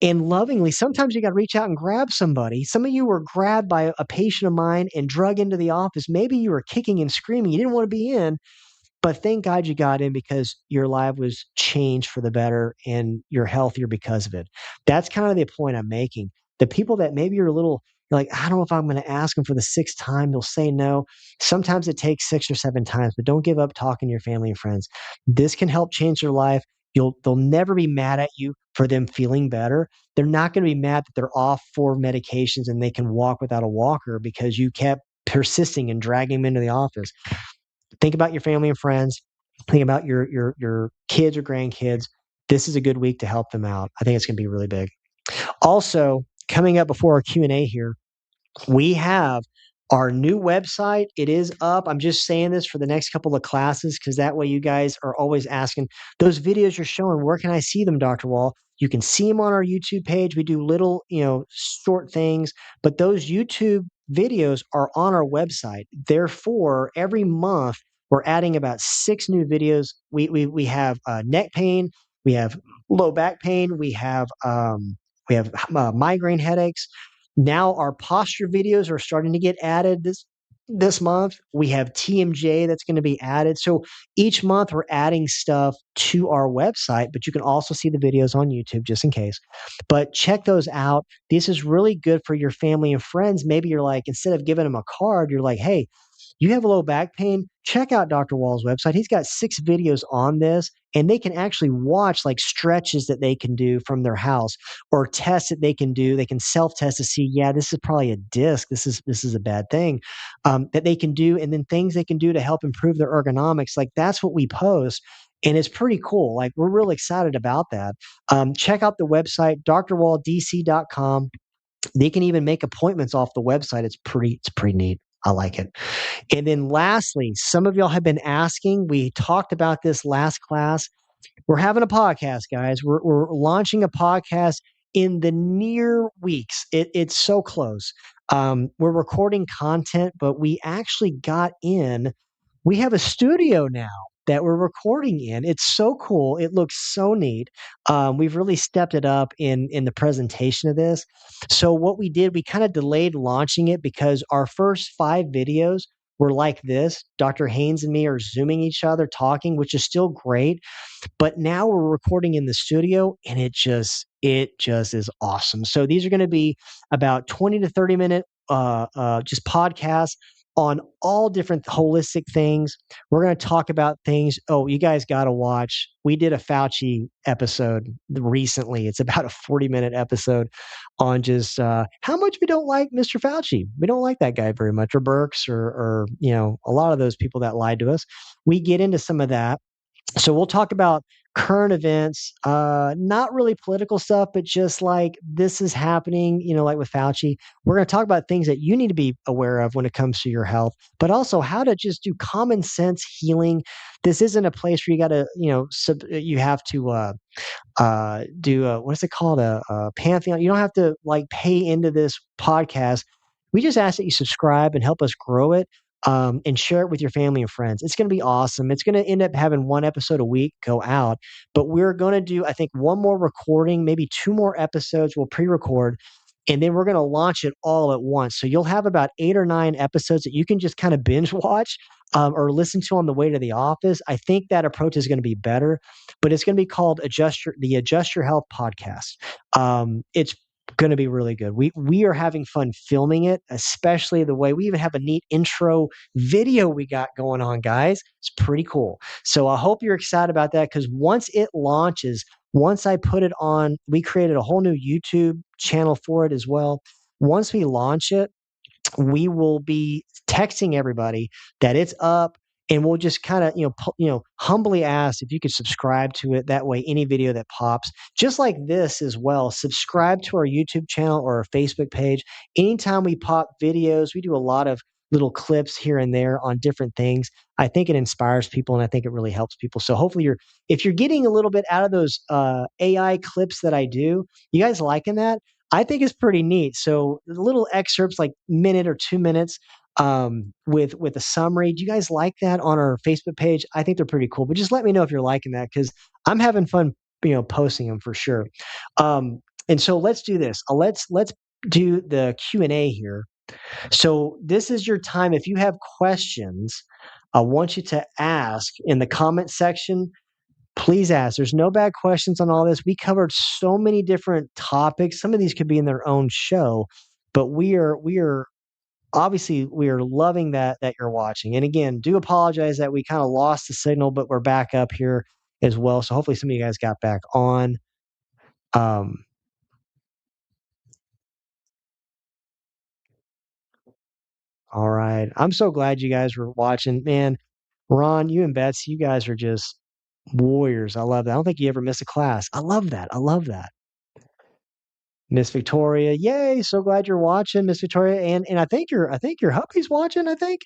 and lovingly. Sometimes you got to reach out and grab somebody. Some of you were grabbed by a patient of mine and drug into the office. Maybe you were kicking and screaming. You didn't want to be in, but thank God you got in because your life was changed for the better and you're healthier because of it. That's kind of the point I'm making. The people that maybe you're a little you're like, I don't know if I'm going to ask them for the sixth time. They'll say no. Sometimes it takes six or seven times, but don't give up talking to your family and friends. This can help change their life. They'll never be mad at you for them feeling better. They're not going to be mad that they're off four medications and they can walk without a walker because you kept persisting and dragging them into the office. Think about your family and friends. Think about your kids or grandkids. This is a good week to help them out. I think it's going to be really big. Also, coming up before our Q&A here, we have our new website. It is up. I'm just saying this for the next couple of classes because that way you guys are always asking those videos you're showing. Where can I see them, Dr. Wall? You can see them on our YouTube page. We do little, short things, but those YouTube videos are on our website. Therefore, every month we're adding about 6 new videos. We have neck pain, we have low back pain, we have migraine headaches. Now our posture videos are starting to get added this month. We have TMJ that's going to be added. So each month we're adding stuff to our website, but you can also see the videos on YouTube just in case. But check those out. This is really good for your family and friends. Maybe you're like, instead of giving them a card, you're like, hey, you have low back pain, check out Dr. Wall's website. He's got 6 videos on this, and they can actually watch like stretches that they can do from their house or tests that they can do. They can self-test to see, yeah, this is probably a disc. This is a bad thing that they can do, and then things they can do to help improve their ergonomics. Like that's what we post. And it's pretty cool. Like we're really excited about that. Check out the website, drwalldc.com. They can even make appointments off the website. It's pretty neat. I like it. And then lastly, some of y'all have been asking, we talked about this last class. We're having a podcast, guys. We're launching a podcast in the near weeks. It's so close. We're recording content, but we actually got in. We have a studio now that we're recording in. It's so cool. It looks so neat. We've really stepped it up in the presentation of this. So what we did, we kind of delayed launching it because our first 5 videos were like this. Dr. Haynes and me are zooming each other, talking, which is still great. But now we're recording in the studio and it just is awesome. So these are going to be about 20 to 30 minute just podcasts on all different holistic things. We're going to talk about things. Oh, you guys got to watch. We did a Fauci episode recently. It's about a 40-minute episode on just how much we don't like Mr. Fauci. We don't like that guy very much, or Burks, or a lot of those people that lied to us. We get into some of that. So we'll talk about current events, not really political stuff, but just like this is happening, like with Fauci. We're going to talk about things that you need to be aware of when it comes to your health, but also how to just do common sense healing. This isn't a place where you got to, you have to do what is it called, a Pantheon. You don't have to like pay into this podcast. We just ask that you subscribe and help us grow it, and share it with your family and friends. It's going to be awesome. It's going to end up having 1 episode a week go out, but we're going to do, I think, 1 more recording, maybe 2 more episodes. We'll pre-record, and then we're going to launch it all at once. So you'll have about 8 or 9 episodes that you can just kind of binge watch, or listen to on the way to the office. I think that approach is going to be better, but it's going to be called the Adjust Your Health podcast. It's going to be really good. We are having fun filming it, especially the way we even have a neat intro video we got going on, guys. It's pretty cool. So I hope you're excited about that, because once it launches, once I put it on, we created a whole new YouTube channel for it as well. Once we launch it, we will be texting everybody that it's up and we'll just kind of humbly ask if you could subscribe to it. That way, any video that pops, just like this as well, subscribe to our YouTube channel or our Facebook page. Anytime we pop videos, we do a lot of little clips here and there on different things. I think it inspires people, and I think it really helps people. So hopefully, if you're getting a little bit out of those AI clips that I do, you guys liking that? I think it's pretty neat. So little excerpts, like minute or 2 minutes, with a summary. Do you guys like that on our Facebook page? I think they're pretty cool. But just let me know if you're liking that, because I'm having fun, posting them for sure. And so let's do this. Let's do the Q&A here. So this is your time. If you have questions, I want you to ask in the comment section. Please ask. There's no bad questions on all this. We covered so many different topics. Some of these could be in their own show, but we are obviously we are loving that you're watching. And again, do apologize that we kind of lost the signal, but we're back up here as well. So hopefully some of you guys got back on. Um, all right. I'm so glad you guys were watching. Man, Ron, you and Betsy, you guys are just warriors. I love that. I don't think you ever miss a class. I love that. I love that. Miss Victoria, yay! So glad you're watching, Miss Victoria, and I think your hubby's watching. I think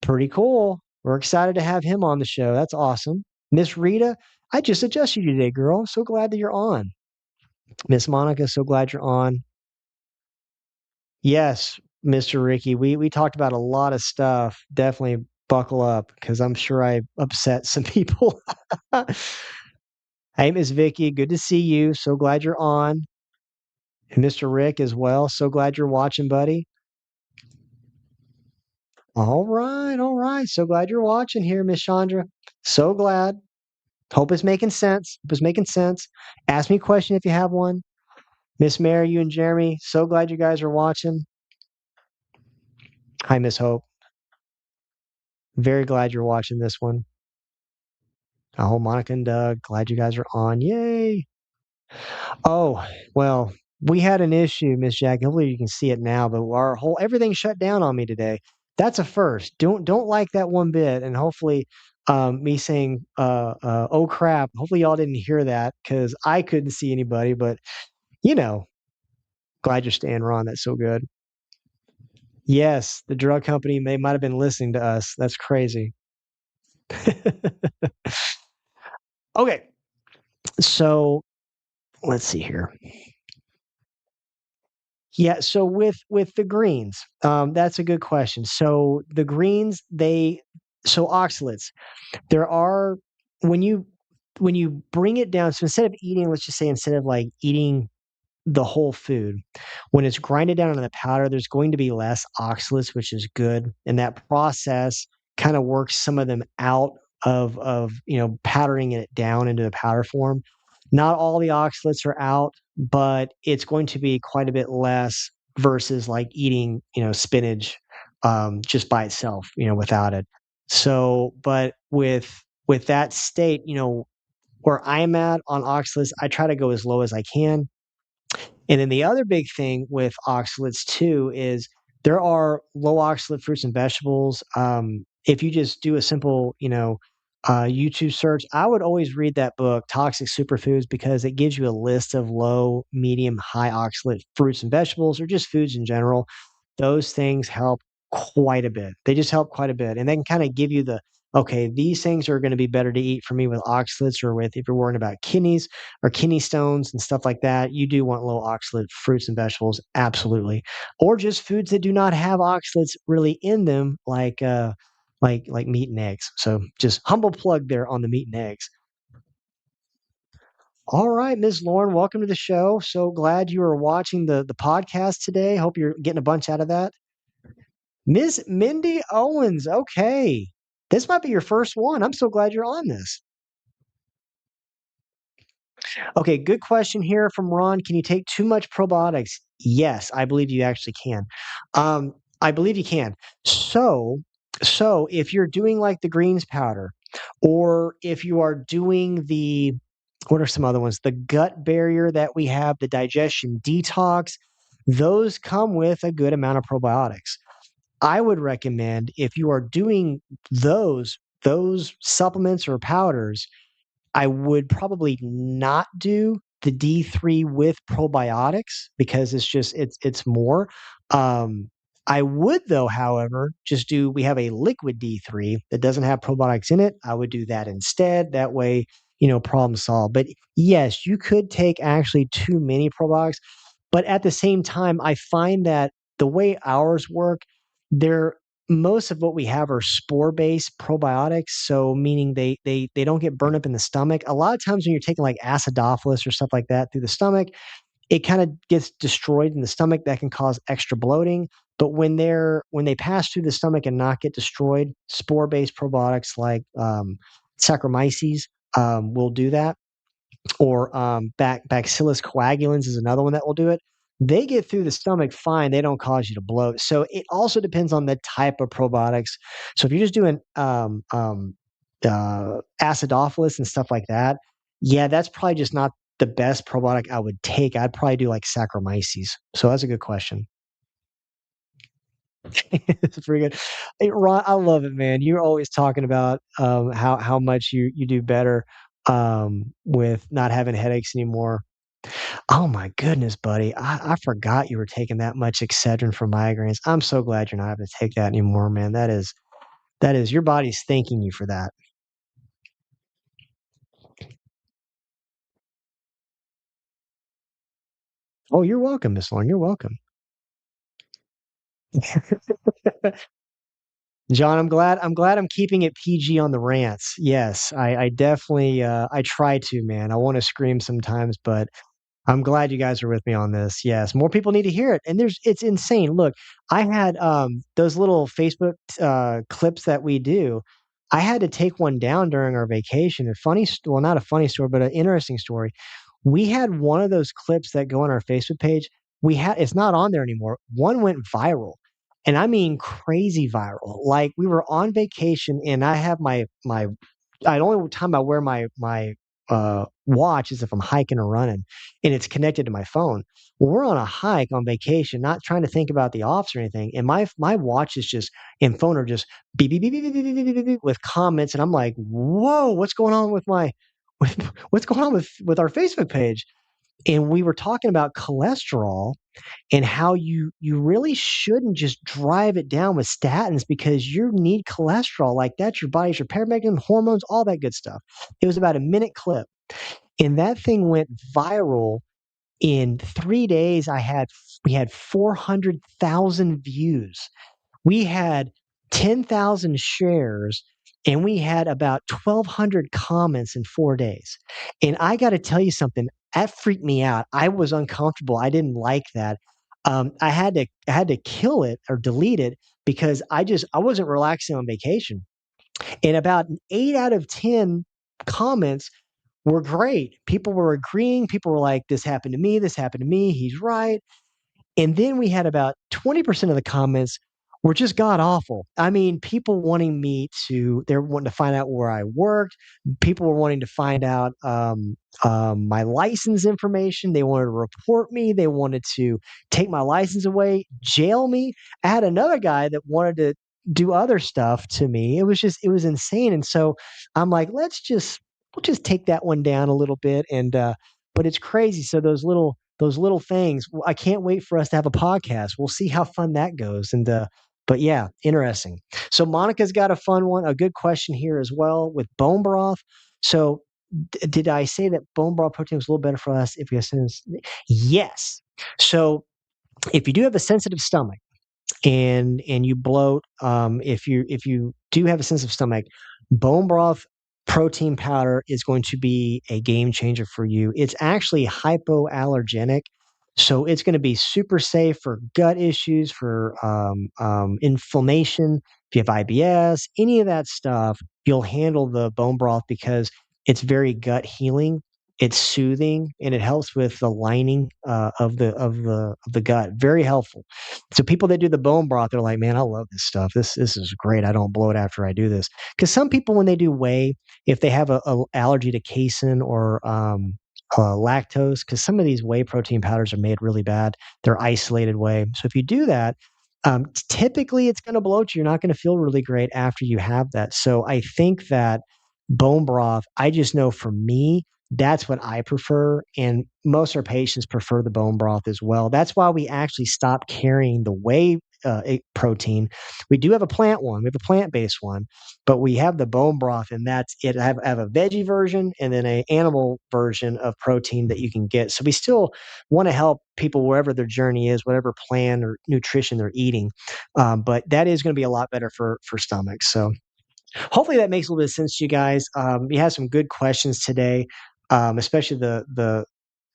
pretty cool. We're excited to have him on the show. That's awesome. Miss Rita, I just adjusted you today, girl. So glad that you're on. Miss Monica, so glad you're on. Yes, Mr. Ricky, we talked about a lot of stuff. Definitely buckle up because I'm sure I upset some people. Hey, Miss Vicky, good to see you. So glad you're on. And Mr. Rick as well. So glad you're watching, buddy. All right, all right. So glad you're watching here, Miss Chandra. So glad. Hope it's making sense. Hope it's making sense. Ask me a question if you have one. Miss Mary, you and Jeremy, so glad you guys are watching. Hi, Miss Hope. Very glad you're watching this one. Oh, Monica and Doug, glad you guys are on. Yay. Oh, well, we had an issue, Miss Jackie. Hopefully you can see it now, but our whole everything shut down on me today. That's a first. Don't like that one bit. And hopefully me saying oh crap. Hopefully y'all didn't hear that because I couldn't see anybody, but you know, glad you're staying, Ron. That's so good. Yes, the drug company they might have been listening to us. That's crazy. Okay, so let's see here. Yeah, so with the greens, that's a good question. So the greens, so oxalates, there are when you when you bring it down. So instead of eating, let's just say instead of like eating the whole food, when it's grinded down into the powder, there's going to be less oxalates, which is good. And that process kind of works some of them out of powdering it down into the powder form. Not all the oxalates are out, but it's going to be quite a bit less versus like eating, spinach just by itself, without it. So, but with that state, where I'm at on oxalates, I try to go as low as I can. And then the other big thing with oxalates too is there are low oxalate fruits and vegetables. If you just do a simple, YouTube search, I would always read that book, Toxic Superfoods, because it gives you a list of low, medium, high oxalate fruits and vegetables, or just foods in general. Those things help quite a bit. They just help quite a bit, and they can kind of give you the okay, these things are going to be better to eat for me with oxalates, or with if you're worrying about kidneys or kidney stones and stuff like that, you do want low oxalate fruits and vegetables, absolutely. Or just foods that do not have oxalates really in them, like meat and eggs. So just humble plug there on the meat and eggs. All right, Ms. Lauren, welcome to the show. So glad you are watching the podcast today. Hope you're getting a bunch out of that. Ms. Mindy Owens, okay. This might be your first one. I'm so glad you're on this. Okay, good question here from Ron. Can you take too much probiotics? Yes, I believe you actually can. I believe you can. So if you're doing like the greens powder, or if you are doing what are some other ones? The gut barrier that we have, the digestion detox, those come with a good amount of probiotics. I would recommend if you are doing those those supplements or powders, I would probably not do the D3 with probiotics because it's more. Um, I would though, however, just do we have a liquid D3 that doesn't have probiotics in it. I would do that instead. That way, problem solved. But yes, you could take actually too many probiotics, but at the same time, I find that the way ours work, they're most of what we have are spore-based probiotics, so meaning they don't get burned up in the stomach. A lot of times when you're taking like acidophilus or stuff like that through the stomach, it kind of gets destroyed in the stomach. That can cause extra bloating. But when they pass through the stomach and not get destroyed, spore-based probiotics like Saccharomyces will do that, or Bacillus coagulans is another one that will do it. They get through the stomach fine. They don't cause you to bloat. So it also depends on the type of probiotics. So if you're just doing acidophilus and stuff like that, yeah, that's probably just not the best probiotic I would take. I'd probably do like Saccharomyces. So that's a good question. It's pretty good. Hey, Ron, I love it, man. You're always talking about how much you do better with not having headaches anymore. Oh my goodness, buddy. I forgot you were taking that much Excedrin for migraines. I'm so glad you're not having to take that anymore, man. That is your body's thanking you for that. Oh, you're welcome, Miss Lauren. You're welcome. John, I'm glad I'm keeping it PG on the rants. Yes, I definitely I try to, man. I want to scream sometimes, but I'm glad you guys are with me on this. Yes, more people need to hear it. And it's insane. Look, I had those little Facebook clips that we do. I had to take one down during our vacation. Well, not a funny story, but an interesting story. We had one of those clips that go on our Facebook page. It's not on there anymore. One went viral. And I mean crazy viral. Like we were on vacation and I have my I only time I wear my watch is if I'm hiking or running, and it's connected to my phone. Well, we're on a hike on vacation, not trying to think about the office or anything, and my watch is just and phone are just beep beep beep beep beep beep beep beep, beep, beep with comments, and I'm like, whoa, what's going on with my with what's going on with our Facebook page? And we were talking about cholesterol and how you really shouldn't just drive it down with statins because you need cholesterol like that's your body's repair mechanism, hormones, all that good stuff. It was about a minute clip, and that thing went viral in 3 days. We had 400,000 views. We had 10,000 shares, and we had about 1,200 comments in 4 days. And I got to tell you something, that freaked me out. I was uncomfortable. I didn't like that. I had to kill it or delete it because I wasn't relaxing on vacation. And about 8 out of 10 comments were great. People were agreeing. People were like, "This happened to me. This happened to me. He's right." And then we had about 20% of the comments were just god awful. I mean, people wanting they're wanting to find out where I worked. People were wanting to find out my license information. They wanted to report me. They wanted to take my license away, jail me. I had another guy that wanted to do other stuff to me. It was insane. And so I'm like, we'll just take that one down a little bit. But it's crazy. So those little things. I can't wait for us to have a podcast. We'll see how fun that goes. But yeah, interesting. So Monica's got a fun one, a good question here as well with bone broth. So did I say that bone broth protein was a little better for us if we have yes. So if you do have a sensitive stomach and you bloat, if you do have a sensitive stomach, bone broth protein powder is going to be a game changer for you. It's actually hypoallergenic, so it's going to be super safe for gut issues, for inflammation. If you have IBS, any of that stuff, you'll handle the bone broth because it's very gut healing. It's soothing and it helps with the lining of the gut. Very helpful. So people that do the bone broth, they're like, man, I love this stuff. This is great. I don't bloat after I do this. Because some people, when they do whey, if they have a allergy to casein or lactose, because some of these whey protein powders are made really bad, they're isolated whey. So if you do that, Typically, it's going to bloat you. You're not going to feel really great after you have that. So I think that bone broth, I just know for me, that's what I prefer. And most of our patients prefer the bone broth as well. That's why we actually stopped carrying the whey protein. We do have a plant one, we have a plant based one, but we have the bone broth, and that's it. I have a veggie version and then a animal version of protein that you can get. So we still want to help people wherever their journey is, whatever plan or nutrition they're eating. But that is going to be a lot better for stomachs. So hopefully that makes a little bit of sense to you guys. You had some good questions today, especially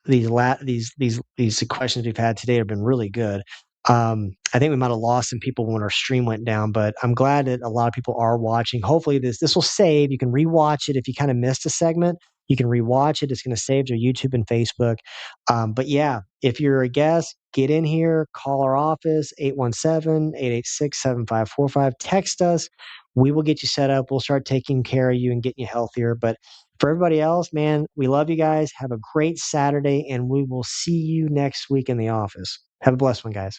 these questions we've had today have been really good. I think we might have lost some people when our stream went down, but I'm glad that a lot of people are watching. Hopefully this will save. You can rewatch it if you kind of missed a segment. You can rewatch it. It's going to save to YouTube and Facebook. But yeah, if you're a guest, get in here, call our office, 817-886-7545. Text us. We will get you set up. We'll start taking care of you and getting you healthier. But for everybody else, man, we love you guys. Have a great Saturday, and we will see you next week in the office. Have a blessed one, guys.